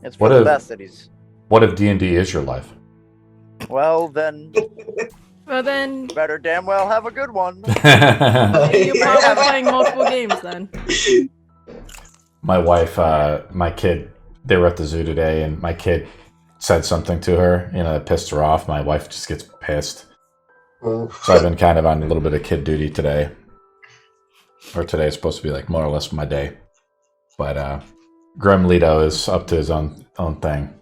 It's for the best that he's... What if D&D is your life? Well, then... Well, then... Better damn well have a good one. You're probably playing multiple games, then. My wife, my kid, they were at the zoo today, and my kid said something to her, that pissed her off. My wife just gets pissed. So I've been kind of on a little bit of kid duty today. Or today is supposed to be like more or less my day. But Grim Leto is up to his own thing.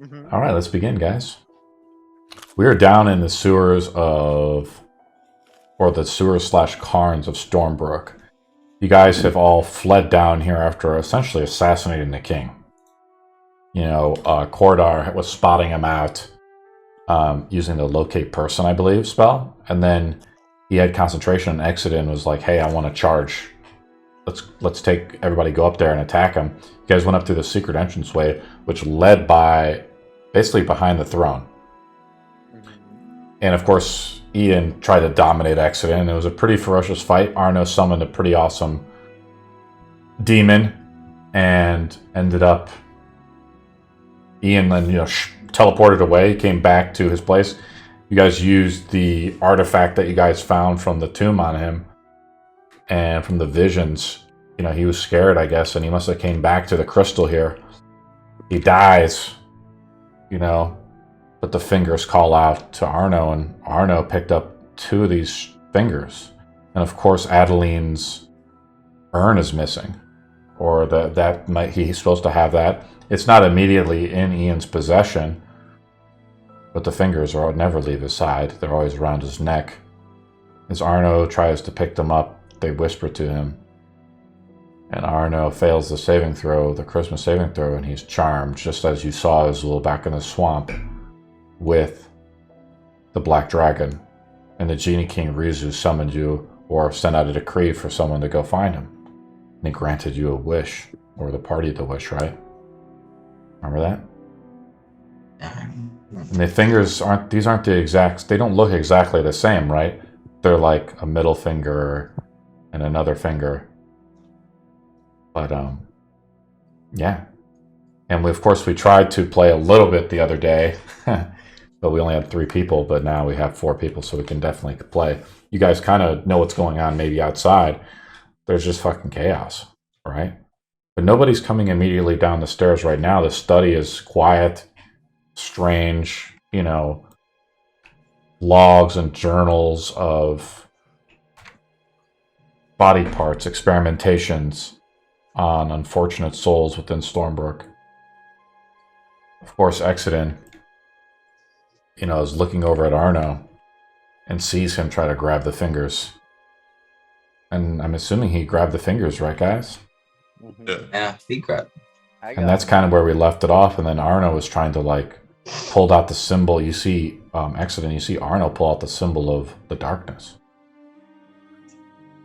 Mm-hmm. All right, let's begin, guys. We are down in the sewers of... or the sewers/cairns of Stormbrook. You guys have all fled down here after essentially assassinating the king. Cordar was spotting him out using the locate person, I believe, spell. And then he had concentration and exited and was like, hey, I want to charge. Let's take everybody, go up there and attack him. You guys went up through the secret entranceway, which led basically behind the throne. And of course, Ian tried to dominate Exodus, and it was a pretty ferocious fight. Arno summoned a pretty awesome demon, and ended up... Ian then, teleported away, came back to his place. You guys used the artifact that you guys found from the tomb on him, and from the visions. He was scared, I guess, and he must have came back to the crystal here. He dies, but the fingers call out to Arno, and Arno picked up 2 of these fingers. And of course, Adeline's urn is missing, or he's supposed to have that. It's not immediately in Ian's possession, but the fingers never leave his side. They're always around his neck. As Arno tries to pick them up, they whisper to him, and Arno fails the Christmas saving throw, and he's charmed, just as you saw his little back in the swamp, with the Black Dragon. And the Genie King Rizu summoned you, or sent out a decree for someone to go find him. And he granted you a wish, or the party the wish, right? Remember that? And the fingers aren't the exact... They don't look exactly the same, right? They're like a middle finger and another finger. But, yeah. And of course, we tried to play a little bit the other day. But we only had 3 people, but now we have 4 people, so we can definitely play. You guys kind of know what's going on maybe outside. There's just fucking chaos, right? But nobody's coming immediately down the stairs right now. The study is quiet, strange, logs and journals of body parts, experimentations on unfortunate souls within Stormbrook. Of course, Exodin, is looking over at Arno and sees him try to grab the fingers. And I'm assuming he grabbed the fingers, right, guys? Yeah, he grabbed. And that's kind of where we left it off. And then Arno was trying to, pulled out the symbol. You see, Exodin, you see Arno pull out the symbol of the darkness.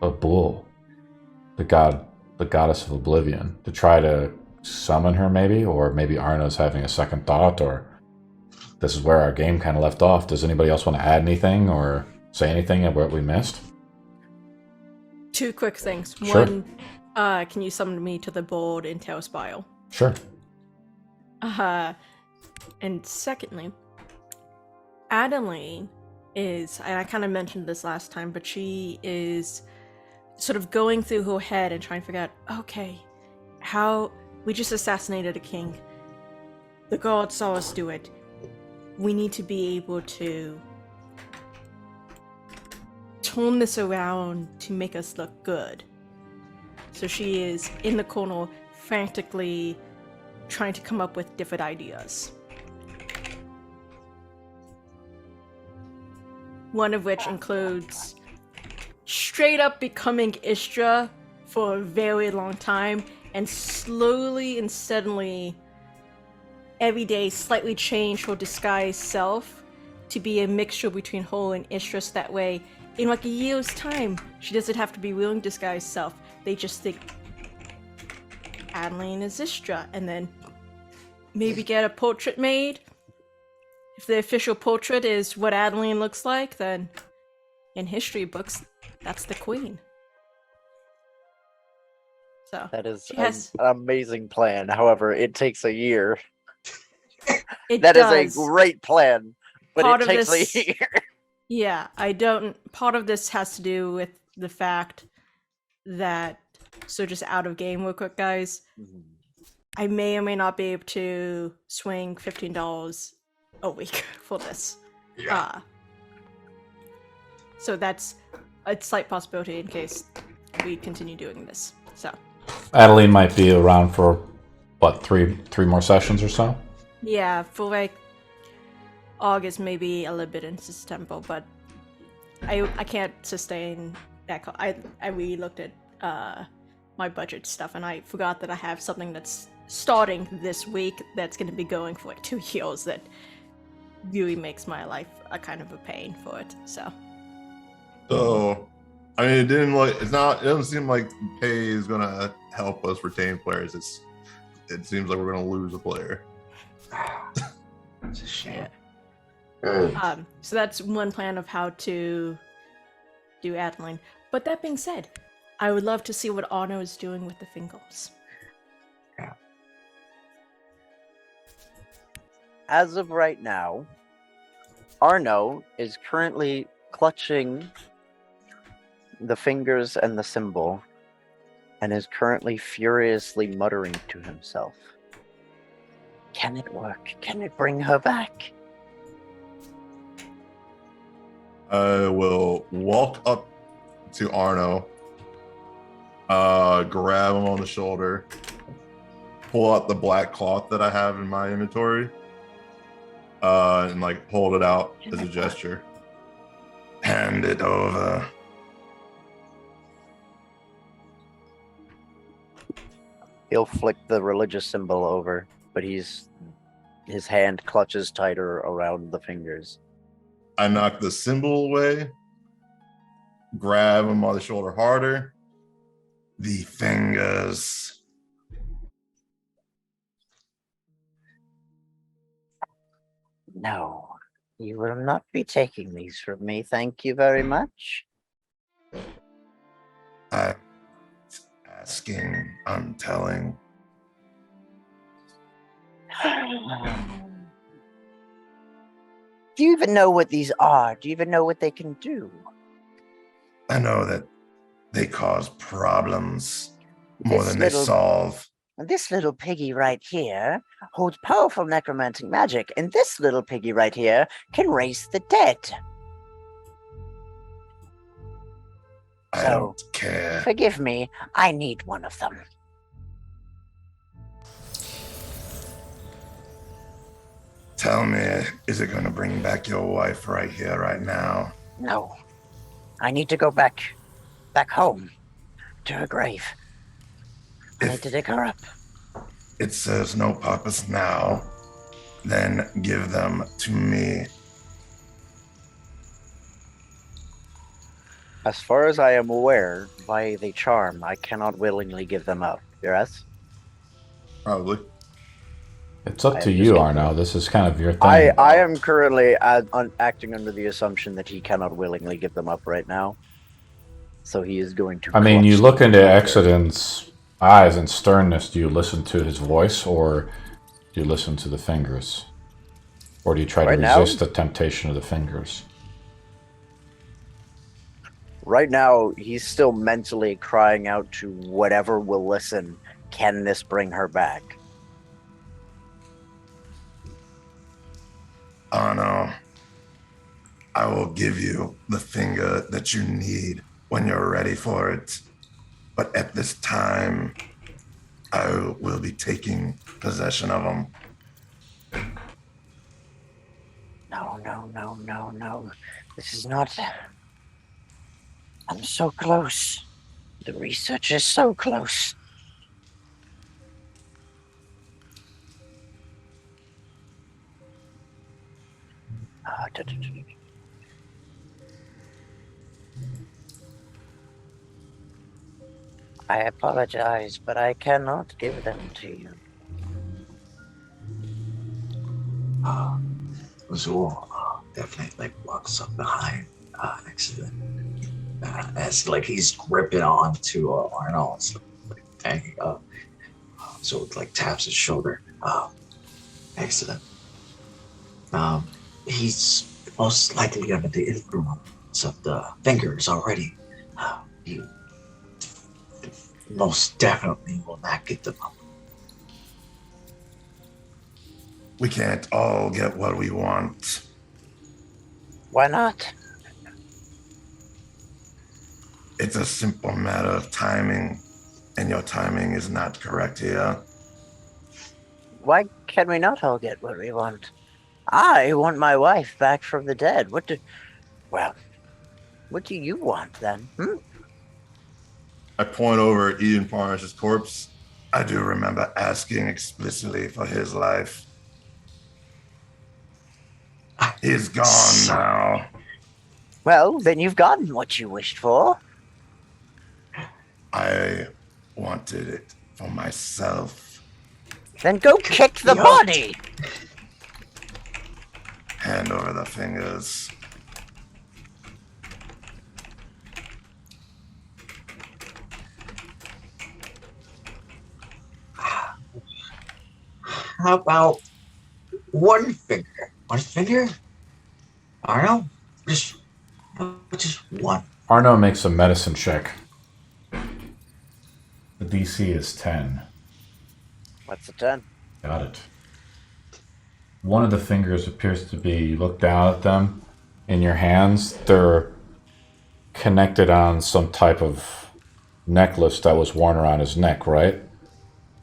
Of Bull, the goddess of oblivion, to try to summon her, maybe? Or maybe Arno's having a second thought, or this is where our game kind of left off. Does anybody else want to add anything or say anything at what we missed? 2 quick things. Sure. One, can you summon me to the board in Tail Spile? Sure. And secondly, Adeline is, and I kind of mentioned this last time, but she is sort of going through her head and trying to figure out, okay, how we just assassinated a king. The gods saw us do it. We need to be able to turn this around to make us look good. So she is in the corner frantically trying to come up with different ideas. One of which includes straight up becoming Istra for a very long time and slowly and steadily every day slightly change her disguised self to be a mixture between her and Istra, so that way in like a year's time she doesn't have to be willing disguised self. They just think Adeline is Istra, and then maybe get a portrait made. If the official portrait is what Adeline looks like, then in history books, that's the queen. So That is she an has. amazing plan. However, it takes a year. It That is does. a great plan, but Part it of takes this- a year. Yeah, I don't. Part of this has to do with the fact that. So just out of game, real quick, guys. I may or may not be able to swing $15 a week for this. Yeah. So that's a slight possibility in case we continue doing this. So Adeline might be around for what, three more sessions or so. yeah, for like August, maybe a little bit into September, but I can't sustain that. I really looked at my budget stuff, and I forgot that I have something that's starting this week that's going to be going for like 2 years. That really makes my life a kind of a pain for it. So I mean, it doesn't seem like pay is gonna help us retain players. It seems like we're gonna lose a player. It's a shame. So that's one plan of how to do Adeline. But that being said, I would love to see what Arno is doing with the fingers. As of right now, Arno is currently clutching the fingers and the symbol and is currently furiously muttering to himself. Can it work? Can it bring her back? I will walk up to Arno, grab him on the shoulder, pull out the black cloth that I have in my inventory, and like hold it out as a gesture. Hand it over. He'll flick the religious symbol over, but his hand clutches tighter around the fingers. I knock the symbol away, grab him on the shoulder harder. The fingers. No, you will not be taking these from me. Thank you very much. I'm asking, I'm telling. Do you even know what these are? Do you even know what they can do? I know that they cause problems more than they solve. This little piggy right here holds powerful necromantic magic, and this little piggy right here can raise the dead. I don't care. Forgive me, I need one of them. Tell me, is it going to bring back your wife right here, right now? No. I need to go back home to her grave. I need to dig her up. It serves no purpose now. Then give them to me. As far as I am aware, by the charm, I cannot willingly give them up. Yes? Probably. It's up to you, Arno. This is kind of your thing. I am currently acting under the assumption that he cannot willingly give them up right now. So he is going to... I mean, you look into Exodent's eyes and sternness. Do you listen to his voice, or do you listen to the fingers? Or do you try to resist the temptation of the fingers? Right now, he's still mentally crying out to whatever will listen. Can this bring her back? Arno, I will give you the finger that you need when you're ready for it. But at this time, I will be taking possession of them. No. This is not... I'm so close. The research is so close. I apologize, but I cannot give them to you. Azul definitely like walks up behind Accident as like he's gripping on to Arnold. So, like, And so it like taps his shoulder. Excellent. He's most likely under the influence of the fingers already. He most definitely will not get them up. We can't all get what we want. Why not? It's a simple matter of timing, and your timing is not correct here. Why can we not all get what we want? I want my wife back from the dead. What do you want then? I point over at Eden Parnash's corpse. I do remember asking explicitly for his life. He's gone now. Well, then you've gotten what you wished for. I wanted it for myself. Then go kick the body! Hand over the fingers. How about one finger? One finger? Arno? Just one. Arno makes a medicine check. The DC is 10. What's the 10? Got it. One of the fingers appears to be, you look down at them in your hands, they're connected on some type of necklace that was worn around his neck, right?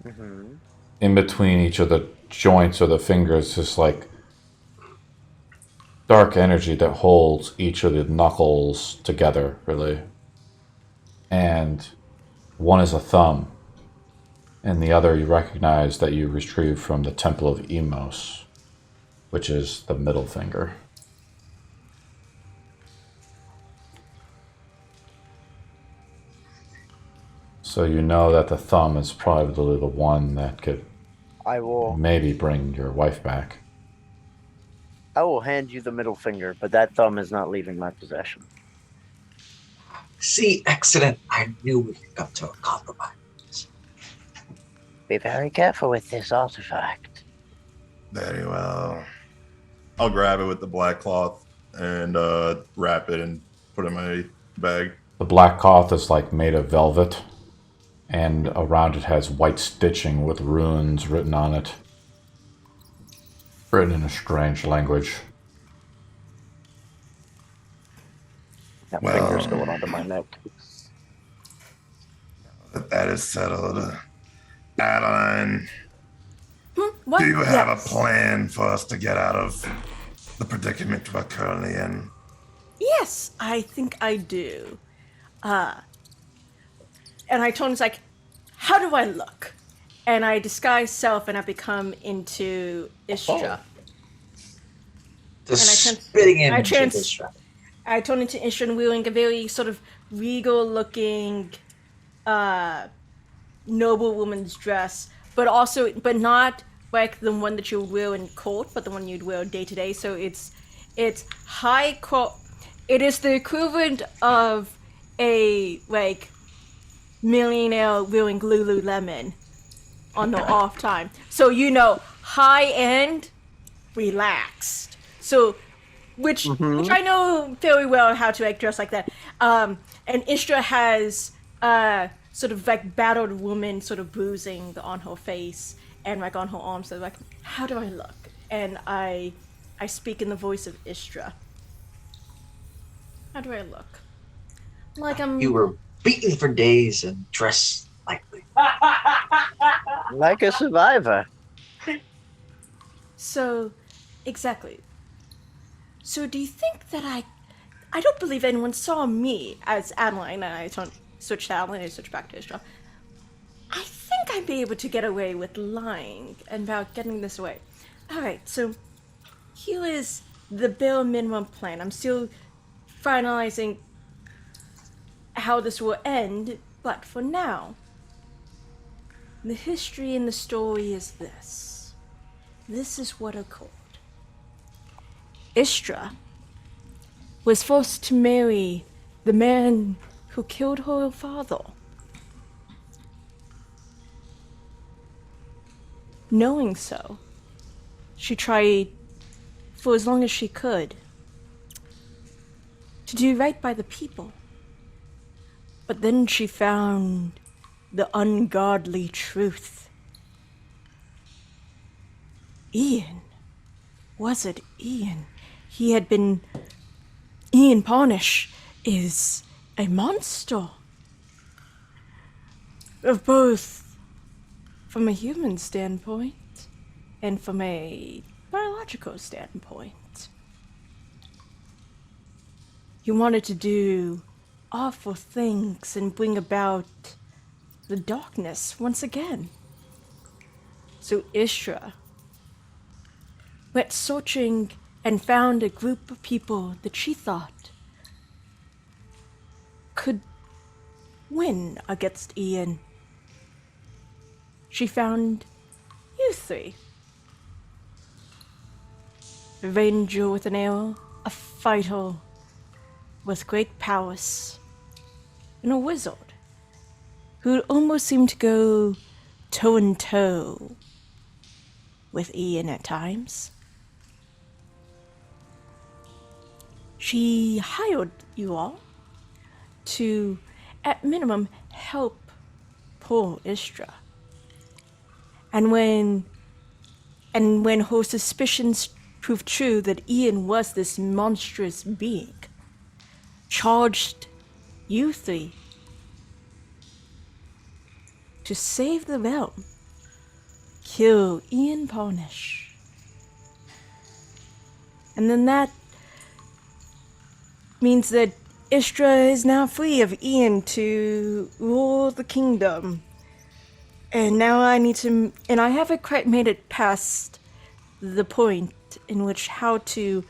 Mm-hmm. In between each of the joints of the fingers is like dark energy that holds each of the knuckles together, really. And one is a thumb, and the other you recognize that you retrieved from the Temple of Emos, which is the middle finger. So you know that the thumb is probably the one that could maybe bring your wife back. I will hand you the middle finger, but that thumb is not leaving my possession. See, excellent. I knew we could come to a compromise. Be very careful with this artifact. Very well. I'll grab it with the black cloth and wrap it and put it in my bag. The black cloth is like made of velvet, and around it has white stitching with runes written on it. Written in a strange language. That Well, finger's going onto my neck. That is settled. Adeline, What? do you have Yes. a plan for us to get out of the predicament we're currently in? Yes, I think I do. And I told him, like, how do I look? And I disguise self and I become into Istra. The And I spitting image trans- of Istra. I turned into Istra wearing a very sort of regal looking noble woman's dress, but not like the one that you would wear in court, but the one you'd wear day to day. So it's high it is the equivalent of a like millionaire wearing Lululemon on the off time. So high end, relaxed. So which I know very well how to dress like that. And Istra has sort of like battered woman sort of bruising on her face and like on her arms. So like, how do I look? And I speak in the voice of Istra. How do I look? Like I'm. You were beaten for days and dressed lightly. Like a survivor. So, exactly. So do you think that I don't believe anyone saw me as Adeline, and I switch to Adeline and switch back to Istra. I think I'd be able to get away with lying and about getting this away. Alright, so here is the bare minimum plan. I'm still finalizing how this will end, but for now, the history and the story is this. This is what occurred. Istra was forced to marry the man who killed her father. knowing so, she tried for as long as she could to do right by the people. But then she found the ungodly truth. Ian. Was it Ian? Ian Parnish is a monster. Of both from a human standpoint and from a biological standpoint. He wanted to do awful things and bring about the darkness once again. So Istra went searching and found a group of people that she thought could win against Ian. She found you three. A ranger with an arrow, a fighter with great prowess, and a wizard who almost seemed to go toe and toe with Ian at times. She hired you all to, at minimum, help poor Istra. And when her suspicions proved true that Ian was this monstrous being, charged you three to save the realm, kill Ian Parnish. And then that means that Istra is now free of Ian to rule the kingdom. And now I haven't quite made it past the point in which how to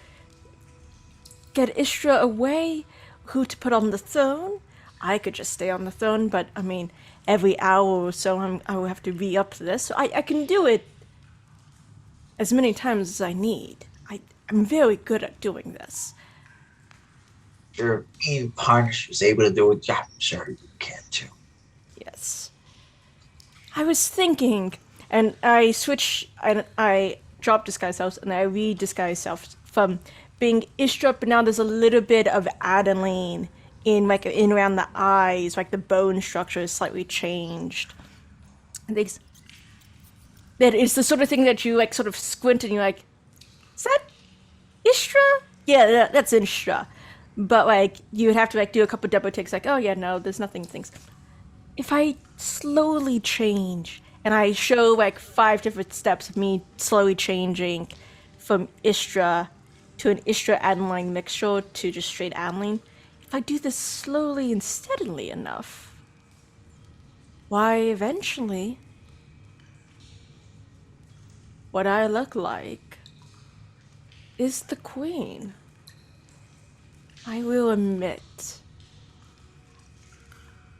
get Istra away, who to put on the throne. I could just stay on the throne, but I mean, every hour or so I will have to re-up this. So I can do it as many times as I need. I'm very good at doing this. Sure, Ian Parnish was able to do it. Yeah, sure, you can too. Yes. I was thinking, and I dropped disguise self and I re-disguise self from being Istra, but now there's a little bit of Adeline in around the eyes, like the bone structure is slightly changed. That is the sort of thing that you like sort of squint and you're like, is that Istra? Yeah, that's Istra. But like you would have to like do a couple double takes, like, oh yeah, no, there's nothing. Things. If I slowly change and I show like 5 different steps of me slowly changing from Istra to an Istra Adeline mixture to just straight Adeline, if I do this slowly and steadily enough, why eventually what I look like is the queen. I will admit,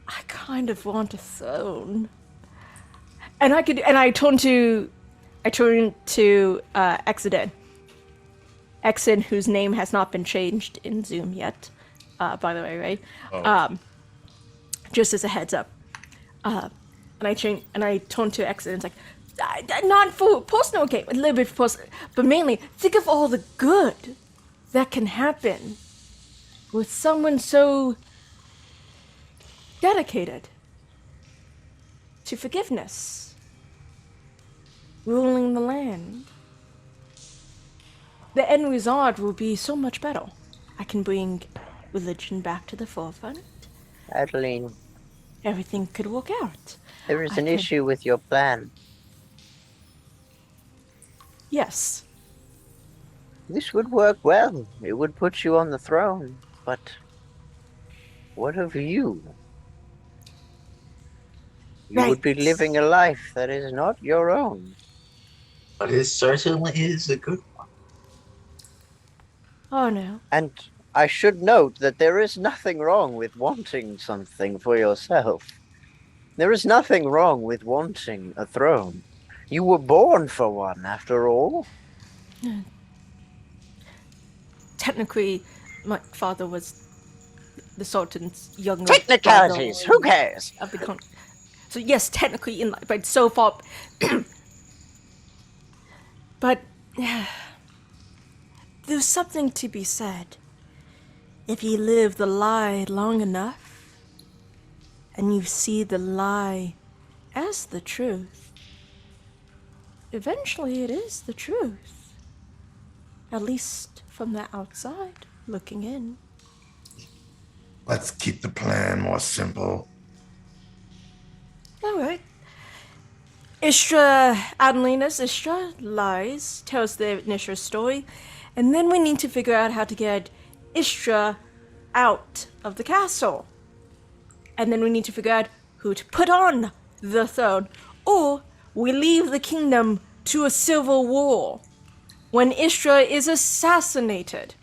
I kind of want a throne. And I turn to Exodin. Exodin, whose name has not been changed in Zoom yet, by the way, right? Oh. Just as a heads up. And I turn to Exodin. It's like, not for personal gain, a little bit for personal, but mainly think of all the good that can happen with someone so dedicated to forgiveness, ruling the land. The end result will be so much better. I can bring religion back to the forefront. Adeline, Everything could work out. there is an issue with your plan. Yes. This would work well. It would put you on the throne. But what of you? You would be living a life that is not your own. But it certainly is a good one. Oh no. And I should note that there is nothing wrong with wanting something for yourself. There is nothing wrong with wanting a throne. You were born for one, after all. Technically, my father was the Sultan's younger Technicalities, who cares? brother. So yes, technically in life, but so far, But there's something to be said. If you live the lie long enough, and you see the lie as the truth, eventually it is the truth. At least from the outside, looking in. Let's keep the plan more simple. Alright. Istra lies, tells the initial story, and then we need to figure out how to get Istra out of the castle. And then we need to figure out who to put on the throne, or we leave the kingdom to a civil war when Istra is assassinated.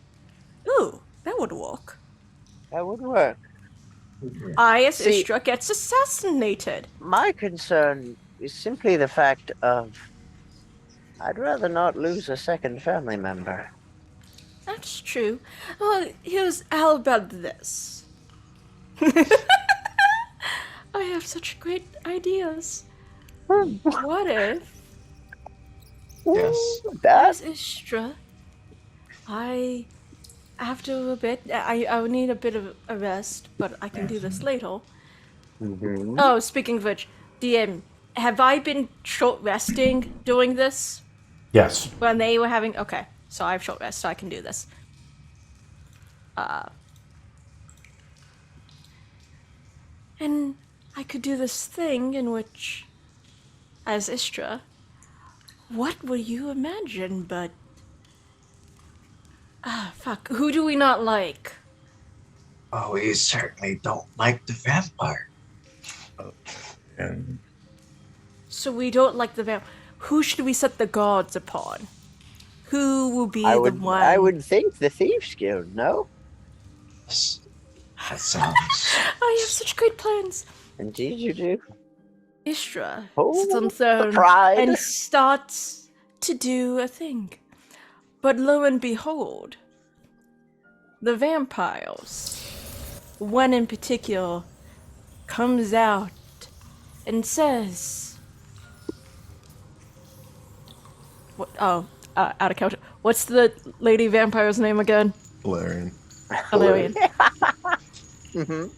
Ooh, that would work. That would work. See- Istra gets assassinated. My concern is simply the fact of I'd rather not lose a second family member. That's true. Well, how about this? I have such great ideas. What if, Yes. That as Istra, after a bit, I would need a bit of a rest, but I can do this later. Oh, speaking of which, DM, have I been short resting doing this? Yes. When they were having... Okay, so I have short rest, so I can do this. And I could do this thing in which, as Istra, what would you imagine but... fuck, who do we not like? Oh, we certainly don't like the vampire. And So we don't like the vamp. Who should we set the guards upon? Who will be I the would one? I would think the Thieves Guild, no? Yes. That sounds. I have such great plans. Indeed you do. Istra Oh, sits on the the throne pride. and starts to do a thing. But lo and behold, the vampires, one in particular, comes out and says, "What? Oh, out of character. What's the lady vampire's name again?" Valerian. Valerian.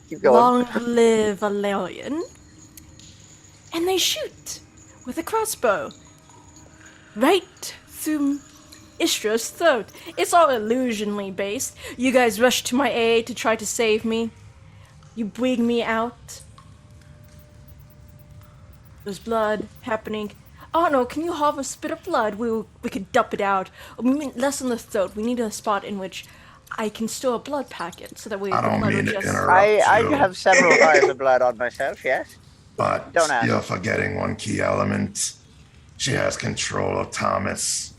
Keep going. Long live Valerian. And they shoot with a crossbow right through Istra's throat. It's all illusionally based. You guys rush to my aid to try to save me. You bring me out. There's blood happening. Oh no, can you harvest a bit of blood? We could dump it out. We mean less on the throat. We need a spot in which I can store a blood packet so that way I the don't blood mean will to just... interrupt I you, have several vials of blood on myself, yes. but Don't ask. you're forgetting one key element. She has control of Thomas.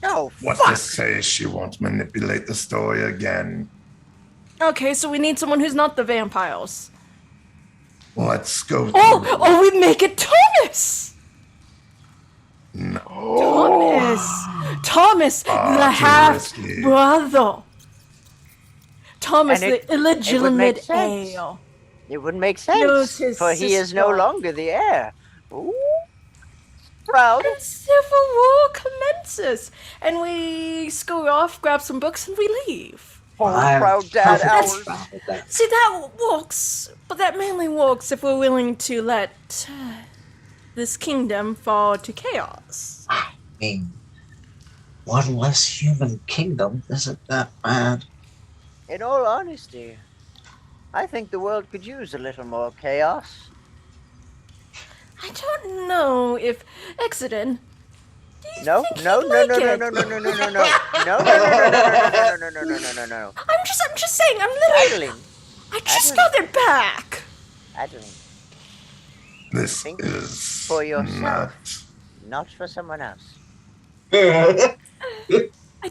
Oh, What's fuck! to say she won't manipulate the story again? Okay, so we need someone who's not the vampires. Let's go. Oh, we make it Thomas! No. Thomas, the too half risky. brother. Thomas, And the illegitimate make sense. heir. It would make Knows sense, his for he is no sister. longer the heir. Ooh, proud. And civil war commences, and we score off, grab some books, and we leave. Oh, I'm proud dad perfectly hours. fine with that. See, that works, but that mainly works if we're willing to let this kingdom fall to chaos. I mean, one less human kingdom isn't that bad. In all honesty, I think the world could use a little more chaos. I don't know if Exodin. No, no, no, no, no, no, no, no, no, no, no, no, no, no, no, no, no, no, no, no. I'm just saying. I'm literally. Adeline, I just got it back. Adeline, This Think is for yourself. not. not for someone else. I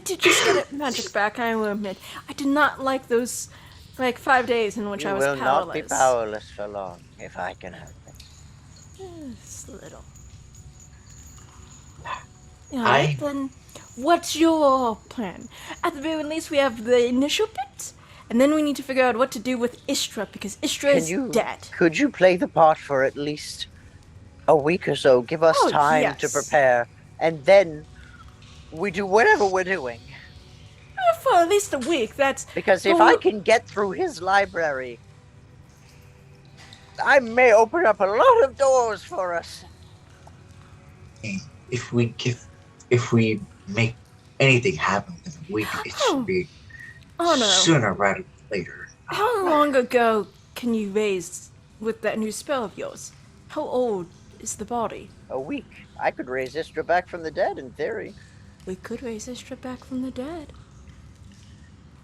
did just get it magic back. I will admit. I did not like those, 5 days in which You I was will powerless. not be powerless for long, if I can help it. Just a little. I- Alright, then what's your plan? At the very least, we have the initial bit, and then we need to figure out what to do with Istra, because Istra is dead. Could you play the part for at least a week or so. Give us time to yes. prepare, and then we do whatever we're doing. For at least a week. That's Because if I can get through his library, I may open up a lot of doors for us. If we make anything happen within a week, it should be sooner rather than later. How long ago can you raise with that new spell of yours? How old is the body? A week. I could raise Istra back from the dead, in theory. We could raise Istra back from the dead.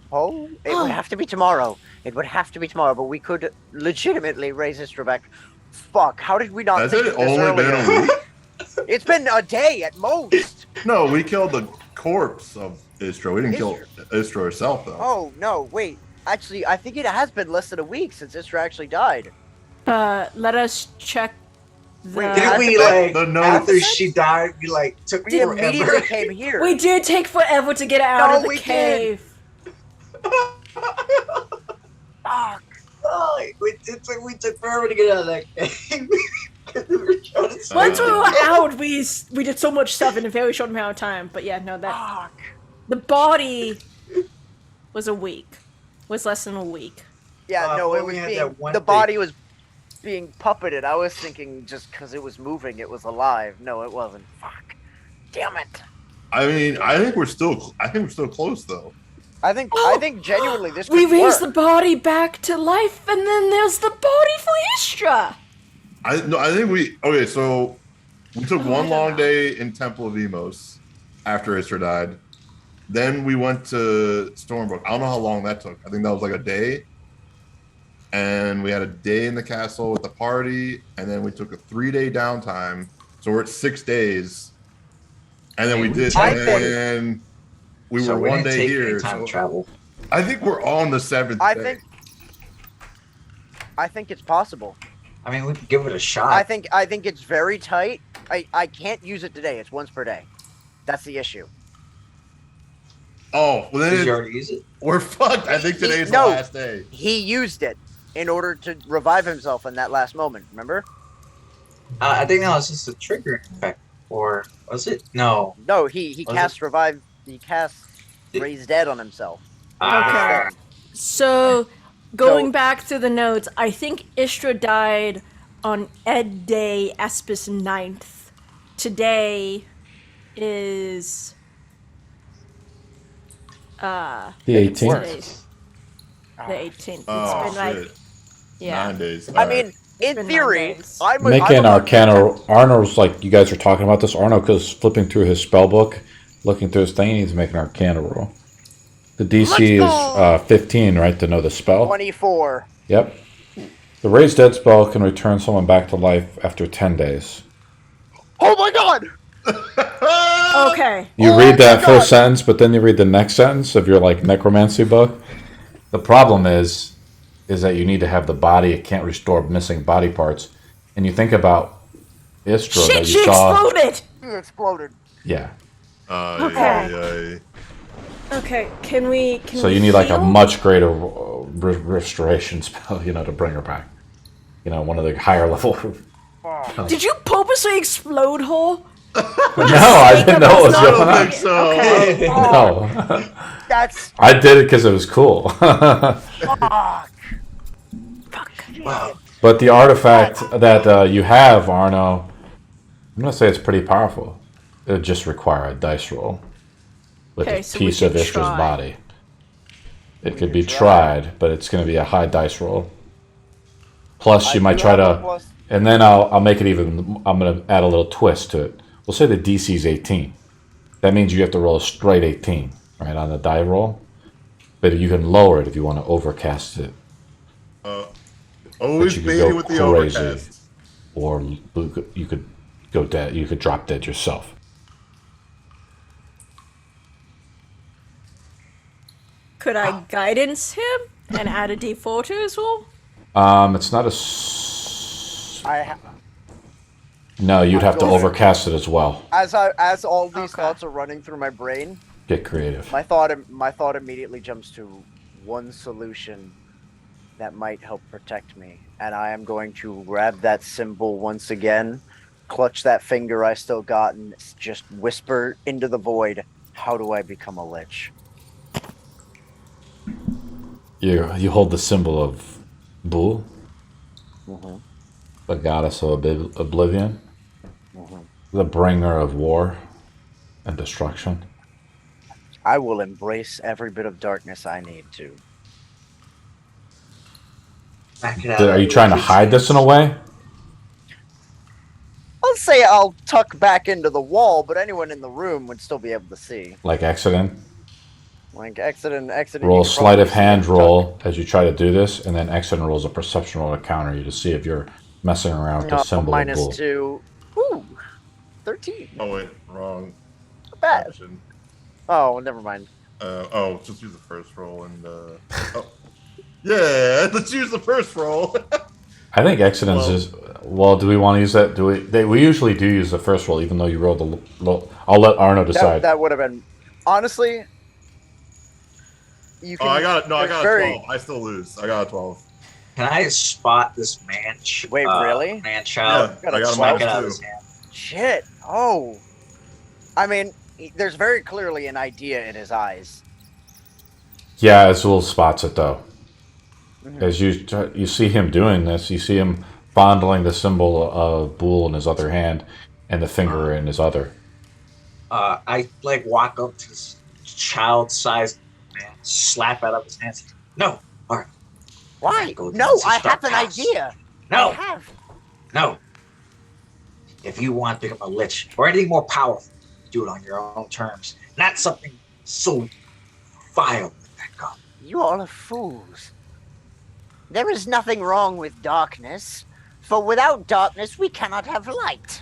Oh, it would have to be tomorrow. It would have to be tomorrow, but we could legitimately raise Istra back. Fuck, how did we not Has think it of this only been earlier? a week? It's been a day at most. No, we killed the corpse of Istra. We didn't kill Istra herself, though. Oh, no, wait. Actually, I think it has been less than a week since Istra actually died. Let us check the... Wait, Didn't we, the notes. after she died, we, took We immediately forever? came here. We did take forever to get out No, of the we cave. Fuck. Oh, we took forever to get out of that cave. Once we were out, we did so much stuff in a very short amount of time. But yeah, no, that Fuck. the body was a week. Was less than a week. Yeah, no, but it we was had being, that one the thing. body was being puppeted. I was thinking just because it was moving, it was alive. No, it wasn't. Fuck. Damn it. I mean, I think we're still close, though. I think genuinely this could We raised work. the body back to life, and then there's the body for Istra. I think okay. So we took one long day in Temple of Emos after Istra died. Then we went to Stormbrook. I don't know how long that took. I think that was like a day. And we had a day in the castle with the party, and then we took a 3-day downtime. So we're at 6 days. And then we did, and we So were we one didn't day take here. any time So travel. I think we're on the 7th day. I think it's possible. I mean, we could give it a shot. I think it's very tight. I can't use it today. It's once per day. That's the issue. Oh, well Did you then already use it? we're fucked. I think today's No. the last day. He used it in order to revive himself in that last moment. Remember? I think that was just a triggering effect. Or was it? No. No, he Was cast revive. He cast raise dead on himself. Okay. So, going back to the notes, I think Istra died on Ed Day Aspis 9th. Today is The 18th. today's the 18th. Oh, It's been shit. 9 days. I mean, in been 9 theory, days. Make an Arcana. Arno's like, you guys are talking about this. Arno goes flipping through his spell book, looking through his thing, and he's making an Arcana roll. The DC is 15, right, to know the spell? 24. Yep. The Raise Dead spell can return someone back to life after 10 days. Oh my god! Okay. You Oh read my that God. first sentence, but then you read the next sentence of your like necromancy book. The problem is that you need to have the body. It can't restore missing body parts. And you think about Istra Shit, that she you saw. exploded! It exploded. Yeah. Okay. Okay, can we So you need like a much greater restoration spell, to bring her back. One of the higher level. Did you purposely explode her? No, I didn't know what was Not going don't on. think so. Okay. No. That's I did it because it was cool. fuck. Wow. But the artifact that you have, Arno, I'm going to say it's pretty powerful. It would just require a dice roll with Okay, a so we piece of can Istra's try. body. It could be tried, but it's going to be a high dice roll. Plus, you might try to... And then I'll make it even... I'm going to add a little twist to it. We'll say the DC is 18. That means you have to roll a straight 18, right, on the die roll. But you can lower it if you want to overcast it. Always you could baiting go with the crazy. overcast. Or you could go dead. You could drop dead yourself. Could I guidance him and add a D4 to his roll? It's not a... No, you'd have to overcast it as well. As all these thoughts are running through my brain, Get creative. my thought immediately jumps to one solution that might help protect me, and I am going to grab that symbol once again clutch that finger I still got and just whisper into the void, how do I become a lich? You hold the symbol of Bul, Mm-hmm. the goddess of oblivion, Mm-hmm. the bringer of war and destruction. I will embrace every bit of darkness I need to. Back it out. Are you trying to hide this in a way? Let's say I'll tuck back into the wall, but anyone in the room would still be able to see. Like accident? Like accident. Roll you a could sleight of probably see him hand tuck. roll as you try to do this, and then accident rolls a perception roll to counter you to see if you're messing around with the symbol of Bul. -2. Ooh, 13. Oh wait, wrong. Not bad. Option. Oh, never mind. Just use the first roll and yeah, let's use the first roll. I think accidents is. Well, do we want to use that? We usually do use the first roll, even though you rolled the low. I'll let Arno decide. That would have been honestly. You can. I got it. No, I got a very... 12. I still lose. I got a 12. Can I spot this man? Wait, really? Man child. Yeah, I got a Smack it mouse out of too. his hand. Shit. Oh. I mean, there's very clearly an idea in his eyes. Yeah, Azul spots it though. Mm-hmm. As you see him doing this, you see him fondling the symbol of Bul in his other hand, and the finger in his other. I walk up to this child-sized man, slap out of his hands. No, Art. Why? Go to No, the I have an house. idea. No, I have. no. If you want to become a lich or anything more powerful, do it on your own terms. Not something so vile like that god. You all are fools. There is nothing wrong with darkness, for without darkness we cannot have light.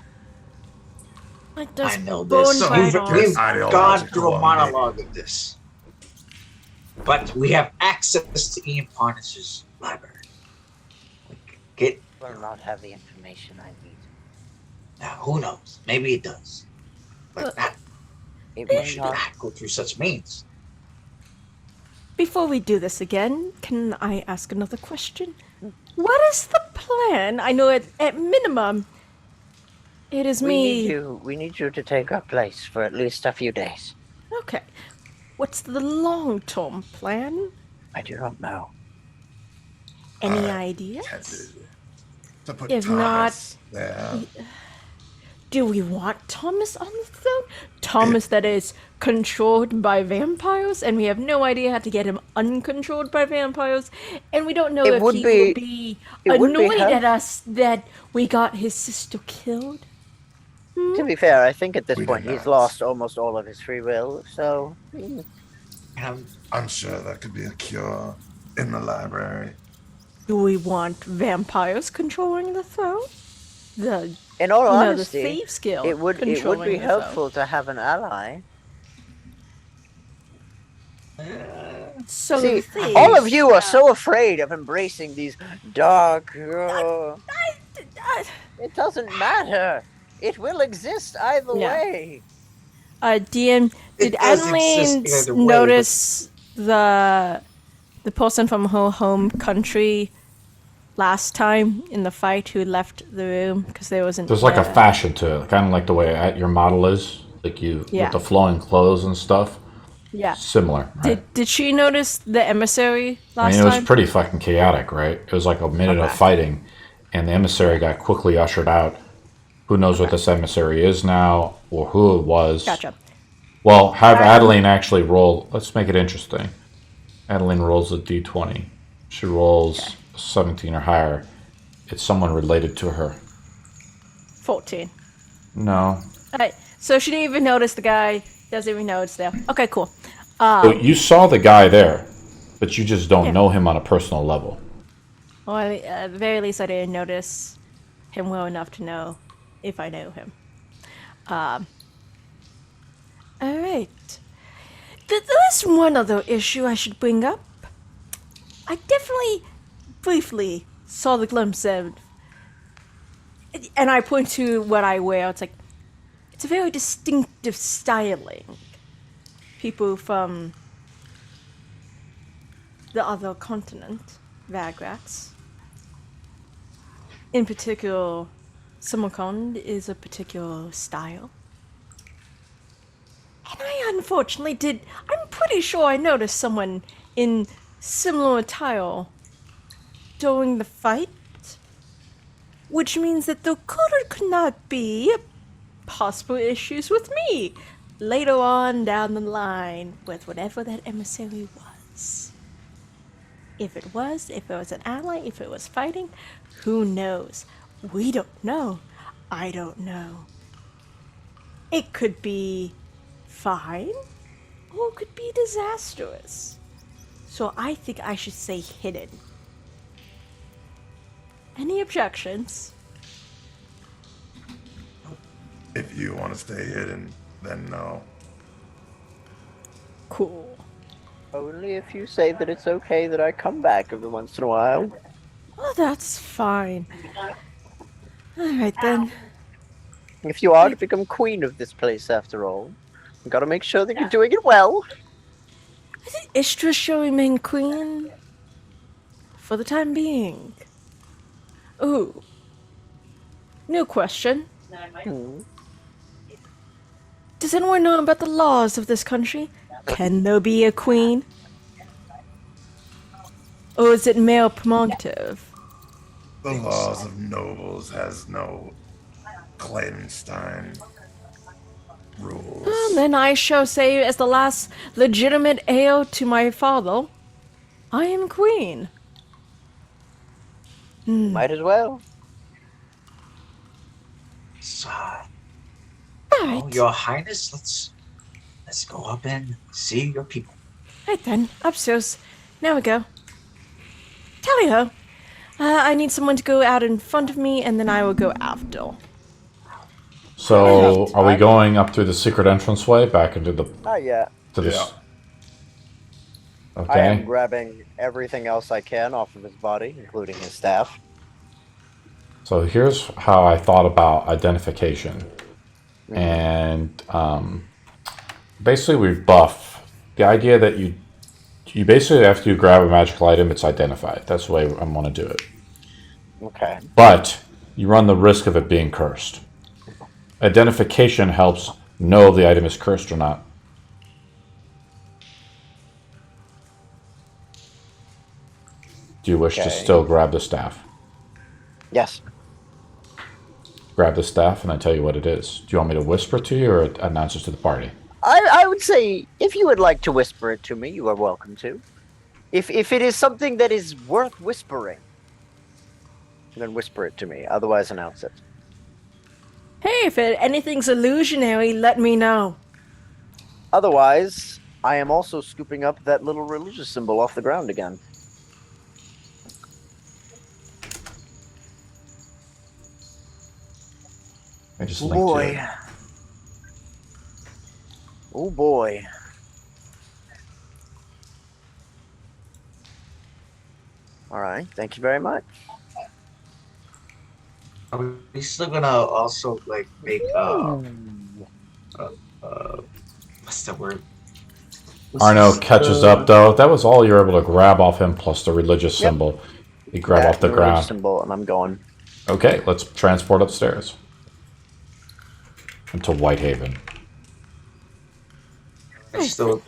Like does I know this. bone We've, bite on- we've Ideological gone through a on monologue of this. But we have access to Ian Parnas's library. We can get Will not have the information I need. now. Who knows? Maybe it does. But not, It we may should not. not go through such means. Before we do this again, can I ask another question? What is the plan? I know at minimum, it is me. We need you to take our place for at least a few days. Okay. What's the long-term plan? I do not know. Any Uh, ideas? To put If Thomas there. Do we want Thomas on the throne? Thomas that is controlled by vampires, and we have no idea how to get him uncontrolled by vampires, and we don't know It if would he be- will be it would be annoyed help- at us that we got his sister killed. To be fair, I think at this We point did he's not. lost almost all of his free will, so I'm sure that could be a cure in the library. Do we want vampires controlling the throne? The in all the honesty, Thieves Guild it would controlling be the helpful to have an ally. throne. So See, the thieves, all of you are so afraid of embracing these dark. It doesn't matter. It will exist either Yeah. way. DM, It did does Adeline exist either way, notice the person from her home country last time in the fight who left the room because there wasn't? There's like a fashion to it, kind of like the way your model is, like you Yeah. with the flowing clothes and stuff. Yeah. Similar. Right? Did she notice the emissary I last mean, it was time? pretty fucking chaotic, right? It was like a minute of Okay. fighting, and the emissary got quickly ushered out. Who knows what this emissary is now, or who it was? Gotcha. Well, have Adeline actually roll. Let's make it interesting. Adeline rolls a d20. She rolls 17 or higher. It's someone related to her. 14. No. Alright, so she didn't even notice the guy. Doesn't even know it's there. Okay, cool. So you saw the guy there, but you just don't Yeah. know him on a personal level. Well, at the very least, I didn't notice him well enough to know if I know him. Alright. There's one other issue I should bring up. I definitely, briefly, saw the glimpse of... And I point to what I wear. It's like... It's a very distinctive styling. People from the other continent, Vagrats, in particular, Samarkand is a particular style. And I unfortunately I'm pretty sure I noticed someone in similar attire during the fight. Which means that there could or could not be possible issues with me later on down the line with whatever that emissary was. If it was an ally, if it was fighting, who knows? We don't know. I don't know. It could be fine, or it could be disastrous. So I think I should say hidden. Any objections? If you want to stay hidden, then no. Cool. Only if you say that it's okay that I come back every once in a while. Oh, that's fine. Alright then. If you are to become queen of this place, after all, you gotta make sure that you're doing it well. I think Istra shall remain queen for the time being. Ooh. New question. Does anyone know about the laws of this country? Can there be a queen? Or is it male prerogative? The laws of nobles has no clandestine rules. Then I shall say, as the last legitimate heir to my father, I am queen. Might as well. So, Alright. Your Highness, let's go up and see your people. Right then, upstairs. Now we go. Tally ho. I need someone to go out in front of me, and then I will go after. So, are we going up through the secret entranceway back into the Not yet. to this? Yeah. I am Okay. grabbing everything else I can off of his body, including his staff. So here's how I thought about identification, and basically we buff the idea that you basically after you grab a magical item, it's identified. That's the way I'm going to do it. Okay. But you run the risk of it being cursed. Identification helps know if the item is cursed or not. Do you wish to Okay. still grab the staff? Yes. Grab the staff and I tell you what it is. Do you want me to whisper to you or announce it to the party? I would say, if you would like to whisper it to me, you are welcome to. If it is something that is worth whispering, then whisper it to me. Otherwise, announce it. Hey, if anything's illusionary, let me know. Otherwise, I am also scooping up that little religious symbol off the ground again. I just Oh linked boy. you. Oh boy. Alright, thank you very much. Are we still gonna also like make what's the word? Arno catches up though. That was all you're able to grab off him plus the religious symbol. You grab Yeah, off the religious ground. symbol, and I'm going. Okay, let's transport upstairs. Into Whitehaven. I still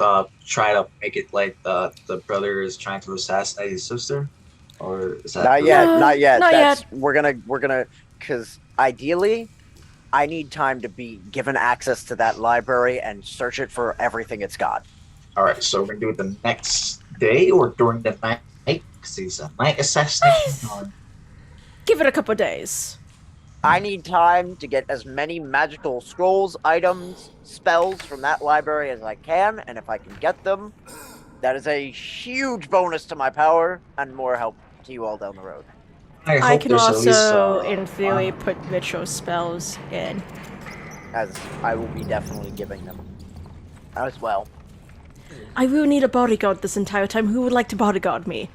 try to make it like the brother is trying to assassinate his sister, or is that Not yet, No, not yet. not That's yet. we're gonna because ideally I need time to be given access to that library and search it for everything it's got. All right, so we're gonna do it the next day or during the night, because he's a night assassination. Or... Give it a couple days. I need time to get as many magical scrolls, items, spells from that library as I can, and if I can get them, that is a huge bonus to my power and more help to you all down the road. I hope can there's at least, also, in theory, put ritual spells in. As I will be definitely giving them as well. I will need a bodyguard this entire time. Who would like to bodyguard me?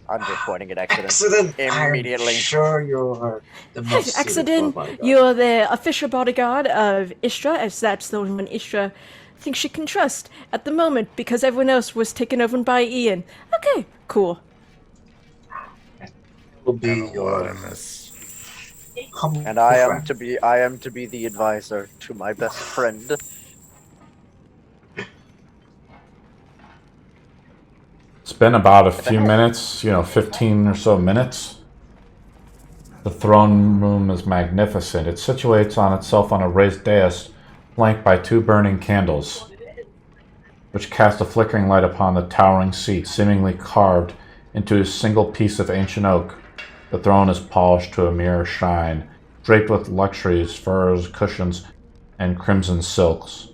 I'm just pointing at accident. Accident. Immediately. I'm sure you're the most suited Accident, for a bodyguard. you're the official bodyguard of Istra, as that's the only one Istra thinks she can trust at the moment, because everyone else was taken over by Ian. Okay, cool. Will be And a word your in this. And I am to be the advisor to my best friend. It's been about a few minutes, 15 or so minutes. The throne room is magnificent. It situates on itself on a raised dais, flanked by 2 burning candles, which cast a flickering light upon the towering seat, seemingly carved into a single piece of ancient oak. The throne is polished to a mirror shine, draped with luxuries, furs, cushions, and crimson silks.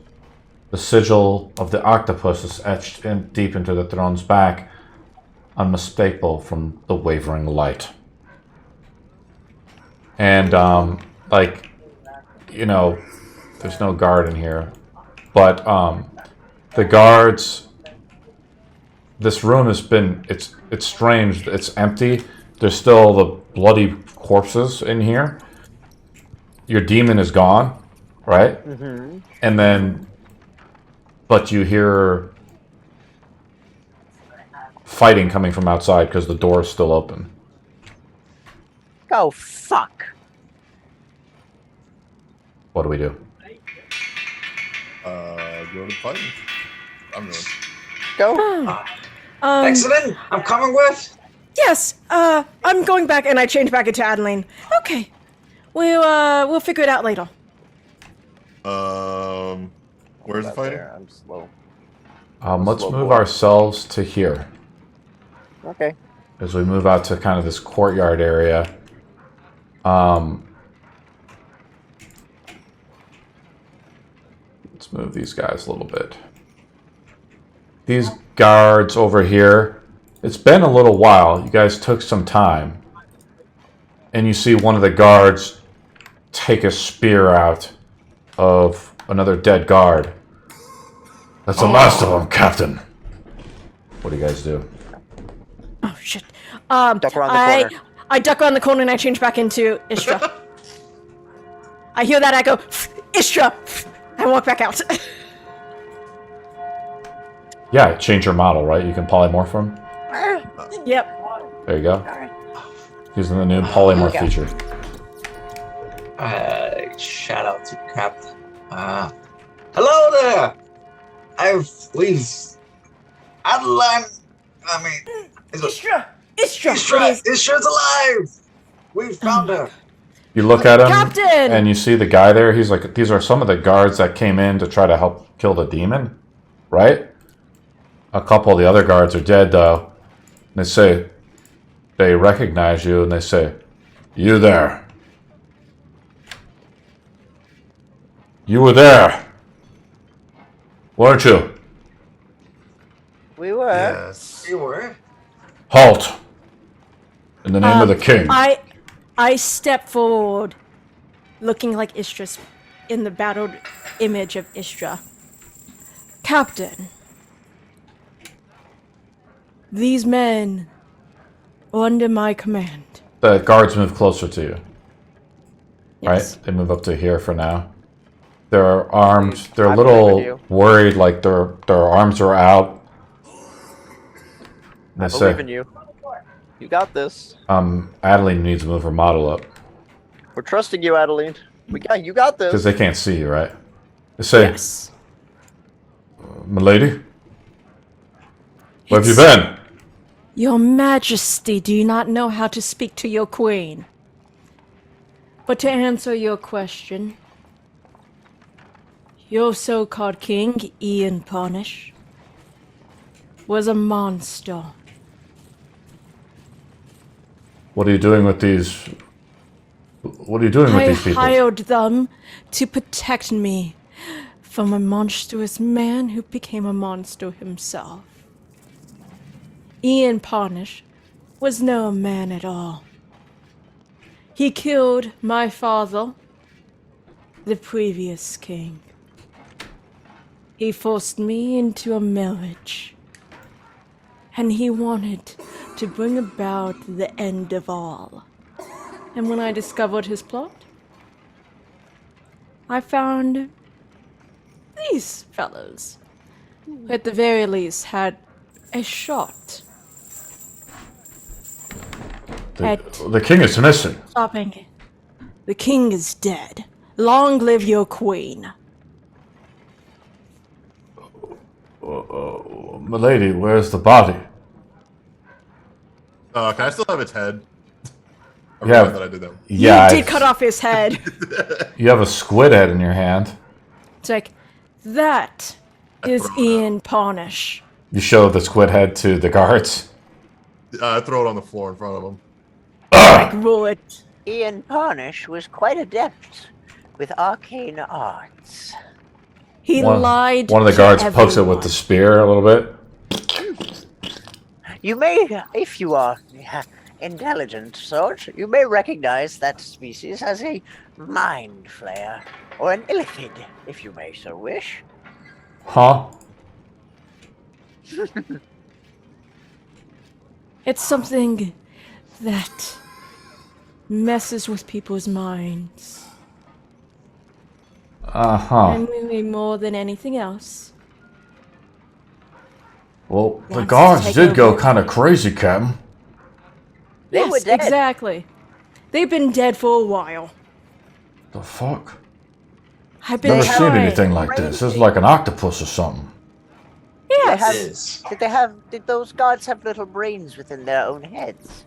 The sigil of the octopus is etched deep into the throne's back, unmistakable from the wavering light. And, there's no guard in here, but the guards, this room has been, it's strange, it's empty. There's still the bloody corpses in here. Your demon is gone, right? Mm-hmm. And then, but you hear fighting coming from outside because the door is still open. Oh, fuck. What do we do? Go to fighting. I'm going. Go. Excellent. I'm coming with. Yes, I'm going back, and I change back into Adeline. Okay, we'll figure it out later. Where's the fighting? I'm slow. Let's slow move boy. ourselves to here. Okay. As we move out to kind of this courtyard area. Let's move these guys a little bit. These guards over here, it's been a little while. You guys took some time. And you see one of the guards take a spear out of another dead guard. That's the last of them, Captain. What do you guys do? Oh shit! Duck around the corner. I duck around the corner and I change back into Istra. I hear that echo, Istra. I walk back out. Yeah, change your model, right? You can polymorph them. Yep. There you go. Using the new polymorph feature. Shout out to Captain. Hello there. Adeline. Istra. Istra's alive. We found her. You look at him, Captain! and you see the guy there. He's like, these are some of the guards that came in to try to help kill the demon, right? A couple of the other guards are dead, though. And they recognize you, and they say, "You there. You were there, weren't you?" We were. Yes. You were. Halt! In the name of the king. I step forward, looking like Istra, in the battled image of Istra. Captain, these men are under my command. The guards move closer to you. Yes. Right? They move up to here for now. They're armed. They're a I little believe in you. worried, like their arms are out. And I they believe say, in you. You got this. Adeline needs to move her model up. We're trusting you, Adeline. You got Because this. they can't see you, right? They say, Yes. "Milady, where have you been?" Your Majesty, do you not know how to speak to your queen? But to answer your question, your so-called king, Ian Parnish, was a monster. What are you doing with these? What are you doing with I these people? hired them to protect me from a monstrous man who became a monster himself. Ian Parnish was no man at all. He killed my father, the previous king. He forced me into a marriage, and he wanted to bring about the end of all. And when I discovered his plot, I found these fellows, who at the very least had a shot at The king is missing. stopping The king is dead. Long live your queen. Milady, where's the body? Can I still have its head? I Yeah. forgot that I did that. Yeah, You did cut off his head. You have a squid head in your hand. It's like, that is Ian Parnish. You show the squid head to the guards. I throw it on the floor in front of him. Like, roll it. Ian Parnish was quite adept with arcane arts. He lied. One of the to guards pokes it with everyone. the spear a little bit. You may, if you are intelligent sort, you may recognize that species as a mind flayer, or an illithid, if you may so wish. Huh? It's something that messes with people's minds. Uh-huh. And maybe more than anything else. Well, the Wants to guards take did go over. kind of crazy, Captain. They were Yes, dead. exactly. They've been dead for a while. The fuck? I've been Never seen trying. anything like this. This is like an octopus or something. Yes, Did those gods have little brains within their own heads?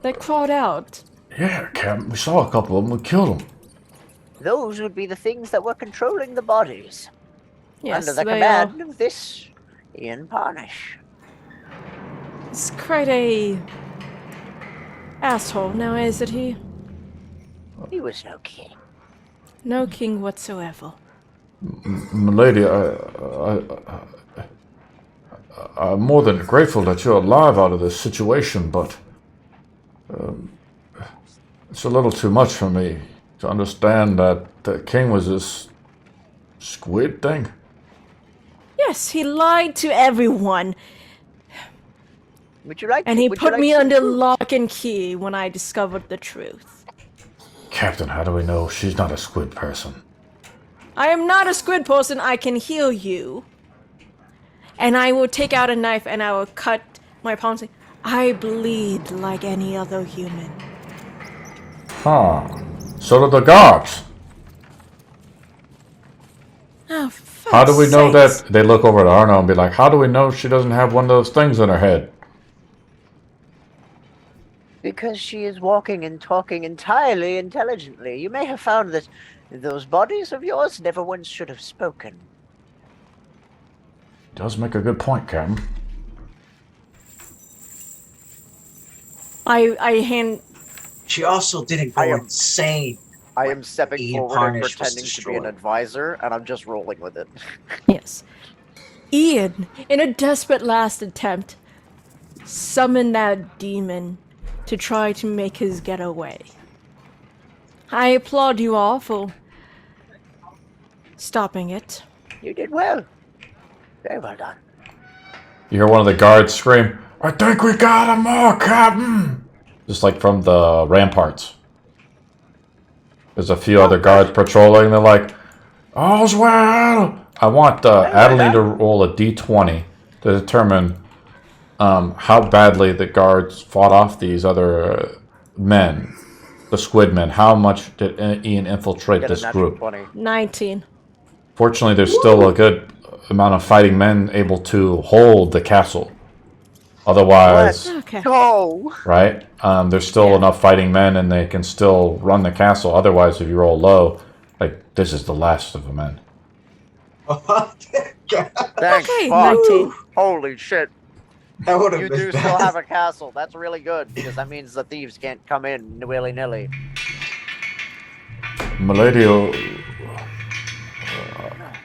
they crawled out. Yeah, Captain. We saw a couple of them. We killed them. Those would be the things that were controlling the bodies. Yes, under the they command of this Ian Parnish. He's quite a asshole now, isn't he? He was no king. No king whatsoever. Milady, I'm more than grateful that you're alive out of this situation, but it's a little too much for me to understand that the king was this squid thing. Yes, he lied to everyone, Would you like? and he would you put like me some under food? lock and key when I discovered the truth. Captain, how do we know she's not a squid person? I am not a squid person. I can heal you. And I will take out a knife and I will cut my palm. Saying, I bleed like any other human. Huh. So do the guards. Oh, for How do we know sakes. that? They look over at Arno and be like, how do we know she doesn't have one of those things in her head? Because she is walking and talking entirely intelligently. You may have found that those bodies of yours never once should have spoken. Does make a good point, Captain. I hand. She also didn't go insane. I am stepping Ian forward and Parnish was pretending to be an destroyed. advisor, and I'm just rolling with it. Yes. Ian, in a desperate last attempt, summoned that demon to try to make his getaway. I applaud you all for stopping it. You did well. Very well done. You hear one of the guards scream, I think we got him all, Captain! Just like from the ramparts. There's a few other guards patrolling. They're like, all's well. I want Adeline to roll a d20 to determine how badly the guards fought off these other men, the squid men. How much did Ian infiltrate Get a this natural group? 20. 19. Fortunately, there's still a good amount of fighting men able to hold the castle. Otherwise, Okay. Go! right? There's still enough fighting men, and they can still run the castle. Otherwise, if you roll low, like this is the last of the men. Thanks, Okay, fuck. 19. Holy shit. That would You have been do bad. still have a castle. That's really good, because that means the thieves can't come in willy-nilly. Milady,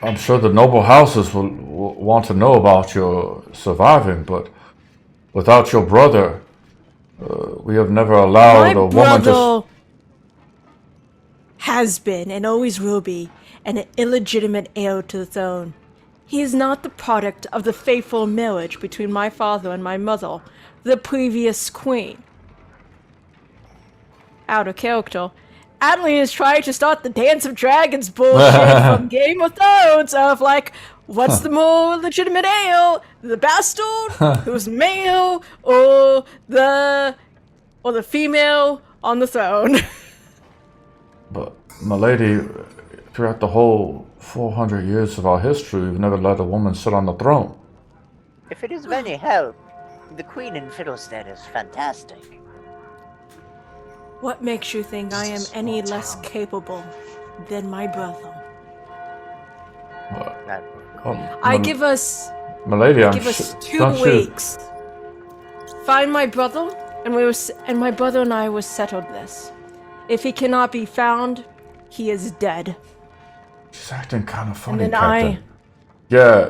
I'm sure the noble houses will want to know about your surviving, but without your brother, we have never allowed My a woman brother to... has been and always will be an illegitimate heir to the throne. He is not the product of the fateful marriage between my father and my mother, the previous queen. Out of character. Adeline is trying to start the Dance of Dragons bullshit from Game of Thrones of like, what's the more legitimate heir? The bastard who's male or the female on the throne? milady, throughout the whole 400 years of our history, we've never let a woman sit on the throne. If it is of any help, the Queen in Fiddlestead is fantastic. What makes you think I am any less capable than my brother? I give us milady, give us 2 weeks. Find my brother, and my brother and I will settle this. If he cannot be found, he is dead. She's acting kind of funny, And then Captain. Yeah,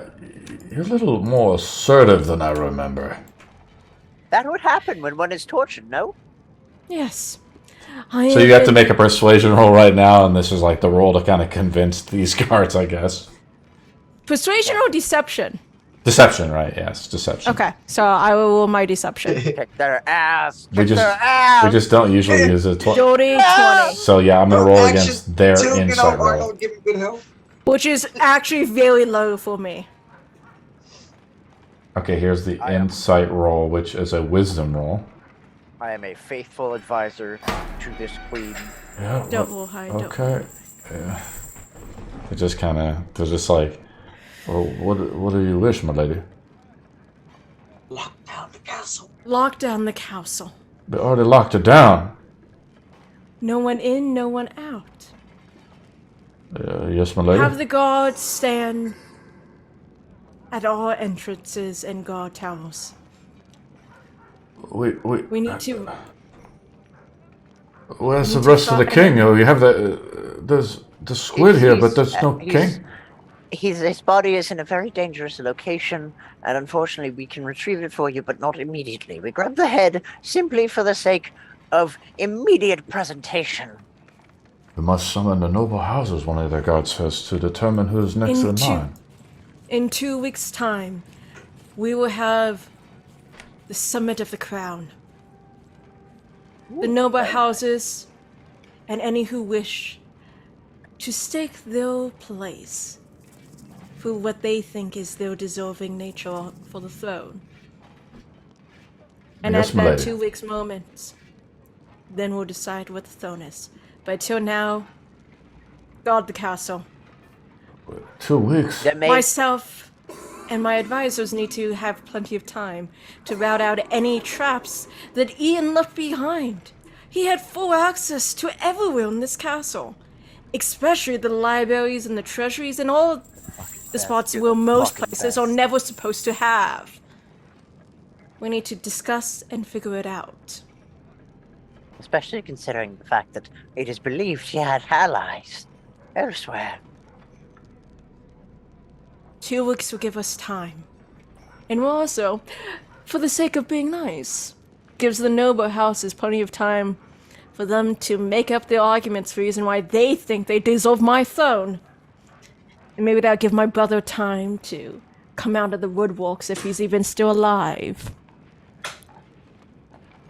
you're a little more assertive than I remember. That would happen when one is tortured, no? Yes. So you have to make a persuasion roll right now, and this is like the roll to kind of convince these guards, I guess. Persuasion or deception? Deception, right? Yes, deception. Okay, so I will roll my deception. Kick their ass. We Kick their ass. just don't usually use it. Dirty 20. So yeah, I'm gonna roll against their Two, insight roll. Arno, give him good help. Which is actually very low for me. Okay, here's the insight roll, which is a wisdom roll. I am a faithful advisor to this queen. Yeah. Don't roll high. Okay. Yeah. It just kind of, they're just like, well, what do you wish, my lady? Lock down the castle. Lock down the castle. They already locked it down. No one in, no one out. Yes, my lady. Have the guards stand at all entrances and guard towers. We need to. Where's we the need to rest of the stop king? him. Oh, you have there's the squid here, but there's no king. His body is in a very dangerous location, and unfortunately we can retrieve it for you, but not immediately. We grab the head simply for the sake of immediate presentation. We must summon the noble houses, one of their guards says, to determine who's next in line. In 2 weeks' time, we will have the summit of the crown. The noble houses, and any who wish to stake their place for what they think is their deserving nature for the throne. And Yes, at my that lady. 2 weeks moment, then we'll decide what the throne is. But till now, guard the castle. 2 weeks. That may Myself and my advisors need to have plenty of time to rout out any traps that Ian left behind. He had full access to everywhere in this castle, especially the libraries and the treasuries and all the spots where most places are never supposed to have. We need to discuss and figure it out. especially considering the fact that it is believed he had allies elsewhere. 2 weeks will give us time. And we'll also, for the sake of being nice, gives the noble houses plenty of time for them to make up their arguments for the reason why they think they deserve my throne. And maybe that'll give my brother time to come out of the woodworks if he's even still alive.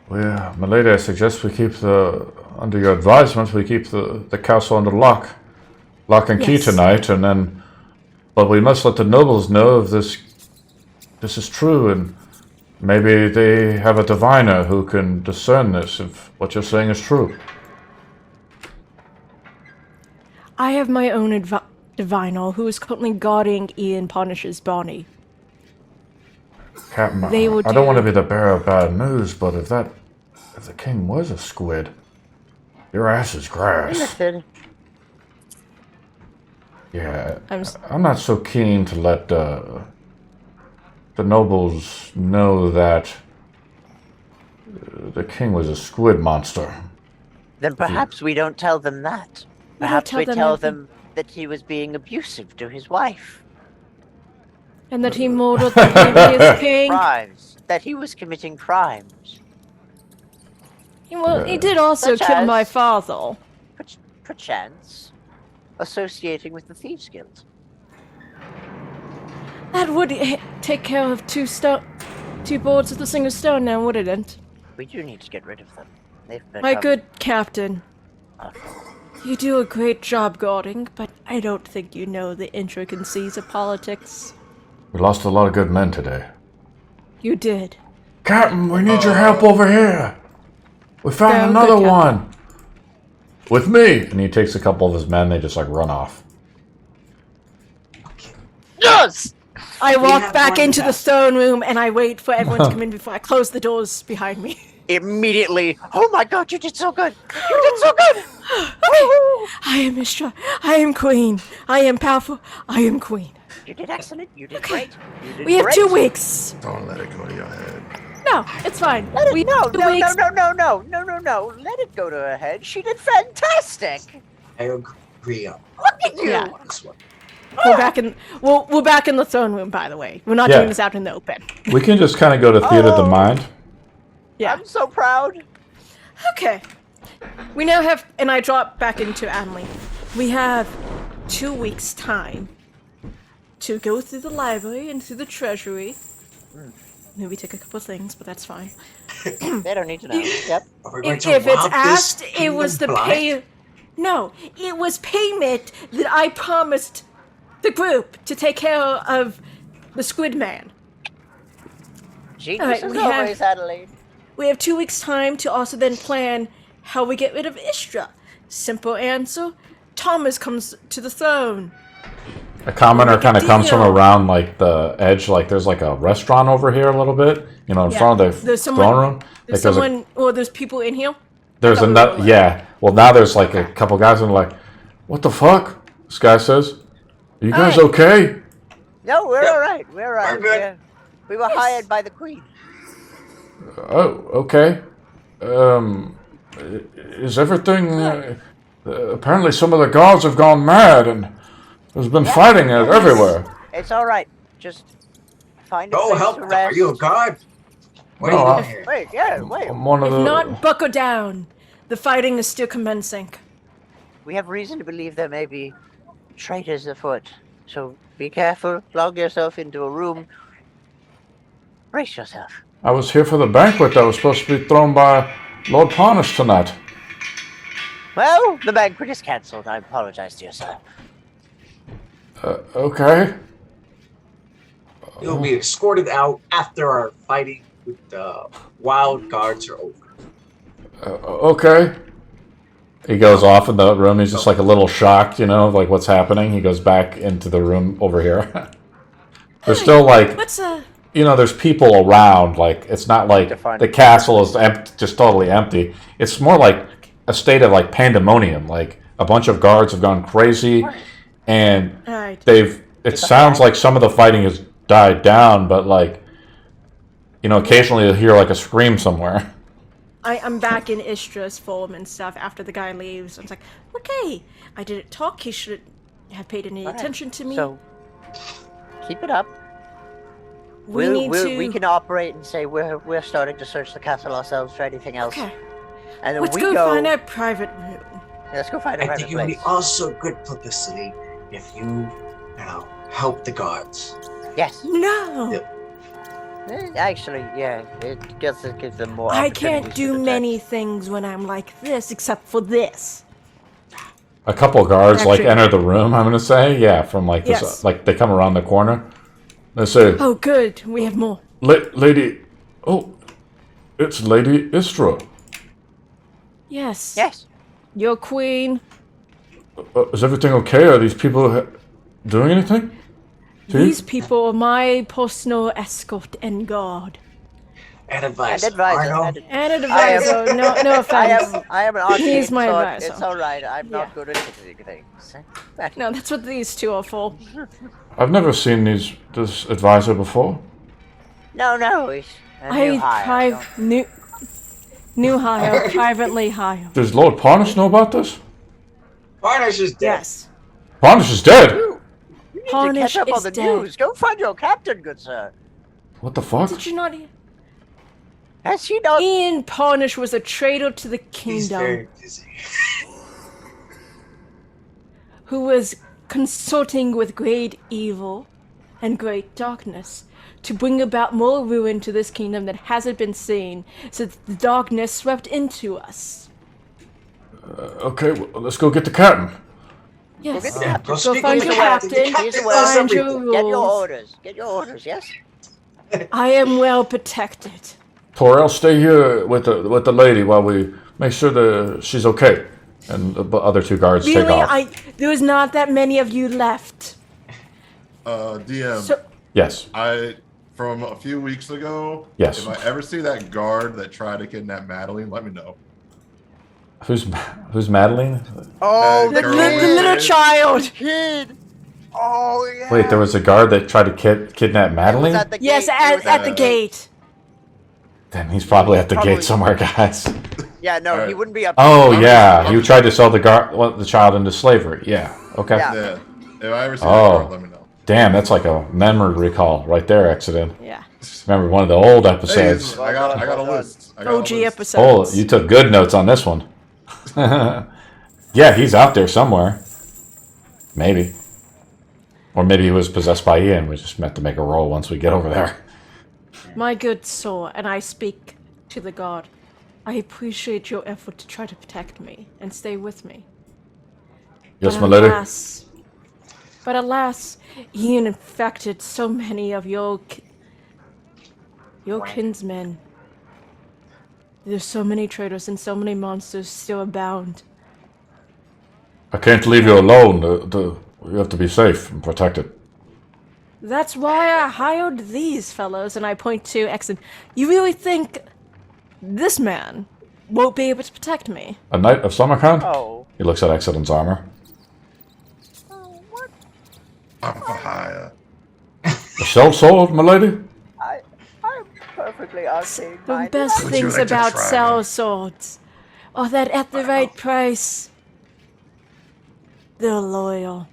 Well, my lady, I suggest we keep under your advisement, we keep the castle under lock and key Yes. tonight, and then, but we must let the nobles know if this is true, and maybe they have a diviner who can discern this, if what you're saying is true. I have my own diviner who is currently guarding Ian Punish's body. Captain, They will I don't want to do- be the bearer of bad news, but if the king was a squid, your ass is grass. Listen, Yeah, I'm I'm not so keen to let the nobles know that the king was a squid monster. then perhaps we don't tell them that. don't Perhaps tell we them tell anything. them that he was being abusive to his wife. And that he murdered the previous king. Crimes. That he was committing crimes. Well, he did also Such kill my as- father. Perchance associating with the Thieves Guild. That would take care of two birds with a single stone now, wouldn't it? We do need to get rid of them. They've become My good captain, awful. you do a great job guarding, but I don't think you know the intricacies of politics. We lost a lot of good men today. You did. Captain, we need your help over here. We found Go, another good one. with me. And he takes a couple of his men. They just like run off. Okay. Yes! I We walk have back one into the task. throne room and I wait for everyone to come in before I close the doors behind me. Immediately. Oh my god, you did so good! You did so good! I am Istra. I am queen. I am powerful. I am queen. You did excellent. You did great. You did We have great. 2 weeks. Don't let it go to your head. No, it's fine. Let it, We no, have 2 no, no, weeks. no, no, no, no, no, no. Let it go to her head. She did fantastic. I agree on Look at you. Yeah. this one. We're back in. We're back in the throne room. By the way, we're not Yeah. doing this out in the open. We can just kind of go to theater of the Oh. mind. Yeah. I'm so proud. Okay. We now have, and I drop back into Adeline. We have 2 weeks' time to go through the library and through the treasury. Maybe take a couple of things, but that's fine. They don't need to know. Yep. Are we going If to it's rob this asked, it kingdom was the blind? pay. No, it was payment that I promised the group to take care of the Squid Man. Genius Alright, as we have- always, Adelaide. We have 2 weeks' time to also then plan how we get rid of Istra. Simple answer: Thomas comes to the throne. A commoner kind of comes from deal. around like the edge. Like there's like a restaurant over here a little bit. You know, in Yeah. front of the There's throne someone- room. There's Like, someone, or there's people in here. There's thought we another. were- Yeah. Well, now there's like a couple guys and like, what the fuck? This guy says, "Are you guys Alright. okay?" No, we're Yep. all right. We're all right. We're good. Yeah. We were Yes. hired by the queen. Oh, okay. Is everything? Apparently, some of the guards have gone mad, and there's been fighting everywhere. It's all right. Just find a Go place help to them. rest. Are you a guard? What No, are you I- doing here? Wait, yeah, wait. I'm one of If the. not, buckle down. The fighting is still commencing. We have reason to believe there may be traitors afoot. So be careful. Log yourself into a room. Brace yourself. I was here for the banquet that was supposed to be thrown by Lord Parnish tonight. Well, the banquet is cancelled. I apologize to you, sir. Okay. You'll be escorted out after our fighting with the wild guards are over. Okay. He goes off in the room. He's just like a little shocked, you know, like what's happening. He goes back into the room over here. There's still like, What's you know, there's people around. Like it's not like Define- the castle is just totally empty. It's more like a state of like pandemonium. Like a bunch of guards have gone crazy, and Alright. they've. It sounds like some of the fighting has died down, but like, you know, occasionally you'll hear like a scream somewhere. I'm back in Istra's form and stuff after the guy leaves. I was like, okay, I didn't talk. He should have paid any All right. attention to me. So keep it up. we need to. We can operate and say we're starting to search the castle ourselves for anything else. Okay, And then let's we go go. find our private room. Let's go find a I private think it would be place. also good publicity if you help the guards. Yes. No, Yep. Actually, yeah, it does give them more. I can't opportunities to do detect. many things when I'm like this, except for this. A couple guards like Actually- enter the room. I'm gonna say, yeah, from like this, Yes. like they come around the corner. They say, Oh, good. We have more. Lady, oh, it's Lady Istra. Yes. Yes. Your queen. Is everything okay? Are these people doing anything? to you? These people are my personal escort and guard. And advisor. And advisor. Arno, And an I am- advisor. No offense. I am an arcane, He's my so advisor. it's all right. I'm not Yeah. good at fixing things. No, that's what these two are for. I've never seen this advisor before. No, he's a new hire. New hire, privately hired. Does Lord Parnish know about this? Varnish is dead. Yes. Parnish is dead. You need to Parnish catch up on is the dead. news. Go find your captain, good sir. What the fuck? Did you not? Has he not? Ian Parnish was a traitor to the He's very kingdom, busy. who was consulting with great evil and great darkness to bring about more ruin to this kingdom that hasn't been seen since the darkness swept into us. Okay, well, let's go get the captain. Yes. get the captain. Go speak find with your the captain. The captain. captain He's does Find your everything. Get your rules. orders. Get your orders. Yes. I am well protected. Torel, stay here with the lady while we make sure that she's okay. And the other 2 guards take Really, off. there's not that many of you left. DM. So, Yes. From a few weeks ago. Yes. If I ever see that guard that tried to kidnap Madeline, let me know. Who's Madeline? Oh, the girl little is- child. kid. Oh yeah. Wait, there was a guard that tried to kidnap It was Madeline? at the Yes, gate. It was at the gate. Then he's probably at the Probably. gate somewhere, guys. Yeah, no, Alright. he wouldn't be up. Oh yeah, he tried to sell the child into slavery. Yeah. Okay. Yeah. Yeah. If I ever see Oh. that guard, let me know. Damn, that's like a memory recall right there, Accident. Yeah. Remember one of the old Hey, episodes? I got a Well list. I got a OG list. episodes. Oh, you took good notes on this one. Yeah, he's out there somewhere. Maybe. Or maybe he was possessed by Ian. We just meant to make a roll once we get over there. My good soul, and I speak to the god. I appreciate your effort to try to protect me and stay with me. Yes, But my lady. alas, Ian infected so many of your kinsmen. There's so many traitors and so many monsters still abound. I can't leave you alone. You have to be safe and protected. That's why I hired these fellows, and I point to Exon. You really think this man won't be able to protect me? A knight of Samarkand? Oh. He looks at Exodon's armor. I'm for hire. A shell sword, my lady? I'm perfectly okay. The best Would you things like to about try cell me? swords are that at the right price, they're loyal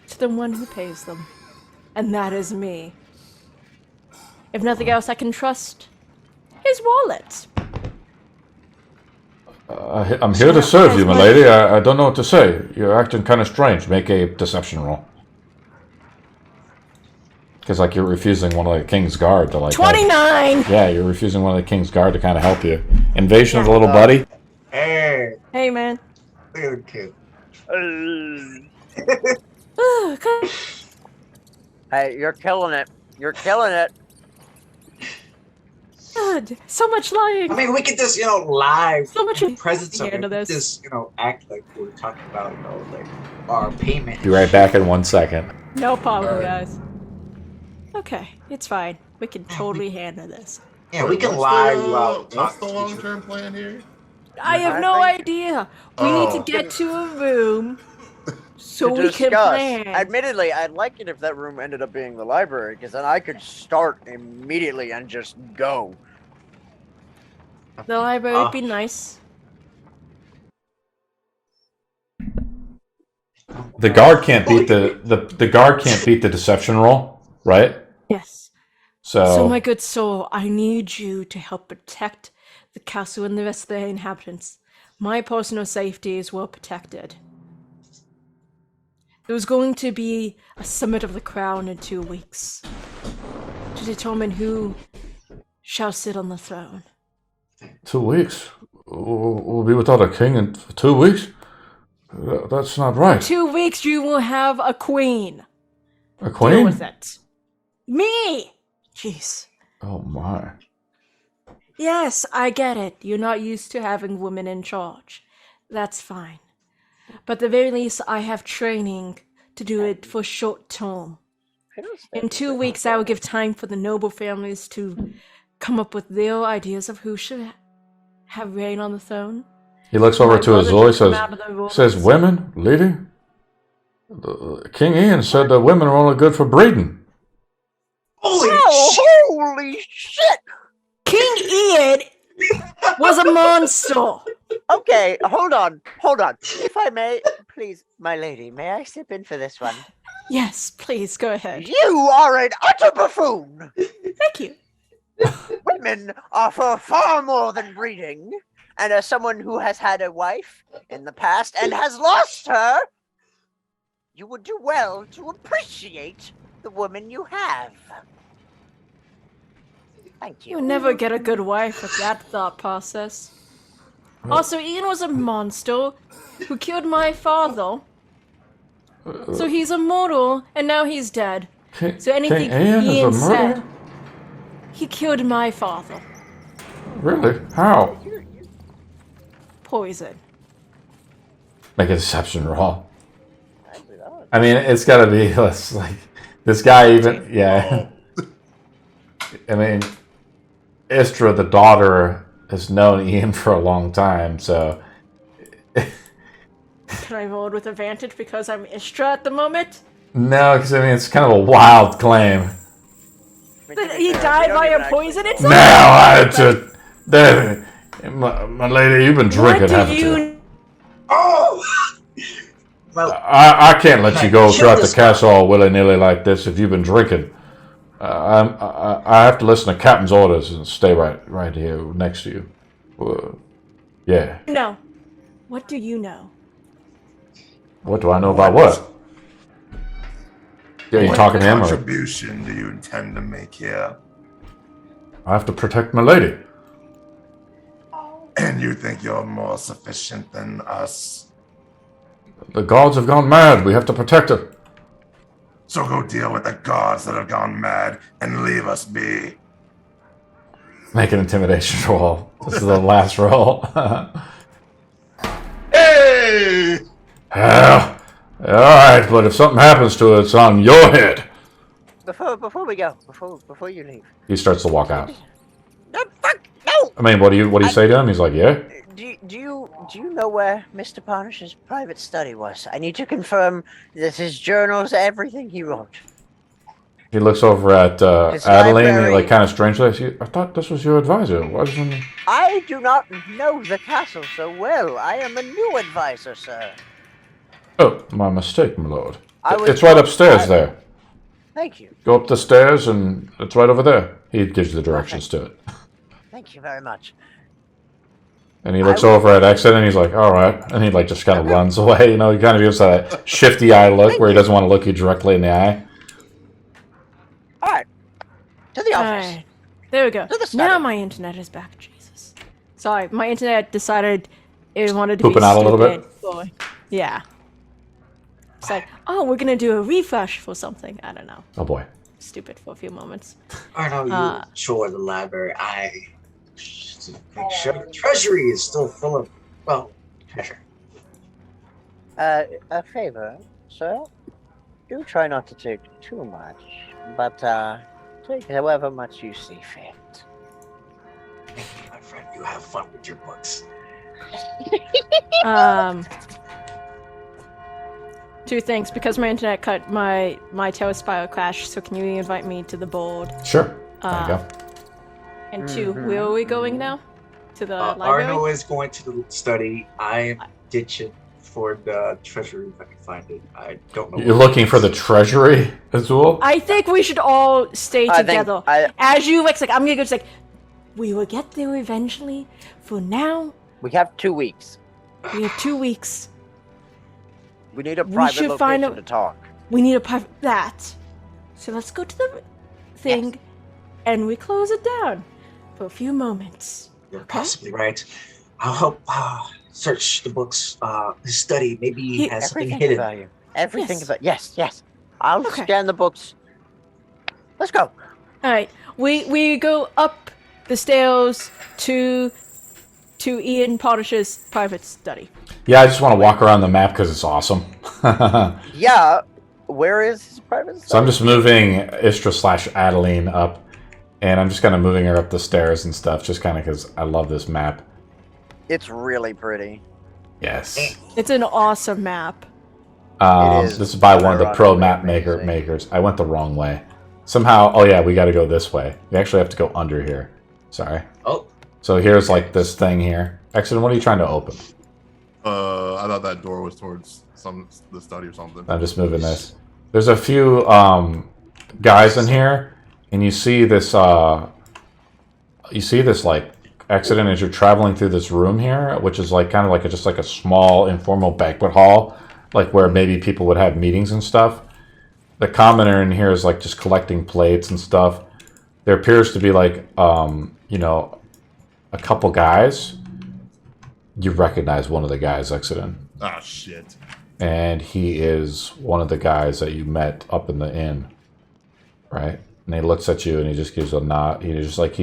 to the one who pays them. And that is me. If nothing else, I can trust his wallet. I'm here to serve you, my lady. I don't know what to say. You're acting kind of strange. Make a deception roll. Because, like, you're refusing one of the king's guard to, like... 29! Yeah, you're refusing one of the king's guard to kind of help you. Invasion of the little buddy? Hey, Hey, man. look at the kid. Ugh, come- Hey, you're killing it. You're killing it. God, so much lying. I mean, we could just, live So much presence of Yeah, it. no, that's- Just, act like we're talking about, like our payment. Be right back in 1 second. No problem, Alright. guys. Okay, it's fine. We can totally handle this. Yeah, we can What's lie the, while What's talking the to each other. long-term plan here? I have I no think- idea. We need Oh. to get to a room so To we can discuss. plan. Admittedly, I'd like it if that room ended up being the library, because then I could start immediately and just go. The library would be nice. The guard can't beat the guard can't beat the deception roll, right? Yes. So, So, my good soul, I need you to help protect the castle and the rest of the inhabitants. My personal safety is well protected. There's going to be a summit of the crown in 2 weeks to determine who shall sit on the throne. 2 weeks. We'll be without a king in 2 weeks. That's not right. 2 weeks, you will have a queen. A Deal queen? with it. Me! Jeez. Oh my. Yes, I get it. You're not used to having women in charge. That's fine. But at the very least, I have training to do it for short term. In 2 weeks, I will give time for the noble families to come up with their ideas of who should have reign on the throne. He looks over My to brother Azul. should come out of the royal Says, house. women, lady? King Ian said that women are only good for breeding. Holy Holy shit! King Ian was a monster. Okay, hold on. If I may, please, my lady, may I step in for this one? Yes, please go ahead. You are an utter buffoon! Thank you. Women are for far more than breeding. And as someone who has had a wife in the past and has lost her, you would do well to appreciate the woman you have. Thank you. You'll never get a good wife with that thought process. Also, Ian was a monster who killed my father. So he's immortal, and now he's dead. King, So anything King Ian Ian is a said, murderer? he killed my father. Really? How? Poison. Make a deception roll. Actually, that was- I mean, it's got to be less like this guy even. Yeah. I mean, Istra, the daughter, has known Ian for a long time, so. Can I roll with advantage because I'm Istra at the moment? No, because I mean, it's kind of a wild claim. I mean, to be He fair, died we don't via even actually poison. know. It's My lady, you've been drinking, what haven't do you? you? Oh! Well, I can't let you go Kill throughout the this castle all willy-nilly like this if you've been drinking. I have to listen to Captain's orders and stay right here next to you. Yeah. No. What do you know? What do I know about what? Yeah, you What talking to him or? contribution do you intend to make here? I have to protect my lady. And you think you're more sufficient than us? The gods have gone mad. We have to protect her. So go deal with the gods that have gone mad and leave us be. Make an intimidation roll. This is the last roll. Hey! All right, but if something happens to her, it's on your head. Before we go, before you leave. He starts to walk out. No, fuck, no! I mean, what do you say to him? He's like, yeah. Do you know where Mr. Parnish's private study was? I need to confirm that his journals, everything he wrote. He looks over at His Adeline, and library. like kind of strangely. I thought this was your advisor. Why doesn't? I do not know the castle so well. I am a new advisor, sir. Oh, my mistake, my lord. I was It's right told- upstairs there. Thank you. Go up the stairs, and it's right over there. He gives you the directions to it. Thank you very much. And he looks over at exit, and he's like, all right. And he like just kind of runs away. You know, he kind of gives that shifty eye look where he doesn't want to look you directly in the eye. All right. To the office. Alright. There we go. To the study. Now my internet is back. Jesus. Sorry, my internet decided it wanted to Pooping be out a little bit? stupid. Yeah. It's like, oh, we're gonna do a refresh for something. I don't know. Oh boy. Stupid for a few moments. Arno, you Uh, sure the library. I should make sure the treasury is still full of, well, treasure. A favor, sir. Do try not to take too much, but take however much you see fit. Thank you, my friend. You have fun with your books. Two things. Because my internet cut, my Telespire crashed, so can you invite me to the board? Sure. There you go. And two, where are we going now? To the library? Arno is going to the study. I am ditching for the treasury if I can find it. I don't know. You're looking for the treasury, Azul? I think we should all stay I think together. As you like, I'm gonna go just like, we will get there eventually. For now, we have 2 weeks. we have 2 weeks. We need a We private should location find a- to talk. We need a private that. So let's go to the thing, and we close it down for a few moments. You're possibly right. I'll help search the books, his study. Maybe he has something Everything hidden. about you. Everything Yes. about yes. I'll Okay. scan the books. Let's go. All right, we go up the stairs to Ian Potish's private study. Yeah, I just want to walk around the map because it's awesome. Yeah. Where is his private study? So I'm just moving Istra / Adeline up, and I'm just kind of moving her up the stairs and stuff, just kind of because I love this map. It's really pretty. Yes. It's an awesome map. It is This is by one of the pro unironically map amazing. makers. I went the wrong way. Somehow, oh yeah, we got to go this way. We actually have to go under here. Sorry. Oh, So here's like this thing here. Exit, what are you trying to open? I thought that door was towards the study or something. I'm just moving this. There's a few guys in here, and you see this like accident as you're traveling through this room here, which is like kind of like just like a small informal banquet hall, like where maybe people would have meetings and stuff. The commoner in here is like just collecting plates and stuff. There appears to be like a couple guys. You recognize one of the guys, Exodus. Ah, shit. And he is one of the guys that you met up in the inn, right? And he looks at you and he just gives a nod. He just like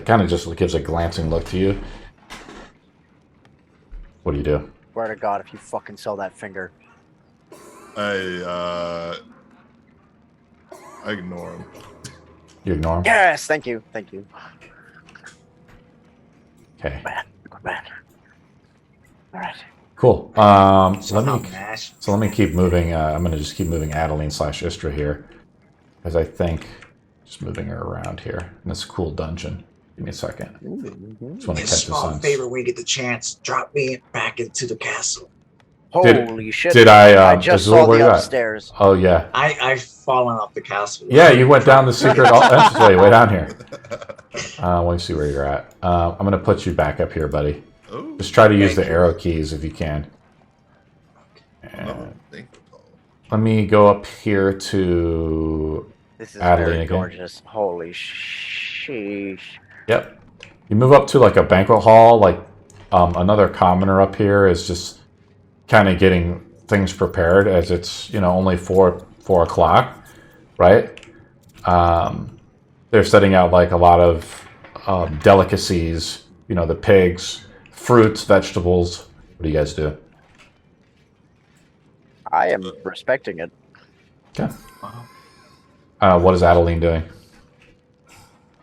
kind of just gives a glancing look to you. What do you do? swear to God, if you fucking sell that finger. I ignore him. You ignore him? Yes, thank you. Thank you. Okay. Good man. All right. Cool. So let me keep moving. I'm gonna just keep moving Adeline / Istra here, because I think just moving her around here in this cool dungeon. Give me a second. Just want to a catch the small sense. favor when you get the chance. Drop me back into the castle. Holy shit! Did I just Azul, saw where the you at? upstairs. Oh yeah. I've fallen off the castle. Yeah, you went down the secret entranceway way down here. Let me see where you're at. I'm gonna put you back up here, buddy. Oh, Just try to use the Thank you. arrow keys if you can. oh, thank you. Let me go up here to This is Adeline very again. gorgeous. Holy sheesh. Yep. You move up to like a banquet hall, like another commoner up here is just kind of getting things prepared as it's, only 4 o'clock, right? They're setting out like a lot of delicacies, the pigs, fruits, vegetables. What do you guys do? I am respecting it. Okay. What is Adeline doing?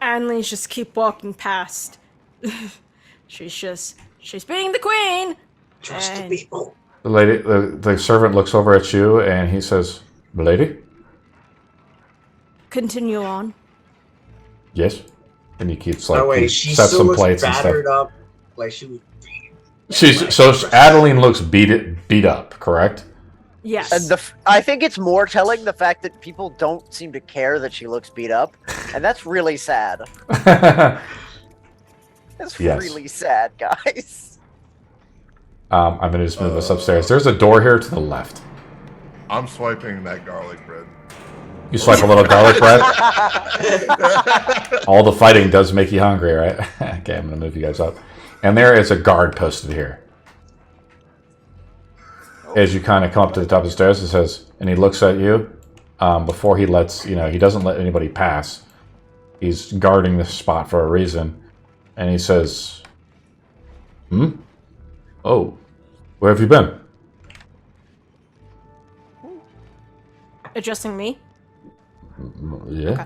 Annalise just keep walking past. she's being the queen. Trust the And- people. The lady, the servant looks over at you and he says, "Milady?" Continue on. Yes. And he keeps By like the way, he she sets still some looks plates and stuff. battered up, like she was. Adeline looks beat up, correct? Yes. And I think it's more telling the fact that people don't seem to care that she looks beat up, and that's really sad. That's Yes. really sad, guys. I'm gonna just move us upstairs. There's a door here to the left. I'm swiping that garlic bread. You swipe a little garlic bread. All the fighting does make you hungry, right? Okay, I'm gonna move you guys up. And there is a guard posted here. As you kind of come up to the top of the stairs, it says, and he looks at you before he lets, he doesn't let anybody pass. He's guarding this spot for a reason. And he says, "Oh, where have you been?" Addressing me? Yeah. Okay.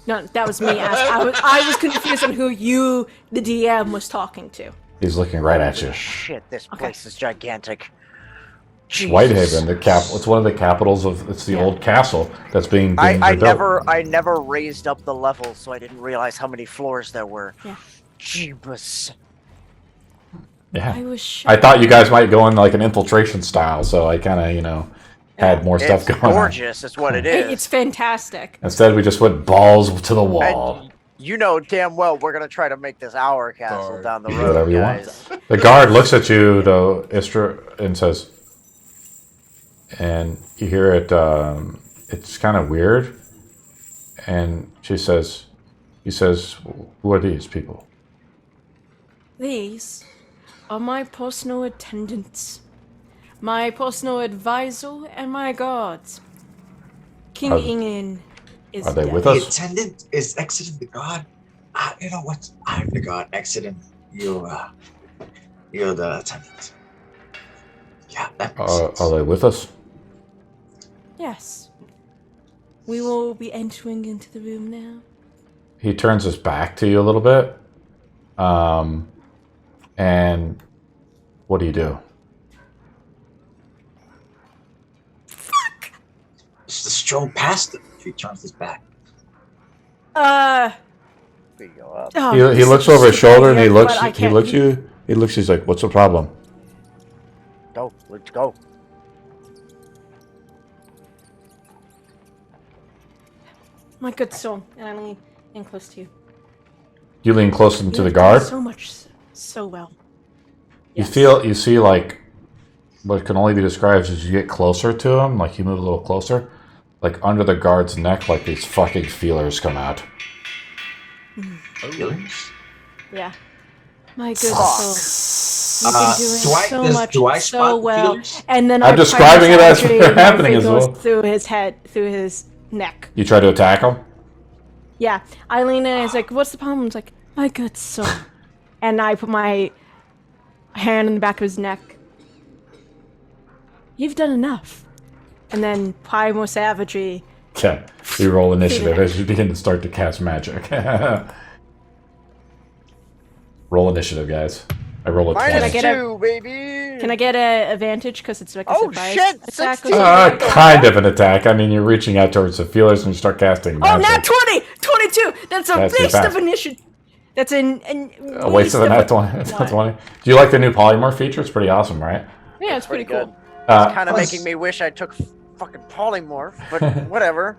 No, that was me asking. I was confused on who you, the DM, was talking to. He's looking right at you. Shit, this Okay. place is gigantic. Jesus. Whitehaven, it's one of the capitals of. It's the old castle that's being I rebuilt. never raised up the level, so I didn't realize how many floors there were. Yeah. Jeebus. Yeah. I was I shocked. thought you guys might go in like an infiltration style, so I kind of, had more stuff It's going gorgeous, is what it is. It's fantastic. on. Instead, we just went balls to the wall. And you know damn well we're gonna try to make this our castle Sorry. down the You road, do whatever you want. guys. The guard looks at you, though, Istra, and says, and you hear it, it's kind of weird. And he says, "Who are these people?" These are my personal attendants, my personal advisor, and my guards. King Are- Ingen is are they dead. with The us? attendant is exiting the god. You know what? I'm the god exiting. You're the attendant. Yeah, that makes sense. Are they with us? Yes. We will be entering into the room now. He turns his back to you a little bit. And what do you do? Just stroll past him if he turns his back. We go up. Oh, He this looks is a over his stupid shoulder and he idea, looks. but I He can't- looks you. He looks. He's like, "What's the problem?" Go, let's go. My good soul, and I lean in close to you. You lean close to You the have done guard. so much, so well. You Yes. you see like what can only be described as you get closer to him, like you move a little closer, like under the guard's neck, like these fucking feelers come Feelings? Yeah. My good soul. You've been doing do I so spot well. feelers? And then I'm I describing it as actually they're my happening as fingers well. through his head, through his neck. out. You try to attack him. Yeah. I lean in and it's like, what's the problem? It's like, my good soul. And I put my hand in the back of his neck. You've done enough. And then, probably more savagely, Yeah, you roll initiative as you begin to start to cast magic. Roll initiative, guys. I roll a 20. -2, baby. Can I get an advantage because it's like a Oh, surprise shit, attack? 16. Kind of an attack. I mean, you're reaching out towards the feelers and you start casting Oh, magic. not 20! 22! That's a That's too waste of fast. initiative. That's a waste of a nat 20. That's 20. Do you like the new polymorph feature? It's pretty awesome, right? Yeah, it's pretty Pretty cool. Kind of making me wish I took fucking polymorph, but whatever.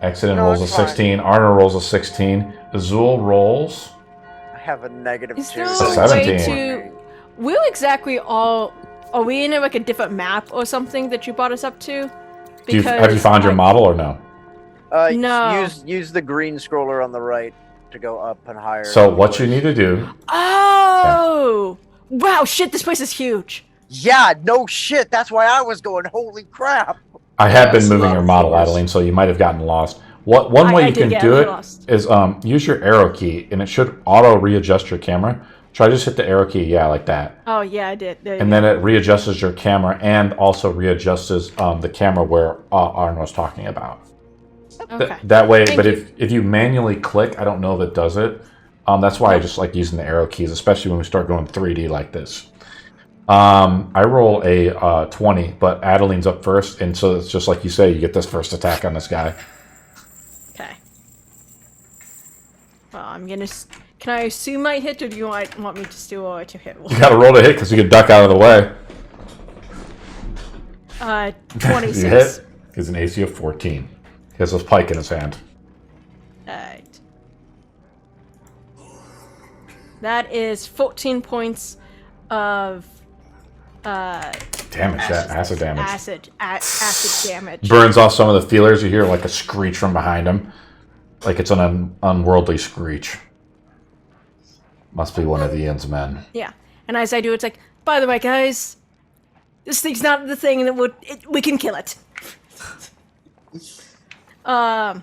Accident No, rolls a it's fine. 16. Arno rolls a 16. Azul rolls. I have a -2. Is there So a way 17. to... Will exactly all... Are we in like a different map or something that you brought us up to? Have you found your model or no? No. Use the green scroller on the right to go up and higher. So what you need to do... Oh! Wow, shit, this place is huge. Yeah, no shit. That's why I was going, holy crap. I have been that's a moving lot your of model, fingers. Adeline, so you might have gotten lost. One way I you did can get do it lost. is use your arrow key, and it should auto readjust your camera. Try just hit the arrow key, yeah, like that. Oh, yeah, I did. There you And go. then it readjusts your camera and also readjusts the camera where Arno was talking about. Okay. That way, Thank but you. if you manually click, I don't know if it does it. That's why I just like using the arrow keys, especially when we start going 3D like this. I roll a 20, but Adeline's up first, and so it's just like you say, you get this first attack on this guy. Okay. Well, I'm gonna... Can I assume I hit, or do you want me to still to hit? You gotta roll to hit because you can duck out of the way. 26. You hit. He's an AC of 14. He has a pike in his hand. Alright. That is 14 points of Damage, acid damage. acid damage. Burns off some of the feelers. You hear like a screech from behind him. Like it's an unworldly screech. Must be one of the Ian's men. Yeah. And as I do, it's like, by the way, guys, this thing's not the thing that we can kill it. And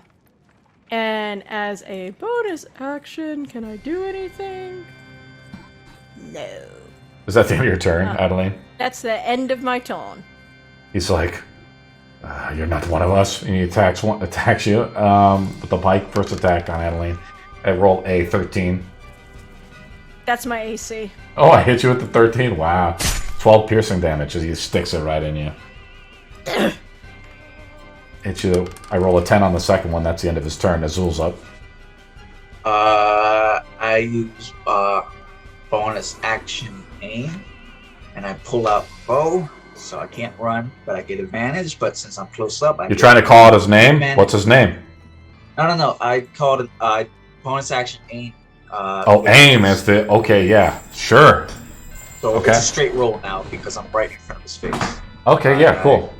as a bonus action, can I do anything? No. Is that the end of your turn, Adeline? That's the end of my turn. He's like, "You're not one of us." And he attacks you with the pike. First attack on Adeline. I roll a 13. That's my AC. Oh, I hit you with the 13. Wow, 12 piercing damage as he sticks it right in you. Hit you. I roll a 10 on the second one. That's the end of his turn. Azul's up. I use bonus action aim, and I pull out bow, so I can't run, but I get advantage. But since I'm close up, You're trying to call out his name? advantage. What's his name? No. I called it bonus action aim. Aim is the... Okay, yeah. Sure. So okay. it's a straight roll now because I'm right in front of his face. Okay, yeah, cool.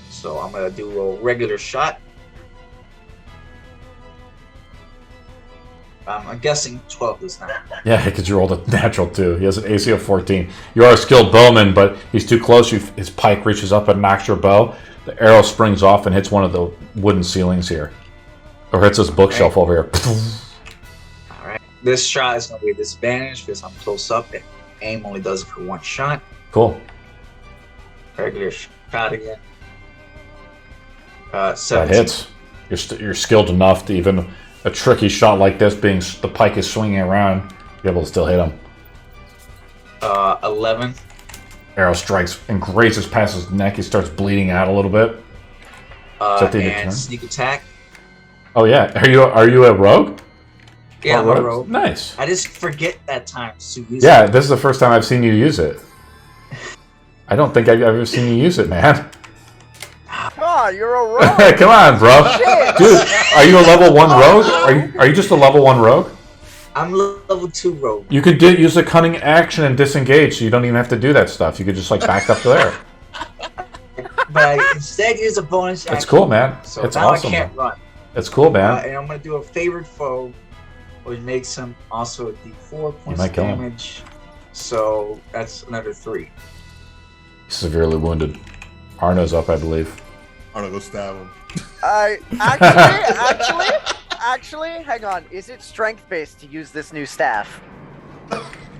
So I'm gonna do a regular shot. I'm guessing 12 this time. Yeah, because you rolled a natural 2. He has an AC of 14. You are a skilled bowman, but he's too close. His pike reaches up and knocks your bow. The arrow springs off and hits one of the wooden ceilings here. Or hits this bookshelf over here. Alright. This shot is gonna be a disadvantage because I'm close up and aim only does it for one shot. Cool. Regular shot again. That 17. hits. You're skilled enough to even a tricky shot like this, being the pike is swinging around, be able to still hit him. 11. Arrow strikes and grazes past his neck. He starts bleeding out a little bit. that the end of your turn? And sneak attack. Oh yeah, are you a rogue? Yeah, I'm Or a rogue. Nice. I just forget that time to use Yeah, it. this is the first time I've seen you use it. I don't think I've ever seen you use it, man. Oh, you're a rogue. Come on, bro. Shit. Dude, are you a level 1 rogue? Are you just a level 1 rogue? I'm level 2 rogue. You could use a cunning action and disengage, so you don't even have to do that stuff. You could just like back up to there. But I instead use a bonus action. It's cool, man. So It's now awesome. I can't run. It's cool, man. And I'm going to do a favored foe, which makes him also a d4 points might of kill him. damage. So that's another 3. He's severely wounded. Arno's up, I believe. Arno, go stab him. Actually, hang on. Is it strength based to use this new staff?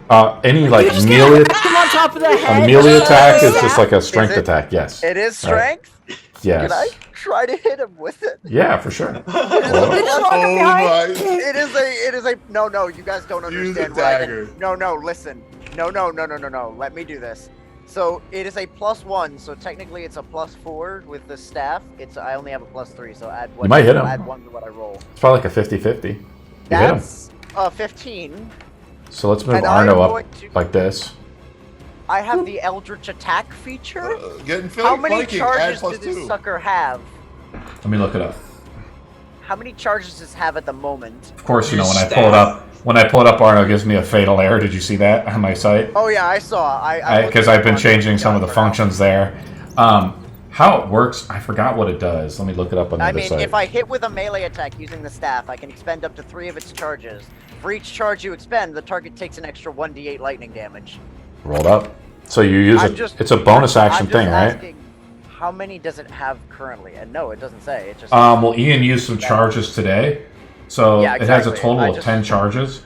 Any You like just melee, get him on top of the head. a melee attack is Yeah. just like a strength Is it- attack. Yes. It is strength. Can I Yes. try to hit him with it? Yeah, for sure. You just walk up Oh behind. my! It is a no, you guys don't Use understand the what I dagger. did. No, listen. No. Let me do this. So it is a +1, so technically it's a +4 with the staff. I only have a +3, so add one. You might hit him. Add 1 to what I roll. It's probably like a 50-50. You hit him. That's 15. So let's move and Arno I'm up going to- like this. I have the Eldritch Attack feature. Getting How many flanking, add charges does this +2. sucker have? Let me look it up. How many charges does this have at the moment? Of course, you know when I Staff. pull it up, Arno gives me a fatal error. Did you see that on my site? Oh yeah, I saw. Because I've been changing some of the Yeah, functions there. How it works, I forgot what it does. Let me look it up on the I other mean, site. if I hit with a melee attack using the staff, I can expend up to 3 of its charges. For each charge you expend, the target takes an extra 1d8 lightning damage. Rolled up. So you use I'm it. just- It's a bonus I'm action just thing, right? asking, how many does it have currently? And no, it doesn't say. It just. Well, Ian used some charges today, so Yeah, it has a exactly. total I of just- 10 charges,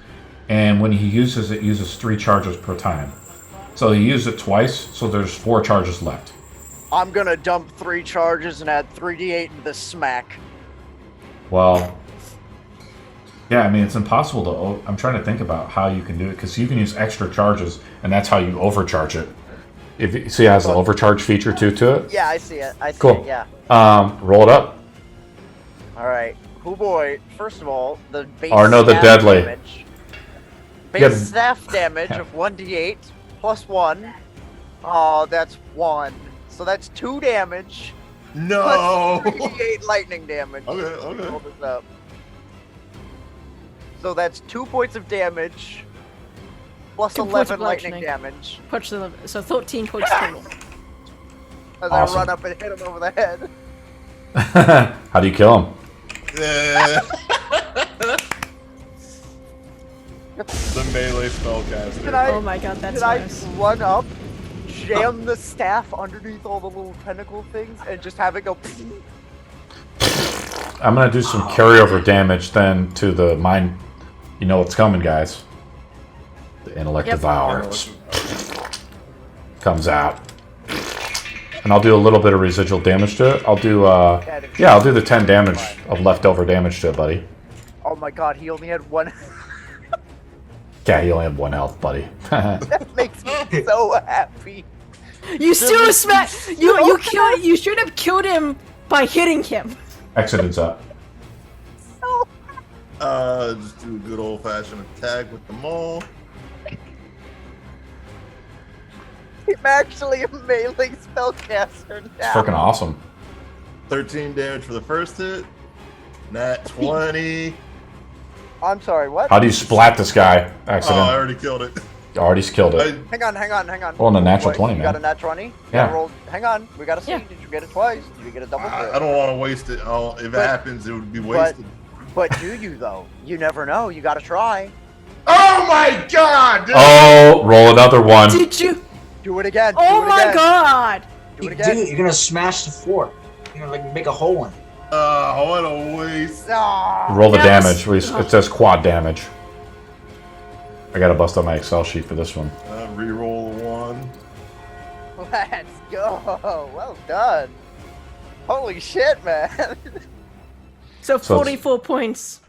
and when he uses it, uses 3 charges per time. So he used it twice, so there's 4 charges left. I'm gonna dump 3 charges and add 3d8 into this smack. Well, yeah, I mean it's impossible to. I'm trying to think about how you can do it because you can use extra charges, and that's how you overcharge it. If you see, it has an overcharge feature too to it. Yeah, I see it. I see Cool. it. Yeah. Roll it up. All right. Oh boy. First of all, the base Arno the staff Deadly. damage. Base Yeah. staff damage of 1d8 plus 1. Oh, that's 1. So that's 2 damage. No. Plus 3d8 lightning damage. Okay. Roll this up. So that's 2 points of damage. Plus 2 points of 11 lightning bludgeoning. damage. Punch the so 13 points total. As Awesome. I run up and hit him over the head. How do you kill him? Yeah. The melee spellcaster. Can I- Oh my god, that's Did I nice. run up, jam the staff underneath all the little tentacle things, and just have it go? I'm gonna do some carryover damage then to the mine. You know what's coming, guys. The intellect Yep. devours. Comes out. And I'll do a little bit of residual damage to it. I'll do yeah, I'll do the 10 damage of leftover damage to it, buddy. Oh my god, he only had 1. Yeah, he only had 1 health, buddy. That makes me so happy. You still smack. You killed. You should have killed him by hitting him. Accident's up. Just do a good old fashioned attack with the mole. I'm actually a melee spellcaster now. It's freaking awesome. 13 damage for the first hit. Nat 20. I'm sorry, what? How do you splat this guy? Oh, I Accident. already killed it. Already killed it. Hang on. Roll a natural Wait, 20, you man. got a nat 20? Yeah. Hang on, we gotta see. Yeah. Did you get it twice? Did you get a double? I don't want to waste it. If it But- happens, it would be wasted. But do you though? You never know. You gotta try. Oh my god! Dude. Oh, roll another one. Did you? Do it again. Oh do it my again. god! Do You it do, again. you're gonna smash the floor. You're gonna like make a hole in it. What a waste. Ah, Roll the Yes. damage. It says quad damage. I gotta bust out my Excel sheet for this one. Reroll the 1. let's go. Well done. Holy shit, man. So So it's- 44 points.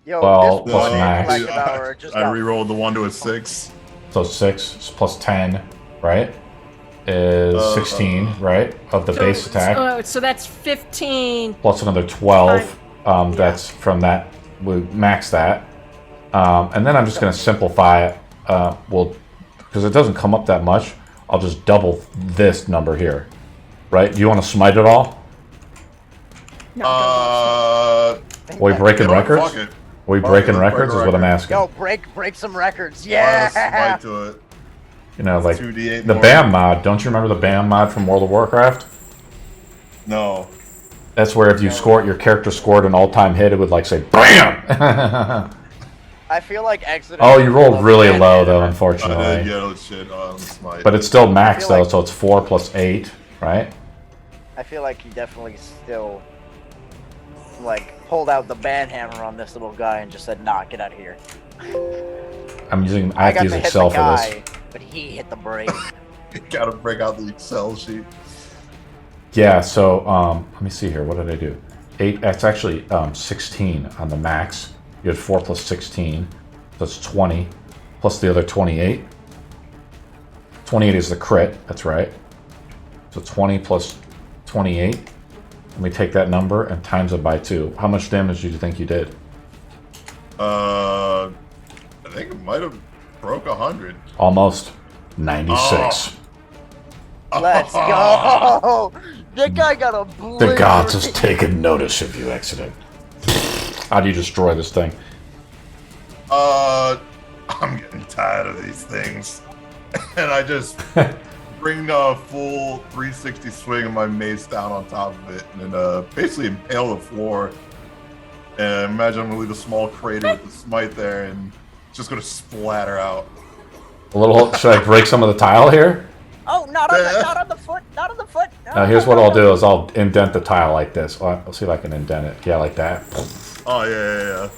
Yo, Well, this plus one max. collective hour just I got rerolled the 1 to a 6. So 6 plus 10, right? Is 16, right? Of the base attack. So that's 15. Plus another 12. That's from that. We max that. And then I'm just going to simplify it. Because it doesn't come up that much, I'll just double this number here. Right? Do you want to smite it all? No, Are we breaking You know what? records? Fuck it. Are we Fuck breaking it, let's records break is a what I'm record. asking. Yo, break some records. Smite Yeah. to it. You know, like 2d8 the more. BAM mod. Don't you remember the BAM mod from World of Warcraft? No. That's where if you score, your character scored an all-time hit, it would like say BAM! I feel like accident. Oh, you rolled really low though, I did unfortunately. get a shit on smite. But it's still max feel though, like- so it's 4 plus 8, right? I feel like he definitely still like pulled out the banhammer on this little guy and just said, "Nah, get out of here." I have to got use to hit Excel the for this. guy, but he hit the brain. Gotta break out the Excel sheet. Yeah, so let me see here. What did I do? 8. That's actually 16 on the max. You had 4 plus 16. That's 20. Plus the other 28. 28 is the crit. That's right. So 20 plus 28. Let me take that number and times it by 2. How much damage do you think you did? I think it might have broke 100. Almost. 96. Let's go! That guy got a The gods blizzard. has taken notice of you, Exodus. How do you destroy this thing? I'm getting tired of these things. And I just bring a full 360 swing of my mace down on top of it, and then basically impale the floor. And imagine I'm gonna leave a small crater with the smite there, and it's just gonna splatter out. A little. Should I break some of the tile here? Oh, not on the foot, not on the foot. Now here's what I'll do: is I'll indent the tile like this. I'll see if I can indent it. Yeah, like that. Oh yeah.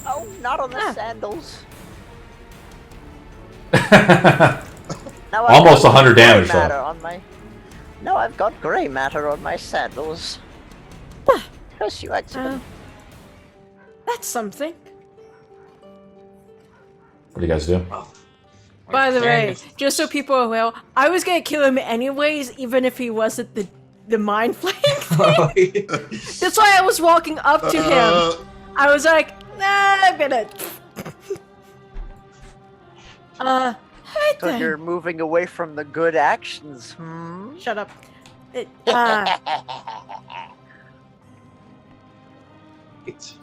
Oh, not on the sandals. Now I've Almost got 100 gray damage, though. matter on my. No, I've got gray matter on my sandals. Curse you, accident. That's something. What do you guys do? Well, By the way, fairness- just so people are aware, I was gonna kill him anyways, even if he wasn't the mind flame thing. That's why I was walking up to him. I was like, nah, I'm gonna. Right So then. you're moving away from the good actions, Shut up. It's-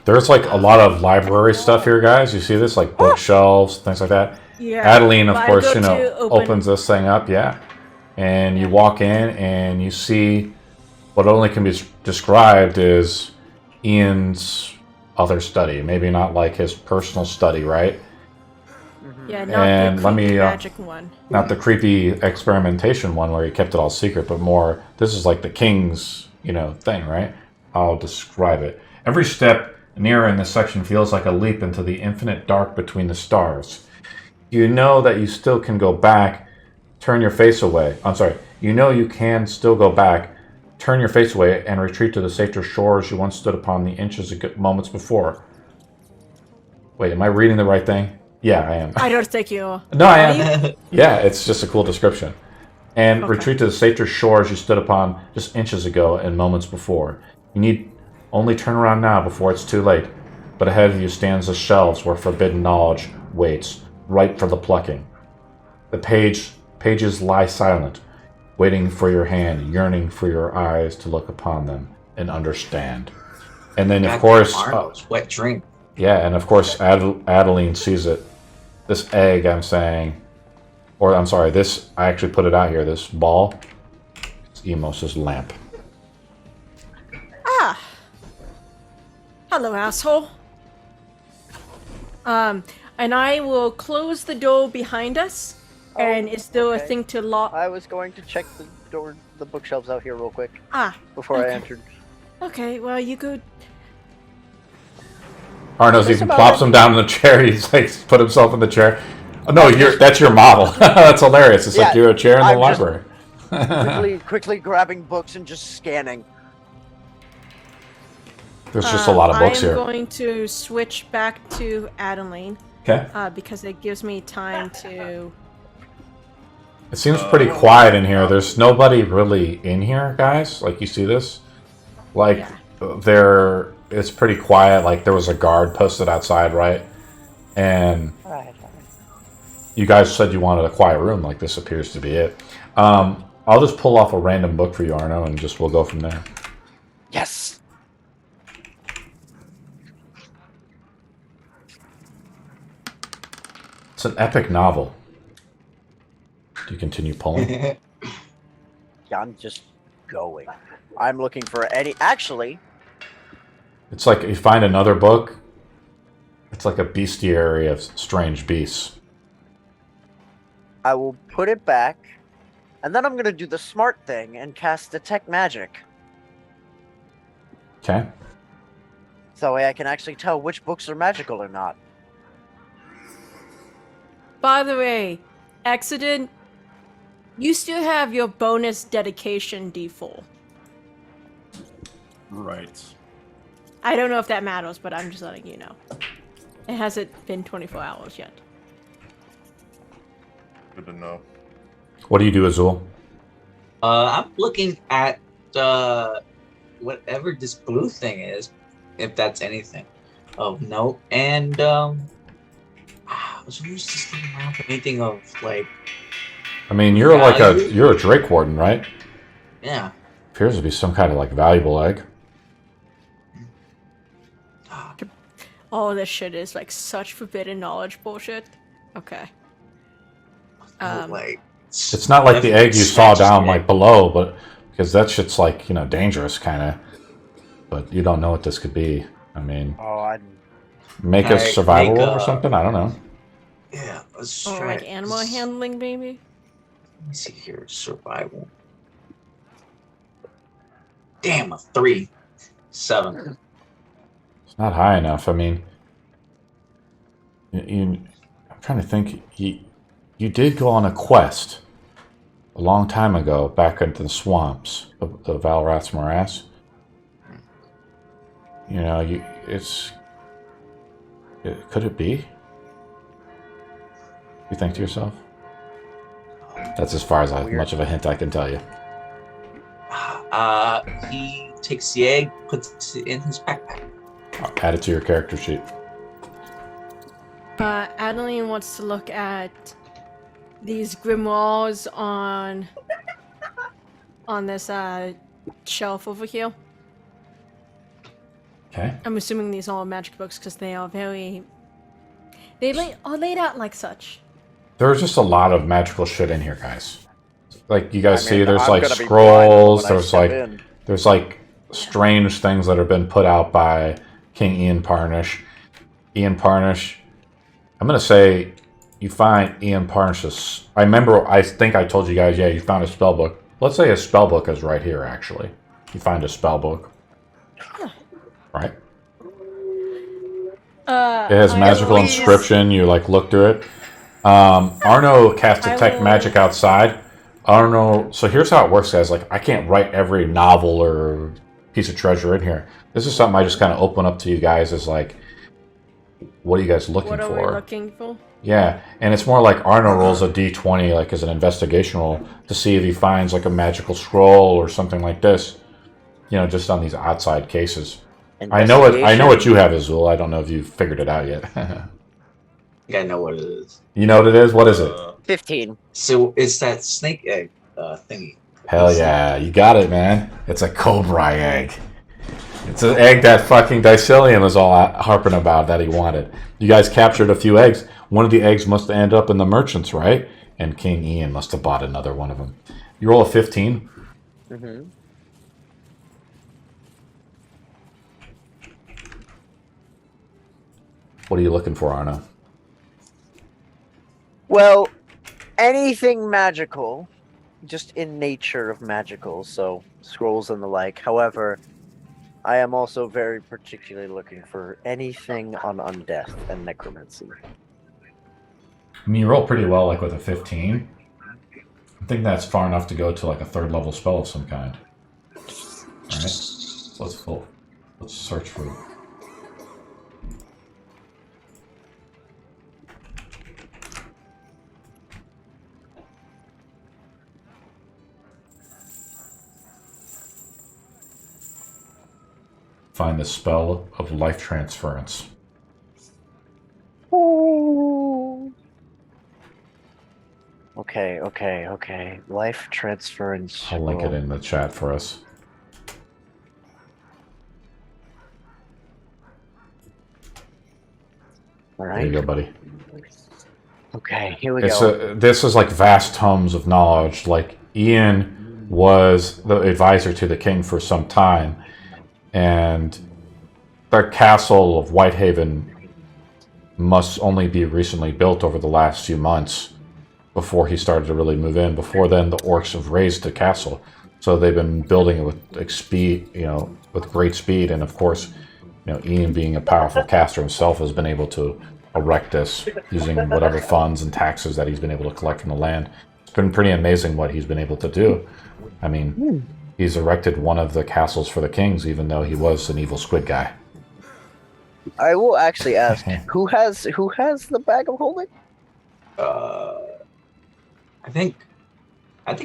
There's like a lot of library stuff here, guys. You see this, like bookshelves, things like that. Yeah. Adeline, of But I course, go you know, to open- opens this thing up, yeah. And you walk in and you see what only can be described as Ian's other study. Maybe not like his personal study, right? Yeah, not And the let me, creepy magic one. Not the creepy experimentation one where he kept it all secret, but more, this is like the king's, you know, thing, right? I'll describe it. Every step nearer in this section feels like a leap into the infinite dark between the stars. You know that you still can go back, turn your face away. I'm sorry. You know you can still go back, turn your face away, and retreat to the safer shores you once stood upon the inches of moments before. Wait, am I reading the right thing? Yeah, I am. I don't think you are. No, I Are am. you? Yeah, it's just a cool description. And Okay. retreat to the safer shores you stood upon just inches ago and moments before. You need only turn around now before it's too late. But ahead of you stands the shelves where forbidden knowledge waits, ripe for the plucking. The pages lie silent, waiting for your hand, yearning for your eyes to look upon them and understand. And then, of God, course, Arno's wet dream. yeah, and of course, Adeline sees it. This egg, I'm saying, or I'm sorry, this, I actually put it out here, this ball, it's Emos's lamp. Ah. Hello, asshole. And I will close the door behind us. And is there a okay. thing to lock? I was going to check the door, the bookshelves out here real quick Ah. before I Okay. entered. Okay, well, you could. Arno's That's even about plops it. him down in the chair. He's like put himself in the chair. Oh, no, that's your model. That's hilarious. It's like Yeah, you're a chair in the I'm just- library. quickly grabbing books and just scanning. There's just a lot of books I am here. going to switch back to Adeline Okay. because it gives me time to. It seems pretty quiet in here. There's nobody really in here, guys. Like, you see this? Like, it's pretty quiet. Like, there was a guard posted outside, right? And Alright. you guys said you wanted a quiet room. Like, this appears to be it. I'll just pull off a random book for you, Arno, and just we'll go from there. Yes! It's an epic novel. Do you continue pulling? Yeah, I'm just going. I'm looking for any. Actually, It's like you find another book. It's like a bestiary of strange beasts. I will put it back, and then I'm gonna do the smart thing and cast Detect Magic. Okay. So that way I can actually tell which books are magical or not. By the way, Accident, you still have your bonus dedication D4. Right. I don't know if that matters, but I'm just letting you know. It hasn't been 24 hours yet. Good to know. What do you do, Azul? I'm looking at whatever this blue thing is, if that's anything of note. And was just looking around for anything of like. I mean, you're value? you're a Drake Warden, right? Yeah. Appears to be some kind of like valuable egg. All this shit is like such forbidden knowledge bullshit. Okay. Like. It's not like the egg you saw down like below, but because that shit's like, you know, dangerous kind of. But you don't know what this could be. I mean, make a survival roll or something. I don't know. Yeah, let's Or try. like animal handling, maybe. Let me see here. Survival. Damn, a 3. 7. It's not high enough. I mean, I'm trying to think. You did go on a quest a long time ago, back into the swamps of the Valrath's morass. You know, could it be? You think to yourself? That's as far as much of a hint I can tell you. He takes the egg, puts it in his backpack. Add it to your character sheet. Adeline wants to look at these grimoires on this shelf over here. Okay. I'm assuming these are all magic books because they are very. They are laid out like such. There's just a lot of magical shit in here, guys. Like you guys see, there's I'm like gonna be scrolls. blind when I There's step like in. strange things that have been put out by King Ian Parnish. Ian Parnish. I'm gonna say you find Ian Parnish's. I think I told you guys. Yeah, you found a spell book. Let's say a spell book is right here. Actually, you find a spell book. Right. It has magical inscription. You like look through it. Arno cast detect magic outside. Arno. So here's how it works, guys. Like I can't write every novel or piece of treasure in here. This is something I just kind of open up to you guys as like, what are you guys looking What are for? we looking for? Yeah, and it's more like Arno rolls a d20 like as an investigation roll to see if he finds like a magical scroll or something like this. You know, just on these outside cases. I know what you have, Azul. I don't know if you figured it out yet. Yeah, I know what it is. You know what it is? What is it? 15. So it's that snake egg thingy. Hell yeah, you got it, man. It's a cobra egg. It's an egg that fucking Dicilium was all harping about that he wanted. You guys captured a few eggs. One of the eggs must end up in the merchants, right? And King Ian must have bought another one of them. You roll a 15. Mm-hmm. What are you looking for, Arno? Well, anything magical, just in nature of magical, so scrolls and the like. However, I am also very particularly looking for anything on undeath and necromancy. I mean, you roll pretty well, like with a 15. I think that's far enough to go to like a 3rd level spell of some kind. Alright, let's search for it. Find the spell of life transference. Ooh. Okay. Life transference. I'll link it in the chat for us. All There right. you go, buddy. Okay, here we go. This is like vast tomes of knowledge. Like Ian was the advisor to the king for some time, and the castle of Whitehaven must only be recently built over the last few months before he started to really move in. Before then, the orcs have raised the castle, so they've been building it with speed, with great speed. And of course, Ian, being a powerful caster himself, has been able to erect this using whatever funds and taxes that he's been able to collect from the land. It's been pretty amazing what he's been able to do. I mean, he's erected one of the castles for the kings, even though he was an evil squid guy. I will actually ask, who has the bag of holding? I think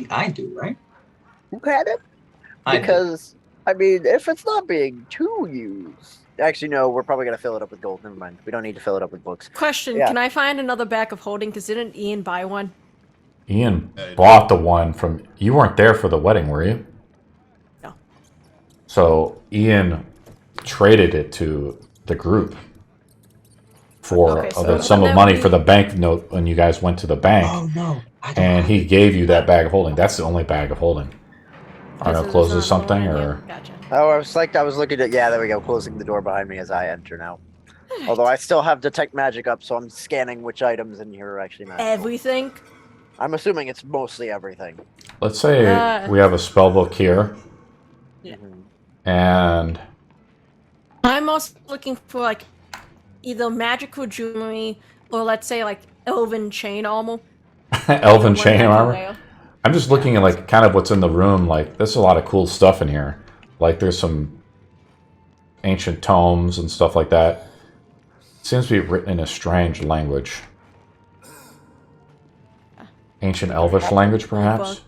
I do, right? Who had it? I do. Because I mean, if it's not being too used, actually no, we're probably gonna fill it up with gold. Never mind. We don't need to fill it up with books. Question: Yeah. Can I find another bag of holding? Because didn't Ian buy one? Ian bought the one from... You weren't there for the wedding, were you? No. So Ian traded it to the group for Okay, so some of the money for the bank note when you guys went to the bank. Oh no! I don't And have he it. gave you that bag of holding. That's the only bag of holding. Arno This is closes not something, Lauren, or... yeah, Gotcha. Oh, I was looking at, yeah, there we go, closing the door behind me as I enter now. Although I still have detect magic up, so I'm scanning which items in here are actually magical. Everything. I'm assuming it's mostly everything. Let's say we have a spell book here, Yeah. Mhm. and I'm also looking for like either magical jewelry or let's say like elven chain armor. elven One chain that I can armor. wear. I'm just looking at like kind of what's in the room. Like there's a lot of cool stuff in here. Like there's some ancient tomes and stuff like that. Seems to be written in a strange language. Ancient Elvish language, perhaps.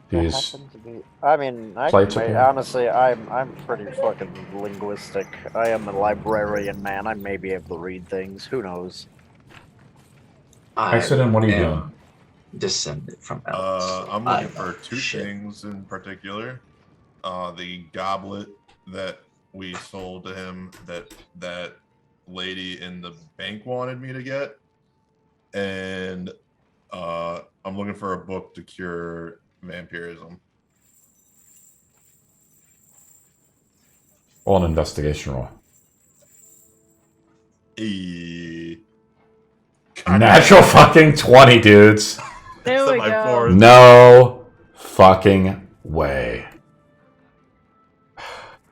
That These happens to be- I mean, plates up here. honestly, I'm pretty fucking linguistic. I am a librarian, man. I may be able to read things. Who knows? Accident, what are you am doing? Descended from elves. I'm I looking know for two shit. things in particular. The goblet that we sold to him that lady in the bank wanted me to get, and I'm looking for a book to cure vampirism. Roll an investigation roll. Natural fucking 20, dudes. There Except we my go. four. No fucking way.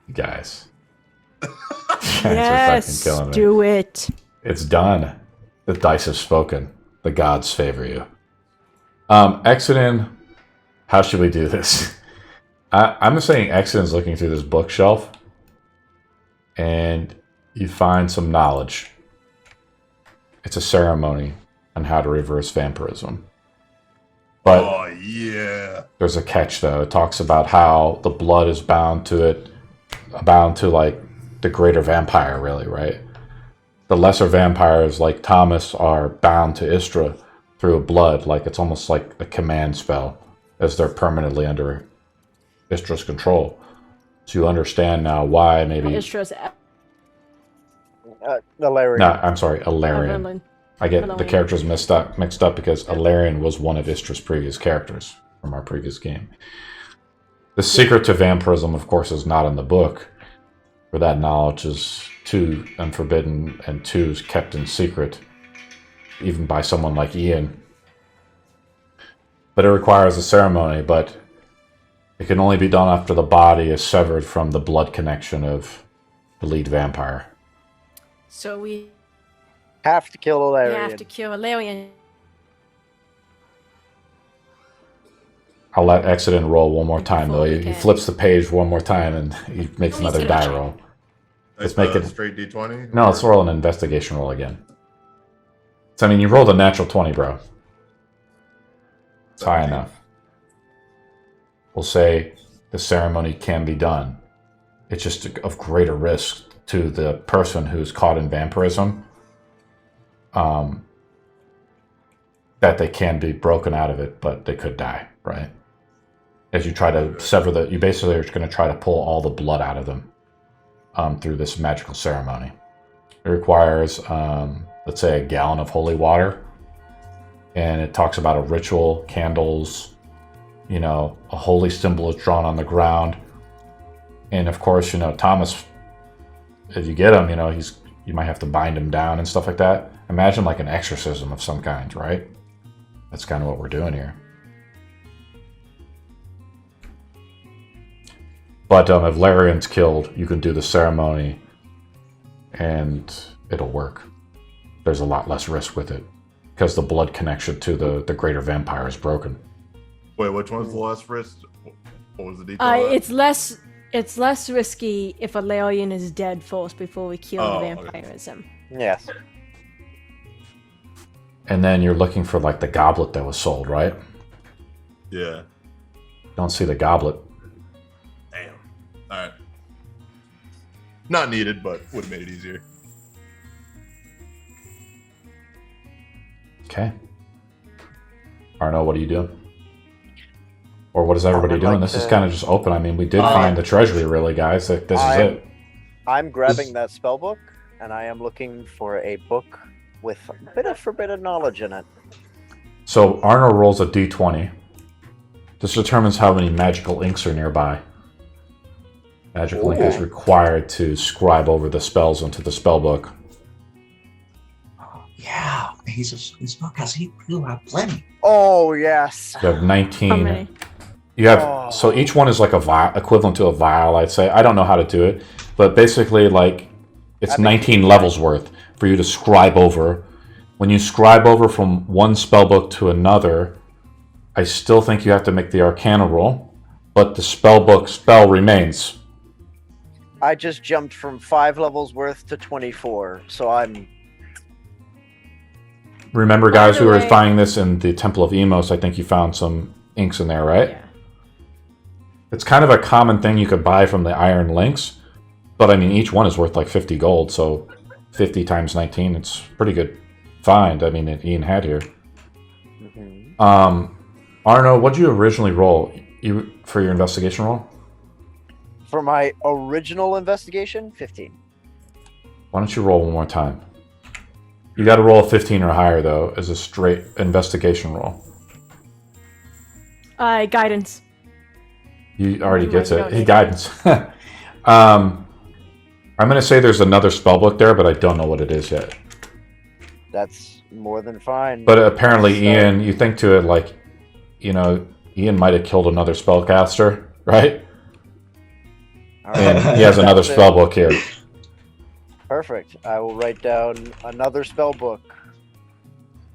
You guys. You guys are Yes, fucking killing me. do it. It's done. The dice have spoken. The gods favor you. Exodin, how should we do this? I'm saying Exodin's looking through this bookshelf, and you find some knowledge. It's a ceremony on how to reverse vampirism. But Oh yeah. there's a catch, though. It talks about how the blood is bound to like the greater vampire, really, right? The lesser vampires, like Thomas, are bound to Istra through blood. Like it's almost like a command spell, as they're permanently under Istra's control. So you understand now why maybe. Istra's Hilarious. No, I'm sorry, Alarian. Evelyn. I get the Alarian. characters mixed up because Alarian was one of Istra's previous characters from our previous game. The secret to vampirism, of course, is not in the book, for that knowledge is too unforbidden and too kept in secret, even by someone like Ian. But it requires a ceremony, but it can only be done after the body is severed from the blood connection of the lead vampire. So we Have to kill Hilarion. have to kill Alarian. I'll let Exodin roll one more time, though. Before we He can. flips the page one more time, and he makes Oh, another he's die gonna- roll. Let's make it- straight D20. No, let's roll an investigation roll again. So, I mean, you rolled a natural 20, bro. It's high enough. We'll say the ceremony can be done. It's just of greater risk to the person who's caught in vampirism, that they can be broken out of it, but they could die, right? As you try to sever you basically are going to try to pull all the blood out of them through this magical ceremony. It requires, let's say, a gallon of holy water, and it talks about a ritual, candles, a holy symbol is drawn on the ground, and of course, Thomas, if you get him, you might have to bind him down and stuff like that. Imagine like an exorcism of some kind, right? That's kind of what we're doing here. But if Larian's killed, you can do the ceremony, and it'll work. there's a lot less risk with it because the blood connection to the greater vampire is broken. Wait, which one's the less risk? What was the detail? of that? It's less risky if a Larian is dead first before we kill the Okay. vampirism. Yes. And then you're looking for like the goblet that was sold, right? Yeah. Don't see the goblet. Damn. All right. Not needed, but would have made it easier. Okay. Arno, what are you doing? Or what is everybody would doing? like This is to- kind of just open. I mean, we did find the treasury, really, guys. This is it. I'm grabbing that spell book, and I am looking for a book with a bit of forbidden knowledge in it. So Arno rolls a d20. This determines how many magical inks are nearby. Magical ink is required to scribe over the spells into the spell book. Yeah, he's a spellcaster. He will have plenty. Oh, yes. You have 19. How many? You have so each one is like a vial, equivalent to a vial, I'd say. I don't know how to do it, but basically, like it's 19 levels worth for you to scribe over. When you scribe over from one spellbook to another, I still think you have to make the Arcana roll, but the spellbook spell remains. I just jumped from 5 levels worth to 24, so I'm... Remember, guys, By the we were way- finding this in the Temple of Emos. I think you found some inks in there, right? Yeah. It's kind of a common thing you could buy from the Iron Links, but I mean, each one is worth like 50 gold, so 50 times 19, it's pretty good find. I mean, that Ian had here. Arno, what did you originally roll for your investigation roll? For my original investigation, 15. Why don't you roll one more time? You got to roll a 15 or higher, though, as a straight investigation roll. Guidance. He already You gets might it. not He need it. guidance. I'm going to say there's another spellbook there, but I don't know what it is yet. That's more than fine. But apparently, So- Ian, you think to it like, you know, Ian might have killed another spellcaster, right? All right. And he has another That's it. spellbook here. Perfect. I will write down another spell book.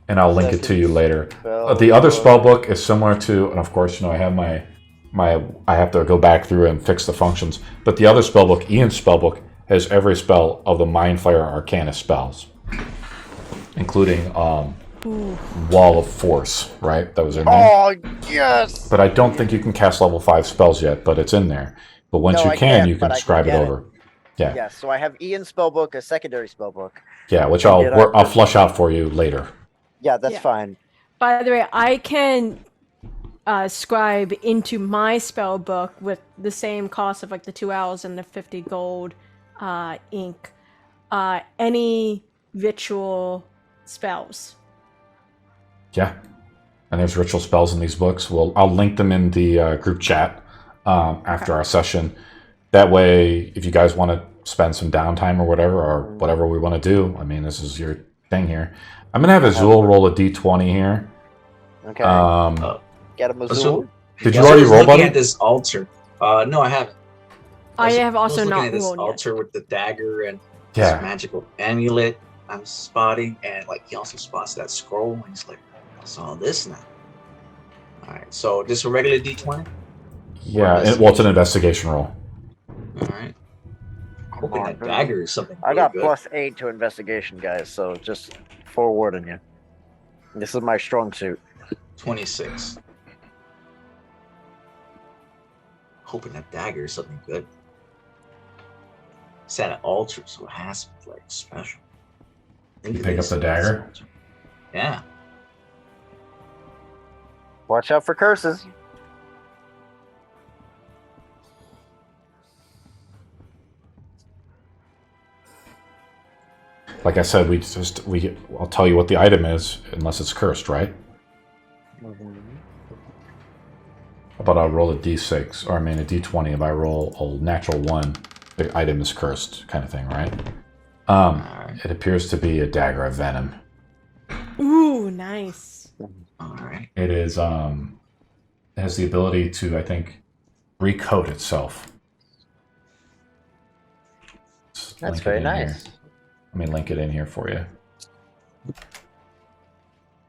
And I'll link it to you later. Spell The other book. spell book is similar to, and of course, you know, I have my I have to go back through and fix the functions. But the other spell book, Ian's spell book, has every spell of the Mind Flayer Arcana spells, including Wall of Force, right? That was in there. Oh, yes! But I don't think you can cast level 5 spells yet, but it's in there. But once No, you I can, can't, you but can I can scribe it get it. over. Yeah, Yes, so I have Ian's spellbook, a secondary spellbook. yeah, which And did I- I'll flush out for you later. Yeah, that's Yeah. fine. By the way, I can scribe into my spell book with the same cost of like the 2 hours and the 50 gold ink. Any ritual spells. Yeah, and there's ritual spells in these books. I'll link them in the group chat after our session. That way, if you guys want to spend some downtime or whatever we want to do, I mean, this is your thing here. I'm gonna have Azul roll a d20 here. Okay. Get him a So- Zool. Did you Yeah, so I already was roll, looking buddy? at this altar. No, I haven't. I was- have also I was looking not at this rolled yet. altar with the dagger and Yeah. this magical amulet I'm spotting, and like he also spots that scroll, and he's like, I saw this now. All right, so just a regular D20. Yeah, it's an investigation roll. All right. I'm hoping that on, dagger is something. I really got good. +8 to investigation, guys, so just forewarning you. This is my strong suit. 26. Hoping that dagger is something good. It's at an altar, so it has to be like special. Think of Pick this up the as an dagger? altar. Yeah. Watch out for curses. Like I said, I'll tell you what the item is, unless it's cursed, right? How about I'll roll a d6, or I mean a d20. If I roll a natural 1, the item is cursed, kind of thing, right? It appears to be a dagger of venom. Ooh, nice. All right. It is it has the ability to, I think, recoat itself. Let's That's link it very in here. nice. Let me link it in here for you.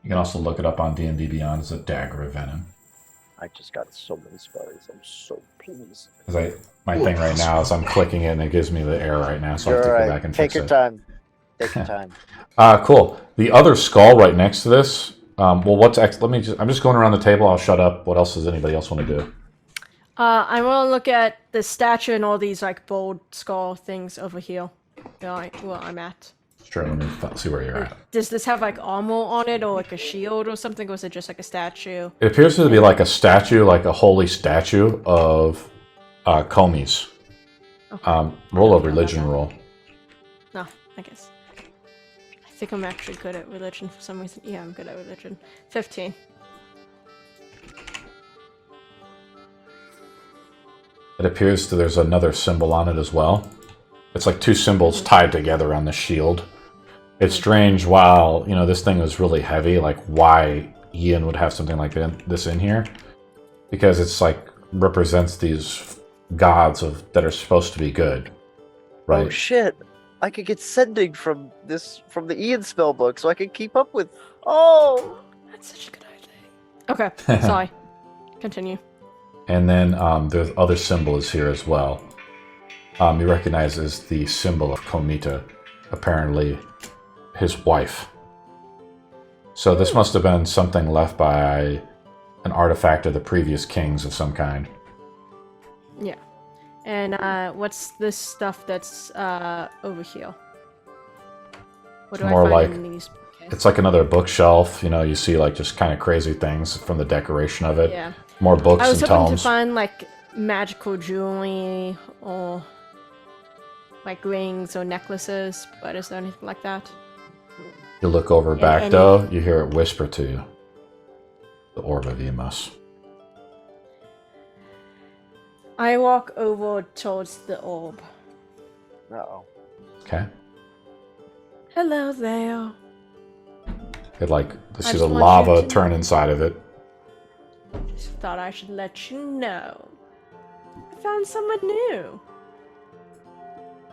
You can also look it up on D&D Beyond as a dagger of venom. I just got so many spells. I'm so pleased. Because my thing right now is I'm clicking it and it gives me the error right now, so I have to go back and Take fix your it. time. Take your time. Cool. The other skull right next to this. Well, what's let me just. I'm just going around the table. I'll shut up. What else does anybody else want to do? I want to look at the statue and all these like bold skull things over here. Where I'm at. Sure. Let me see where you're at. Does this have like armor on it, or like a shield or something, or is it just like a statue? It appears to be like a statue, like a holy statue of Komis. Okay. Roll a religion roll. No, I guess. I think I'm actually good at religion for some reason. Yeah, I'm good at religion. 15. It appears that there's another symbol on it as well. It's like two symbols tied together on the shield. It's strange, while, you know, this thing was really heavy, like why Ian would have something like this in here. Because it's like, represents these gods that are supposed to be good. Right? Oh shit! I could get sending from the Ian spellbook, so I can keep up with. Oh, That's such a good idea. Okay, sorry. Continue. And then there's other symbols here as well. You recognize as the symbol of Komita, apparently his wife. So this must have been something left by an artifact of the previous kings of some kind. Yeah. And what's this stuff that's over here? What do More I like- find in these? Okay. It's like another bookshelf, you know, you see like just kind of crazy things from the decoration of it. Yeah. More books I was and hoping tomes. to find like magical jewelry or like rings or necklaces, but is there anything like that? You look over back any- though, you hear it whisper to you. The Orb of Emos. I walk over towards the orb. no! Okay? Hello there. It like, you I see just the want lava you to turn know. inside of it. Just thought I should let you know. I found someone new.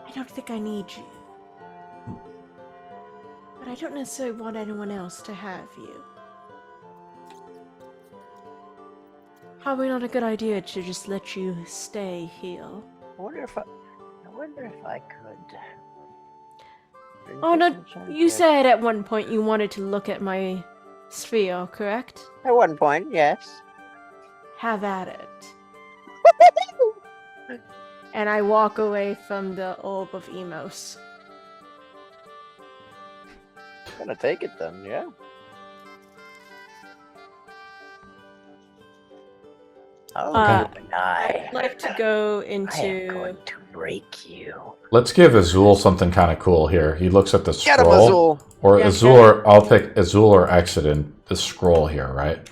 I don't think I need you. But I don't necessarily want anyone else to have you. Probably not a good idea to just let you stay here. I wonder if I could. Oh no, you said at one point you wanted to look at my sphere, correct? At one point, yes. Have at it. And I walk away from the orb of Emos. Gonna take it then, yeah. Oh, I'd like to go I am into. going to break you. Let's give Azul something kind of cool here. He looks at the Get him, scroll. Azul! Or Yeah, Azul, or I'll pick Azul or Exodus, the scroll here, right?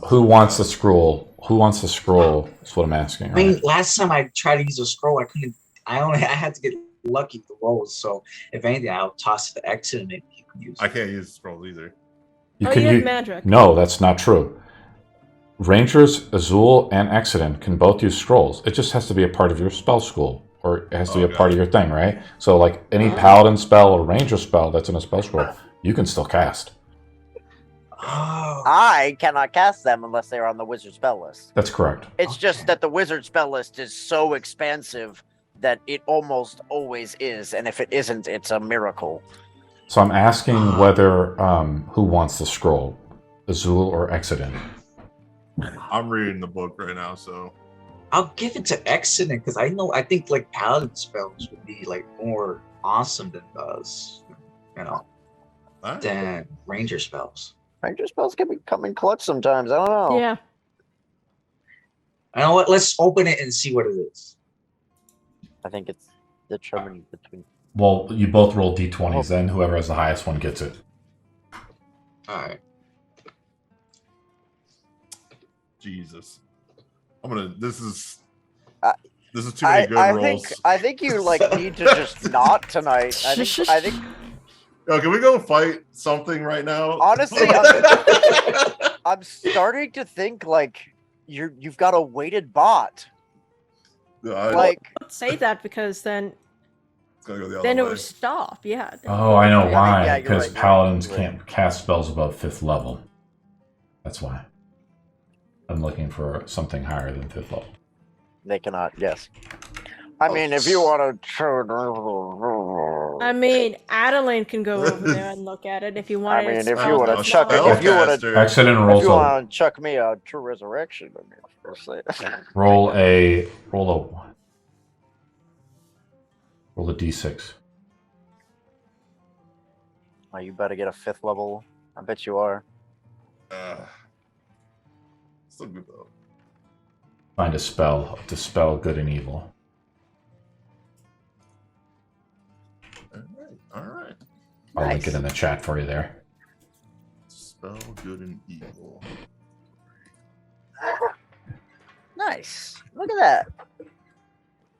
Who wants the scroll? Who wants the scroll? That's what I'm asking. I mean, Right? last time I tried to use a scroll, I couldn't. I had to get lucky with the rolls. So if anything, I'll toss it to exit and maybe you can use. I can't use scrolls either. You Oh, can you have use. magic. No, that's not true. Rangers, Azul, and Exodus can both use scrolls. It just has to be a part of your spell school, or it has to be a Okay. part of your thing, right? So, like any paladin spell or ranger spell that's in a spell scroll, you can still cast. Oh, I cannot cast them unless they're on the wizard spell list. That's correct. It's just that the wizard spell list is so expansive that it almost always is, and if it isn't, it's a miracle. So I'm asking whether who wants the scroll, Azul or Exodus. I'm reading the book right now, so I'll give it to Exodus because I think like paladin spells would be like more awesome than Alright. than ranger spells. Ranger spells can come in clutch sometimes. I don't know. Yeah. You know what? Let's open it and see what it is. I think it's determined between. Well, you both roll d20s, then whoever has the highest one gets it. All right. Jesus. This is I- too many good rolls. I think you like need to just not tonight. I think Yo, can we go fight something right now? Honestly, I'm starting to think like you've got a weighted bot. I- Like Don't say that because then It's gonna go the other Then it way. would stop. Yeah. Oh, I know Yeah, why. yeah, you're Because right, you're right, paladins you're right. can't cast spells above 5th level. That's why. I'm looking for something higher than 5th level. They cannot. Yes. I mean, if you want to. I mean, Adeline can go over there and look at it if you want. I mean, if you spell want to that's chuck not- it, if you want to, Spellcaster. Accident if rolls you a want to chuck me a true resurrection, I mean, we'll say. roll a d6. Oh, you better get a 5th level. I bet you are. Still good though. Find a spell. Dispel good and evil. All right. I'll link Nice. it in the chat for you there. Spell good and evil. Nice. Look at that. It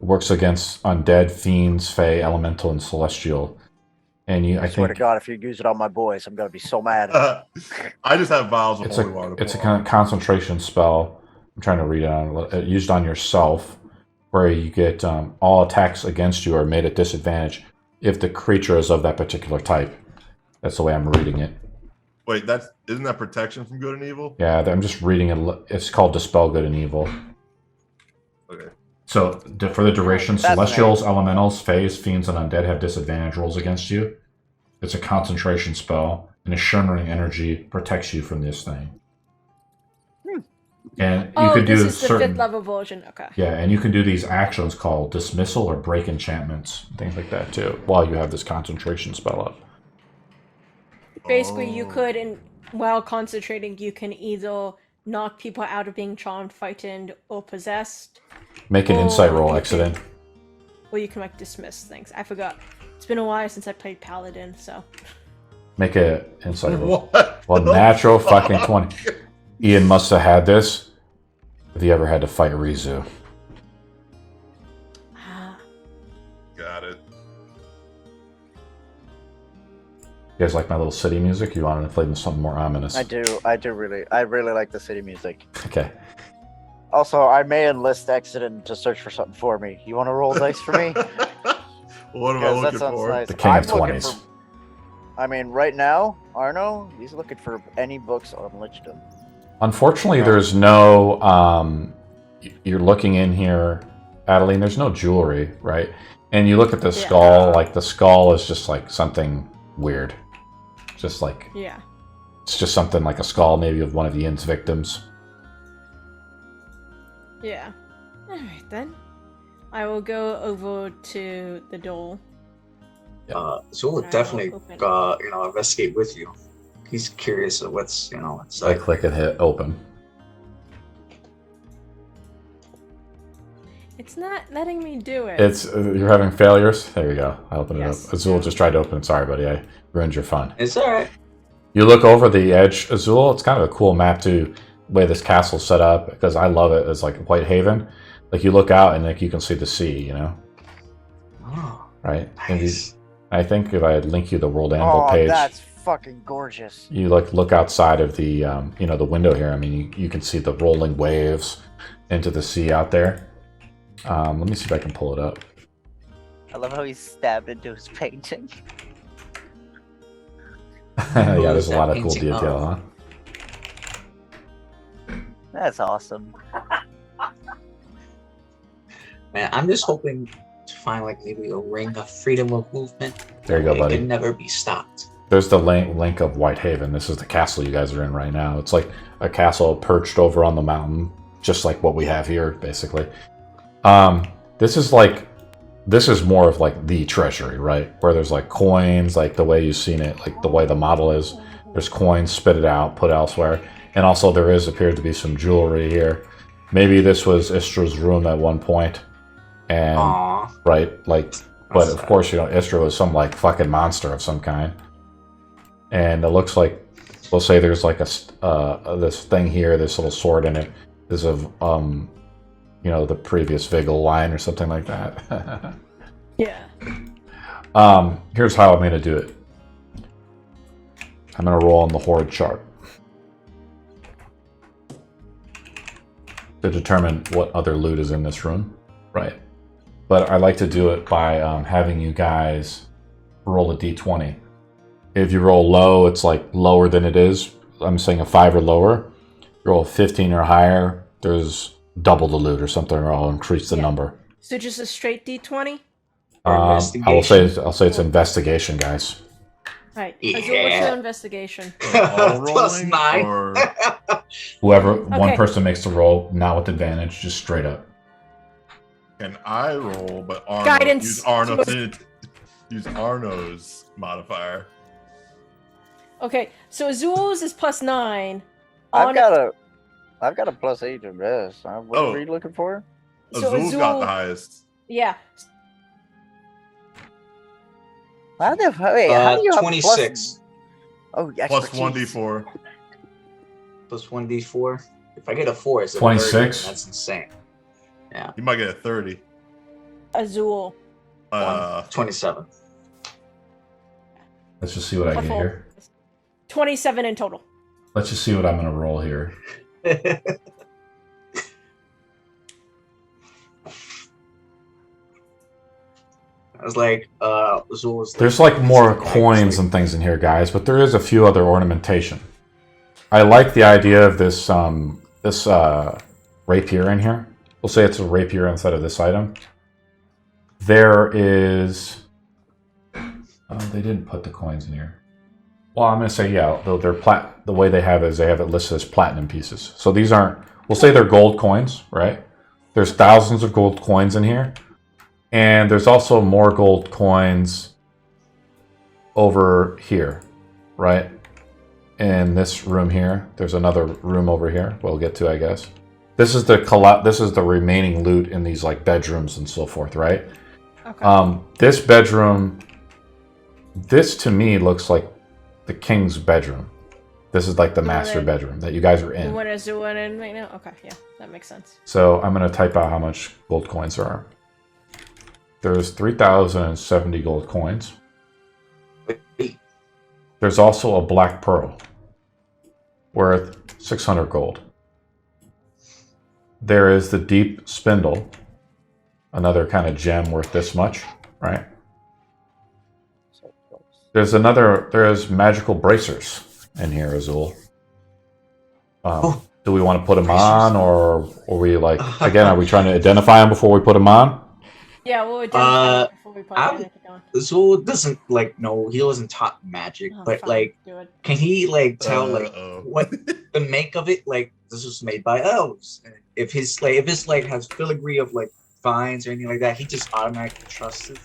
works against undead, fiends, fae, elemental, and celestial. And I swear to think God, if you use it on my boys, I'm gonna be so mad. I just have vials of it's holy water. a kind of concentration spell. I'm trying to read it on used on yourself, where you get all attacks against you are made at disadvantage if the creature is of that particular type. That's the way I'm reading it. Wait, isn't that protection from good and evil? Yeah, I'm just reading it. It's called Dispel Good and Evil. Okay. So for the duration, That's celestials, elementals, faes, fiends, and undead have disadvantage rolls against you. It's a concentration spell, and a shimmering energy protects you from this thing. And you could do this is the certain 5th level version. Okay. yeah, and you can do these actions called dismissal or break enchantments, things like that too, while you have this concentration spell up. Basically, you Oh. could, while concentrating, you can either knock people out of being charmed, frightened, or possessed, Make an insight Oh, roll, you accident. or you can like dismiss things. I forgot. It's been a while since I played Paladin, so. Make an insight roll. What? Well, the natural fuck? fucking 20. Ian must have had this if he ever had to fight Rizu. Ah. Got it. You guys like my little city music? You wanted to play something more ominous? I really like the city music. Okay. Also, I may enlist Accident to search for something for me. You want to roll dice for me? What am I Because that looking sounds for? nice. The king of I'm looking 20s. for- I mean, right now, Arno, he's looking for any books on Lichdom. Unfortunately, there's no. You're looking in here, Adeline. There's no jewelry, right? And you look at the Yeah. skull. Like the skull is just like something weird. Just like Yeah. it's just something like a skull, maybe of one of the inn's victims. Yeah. Alright then. I will go over to the door. So we'll I definitely, will open investigate with you. He's curious of what's, it's I click and hit open. It's not letting me do it. It's you're having failures. There you go. I opened Yes. it up. Azul just tried to open it. Sorry, buddy. I ruined your fun. It's all right. You look over the edge, Azul. It's kind of a cool map to the way this castle's set up because I love it. It's like Whitehaven. Like you look out and like you can see the sea. You know, Oh, right? And nice. I think if I link you the World Anvil Oh, page, that's fucking gorgeous. you look outside of the the window here. I mean, you can see the rolling waves into the sea out there. Let me see if I can pull it up. I love how he's stabbed into his painting. Yeah, there's a lot of cool Painting, detail, oh. huh? That's awesome. Man, I'm just hoping to find like maybe a ring of freedom of movement. There you go, It buddy. can never be stopped. There's the link of Whitehaven. This is the castle you guys are in right now. It's like a castle perched over on the mountain, just like what we have here, basically. This is more of like the treasury, right? Where there's like coins, like the way you've seen it, like the way the model is. There's coins, spit it out, put elsewhere. And also there appeared to be some jewelry here. Maybe this was Istra's room at one point. And, Aww. right, like, but That's of course, Istra was some like fucking monster of some kind. And it looks like, we'll say there's like this thing here, this little sword in it is of, the previous Vigil line or something like that. Yeah. Here's how I'm going to do it. I'm going to roll on the Horde chart to determine what other loot is in this room. Right. but I like to do it by having you guys roll a d20. If you roll low, it's like lower than it is. I'm saying a 5 or lower. You roll a 15 or higher, there's double the loot or something, or I'll increase the number. So just a straight D20? I'll say it's investigation, guys. Right. Yeah. Azul, what's your investigation? All Plus rolling, 9. or Whoever one Okay. person makes the roll, not with advantage, just straight up. can I roll? But Arno, Guidance. use Arno's modifier. Okay, so Azul's is plus 9. I've got a +8 to this. What Oh. are you looking for? So Azul's got Azul- the highest. Yeah. How do you have 26 Oh, Plus expertise. 1d4. plus 1d4. If I get a 4, it's a 26? 30. That's insane. Yeah. You might get a 30. Azul. 27. Let's just see what I get here. 27 in total. Let's just see what I'm going to roll here. I was like, Azul was There's like more coins and things in here, guys, but there is a few other ornamentation. I like the idea of this rapier in here. We'll say it's a rapier instead of this item. There is... they didn't put the coins in here. Well, I'm going to say, yeah, though the way they have it is they have it listed as platinum pieces. So these aren't... We'll say they're gold coins, right? There's thousands of gold coins in here. And there's also more gold coins over here, right? In this room here. There's another room over here. We'll get to, I guess. This is the remaining loot in these like bedrooms and so forth, right? Okay. This bedroom, this to me looks like the king's bedroom. This is like the master bedroom that you guys are in. What is Azul in right now? Okay, yeah, that makes sense. So I'm going to type out how much gold coins there are. There's 3,070 gold coins. There's also a black pearl worth 600 gold. There is the deep spindle, another kind of gem worth this much, right? There's magical bracers in here, Azul. Do we want to put them on, or are we like, again, are we trying to identify them before we put them on? Yeah, we'll identify before we put anything on. Azul doesn't he wasn't taught magic, but fine, like, do it. can he like tell Uh-oh. what the make of it? Like, this was made by elves. And if his has filigree of like vines or anything like that, he just automatically trusts it.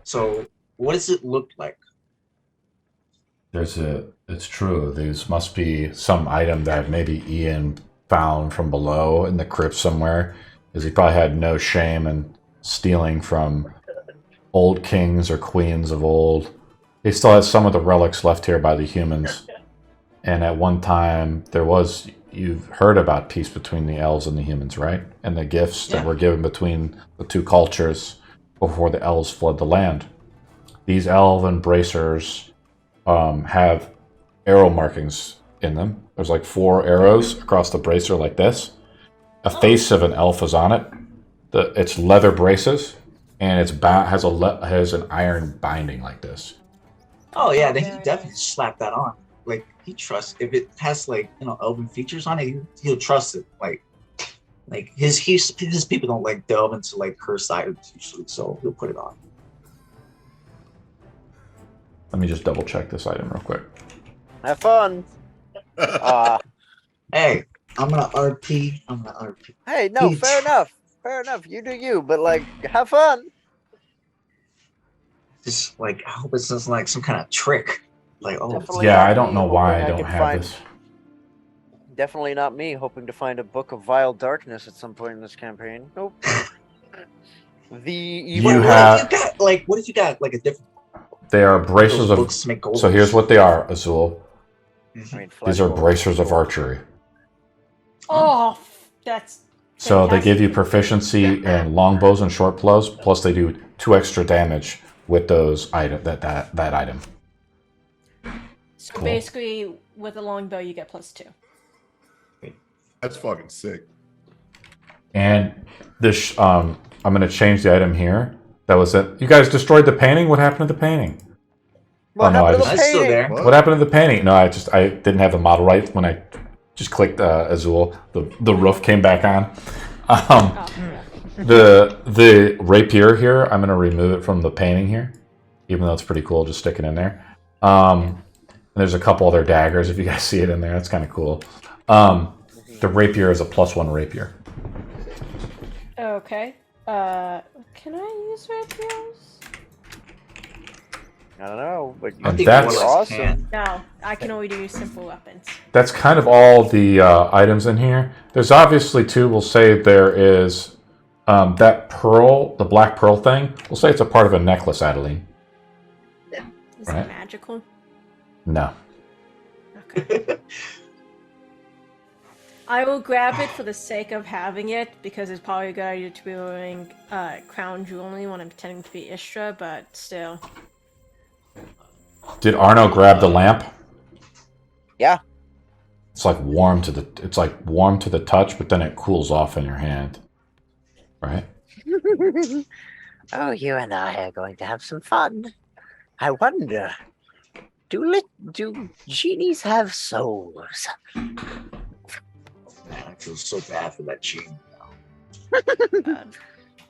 So, what does it look like? It's true. These must be some item that maybe Ian found from below in the crypt somewhere, because he probably had no shame in stealing from old kings or queens of old. He still has some of the relics left here by the humans. And at one time, you've heard about peace between the elves and the humans, right? And the gifts that were given between the two cultures before the elves fled the land. These elven bracers have arrow markings in them. There's like 4 arrows across the bracer like this. A face of an elf is on it. It's leather braces, and has an iron binding like this. Oh yeah, then Very he definitely nice. slapped that on. Like, he trusts, if it has like, elven features on it, he'll trust it. Like his people don't like delve into like cursed items usually, so he'll put it on. Let me just double check this item real quick. Have fun. Hey, I'm gonna RP. Hey, no, Each. fair enough. Fair enough. You do you, but like, have fun. Just like, I hope it's just like some kind of trick. Like, oh, Definitely Yeah, not I don't me, know why hoping I don't can have find- this. Definitely not me, hoping to find a book of vile darkness at some point in this campaign. Nope. The evil. You what have- if you got like, what if you got like a different They are bracers those of... books to make gold? So here's what they are, Azul. I mean, These are flesh bracers of gold. archery. Oh, that's So they give you fantastic. proficiency in longbows and short bows, plus they do 2 extra damage with those that item. So Cool. basically, with a longbow, you get +2. That's fucking sick. And this, I'm going to change the item here. That was it. You guys destroyed the painting? What happened to the painting? What no, happened to I the That's still painting? there. What happened to the painting? No, I didn't have the model right when I just clicked Azul. The roof came back on. The rapier here, I'm going to remove it from the painting here, even though it's pretty cool. Just stick it in there. And there's a couple other daggers if you guys see it in there. That's kind of cool. The rapier is a +1 rapier. Okay. Can I use rapiers? I don't know, but I And think that's more or less awesome. can. No, I can only do simple weapons. That's kind of all the items in here. There's obviously two. We'll say there is that pearl, the black pearl thing. We'll say it's a part of a necklace, Adeline. Is Right. it magical? No. Okay. I will grab it for the sake of having it, because it's probably a good idea to be wearing crown jewelry when I'm pretending to be Istra, but still. Did Arno grab the lamp? Yeah. It's like warm to the touch, but then it cools off in your hand. Right? Oh, you and I are going to have some fun. I wonder, do genies have souls? Man, I feel so bad for that genie.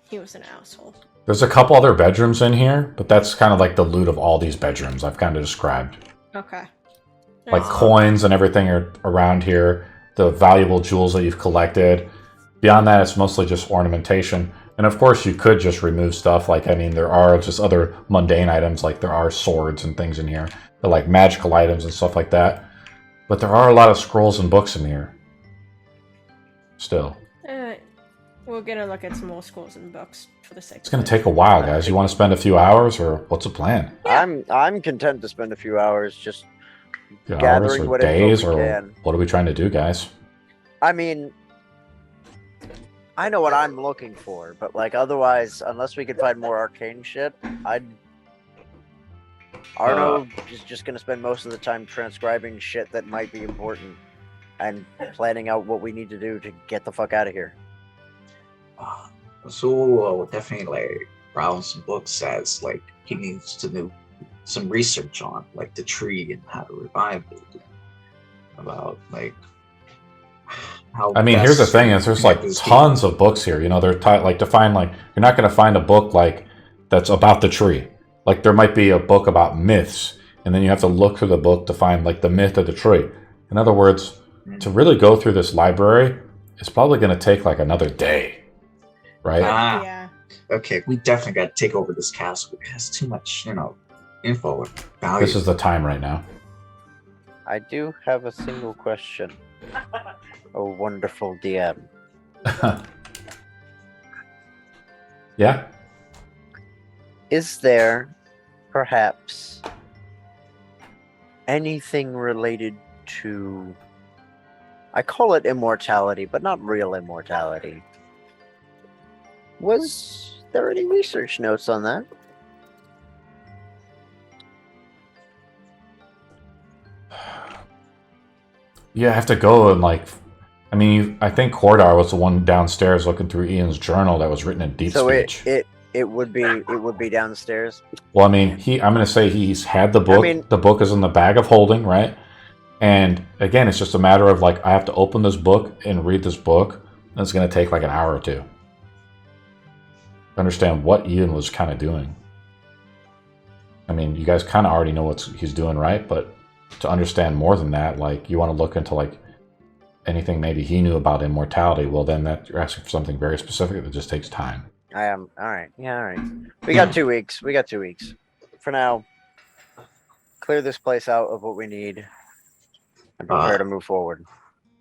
He was an asshole. There's a couple other bedrooms in here, but that's kind of like the loot of all these bedrooms I've kind of described. Okay. Like Nice. coins and everything are around here, the valuable jewels that you've collected. Beyond that, it's mostly just ornamentation. And of course, you could just remove stuff. Like, I mean, there are just other mundane items, like there are swords and things in here. They're like magical items and stuff like that. But there are a lot of scrolls and books in here. Still. We're gonna look at some more scrolls and books for the sake. It's going to take a while, guys. You want to spend a few hours, or what's the plan? I'm content to spend a few hours just Few hours gathering or what days, info we or can. what are we trying to do, guys? I mean, I know what I'm looking for, but like otherwise, unless we could find more arcane shit, Arno is just gonna spend most of the time transcribing shit that might be important and planning out what we need to do to get the fuck out of here. So we'll definitely like browse some books as like he needs to do some research on like the tree and how to revive it. About like how. I mean, here's the best thing: is there's to like connect this tons of books here. You know, they're like to find like you're not going to find a book like that's about the tree. Like there might be a book about myths, and then you have to look through the book to find like the myth of the tree. In other words, to really go through this library, it's probably going to take like another day, right? Ah. Yeah. Okay, we definitely got to take over this castle. It has too much, info and value. This is the time right now. I do have a single question. Oh, wonderful DM. Yeah. Is there perhaps anything related to, I call it immortality, but not real immortality? Was there any research notes on that? You have to go and like, I mean, I think Cordar was the one downstairs looking through Ian's journal that was written in deep So speech. it would be downstairs. Well, I mean, I'm going to say he's had the book. mean- The book is in the bag of holding, right? And again, it's just a matter of like, I have to open this book and read this book. And it's going to take like an hour or two. Understand what Ian was kind of doing. I mean, you guys kind of already know what he's doing, right? But to understand more than that, like you want to look into like anything maybe he knew about immortality. Well, then that you're asking for something very specific that just takes time. I am. All right. Yeah, all right. We got 2 weeks. We got 2 weeks. For now, clear this place out of what we need and prepare to move forward.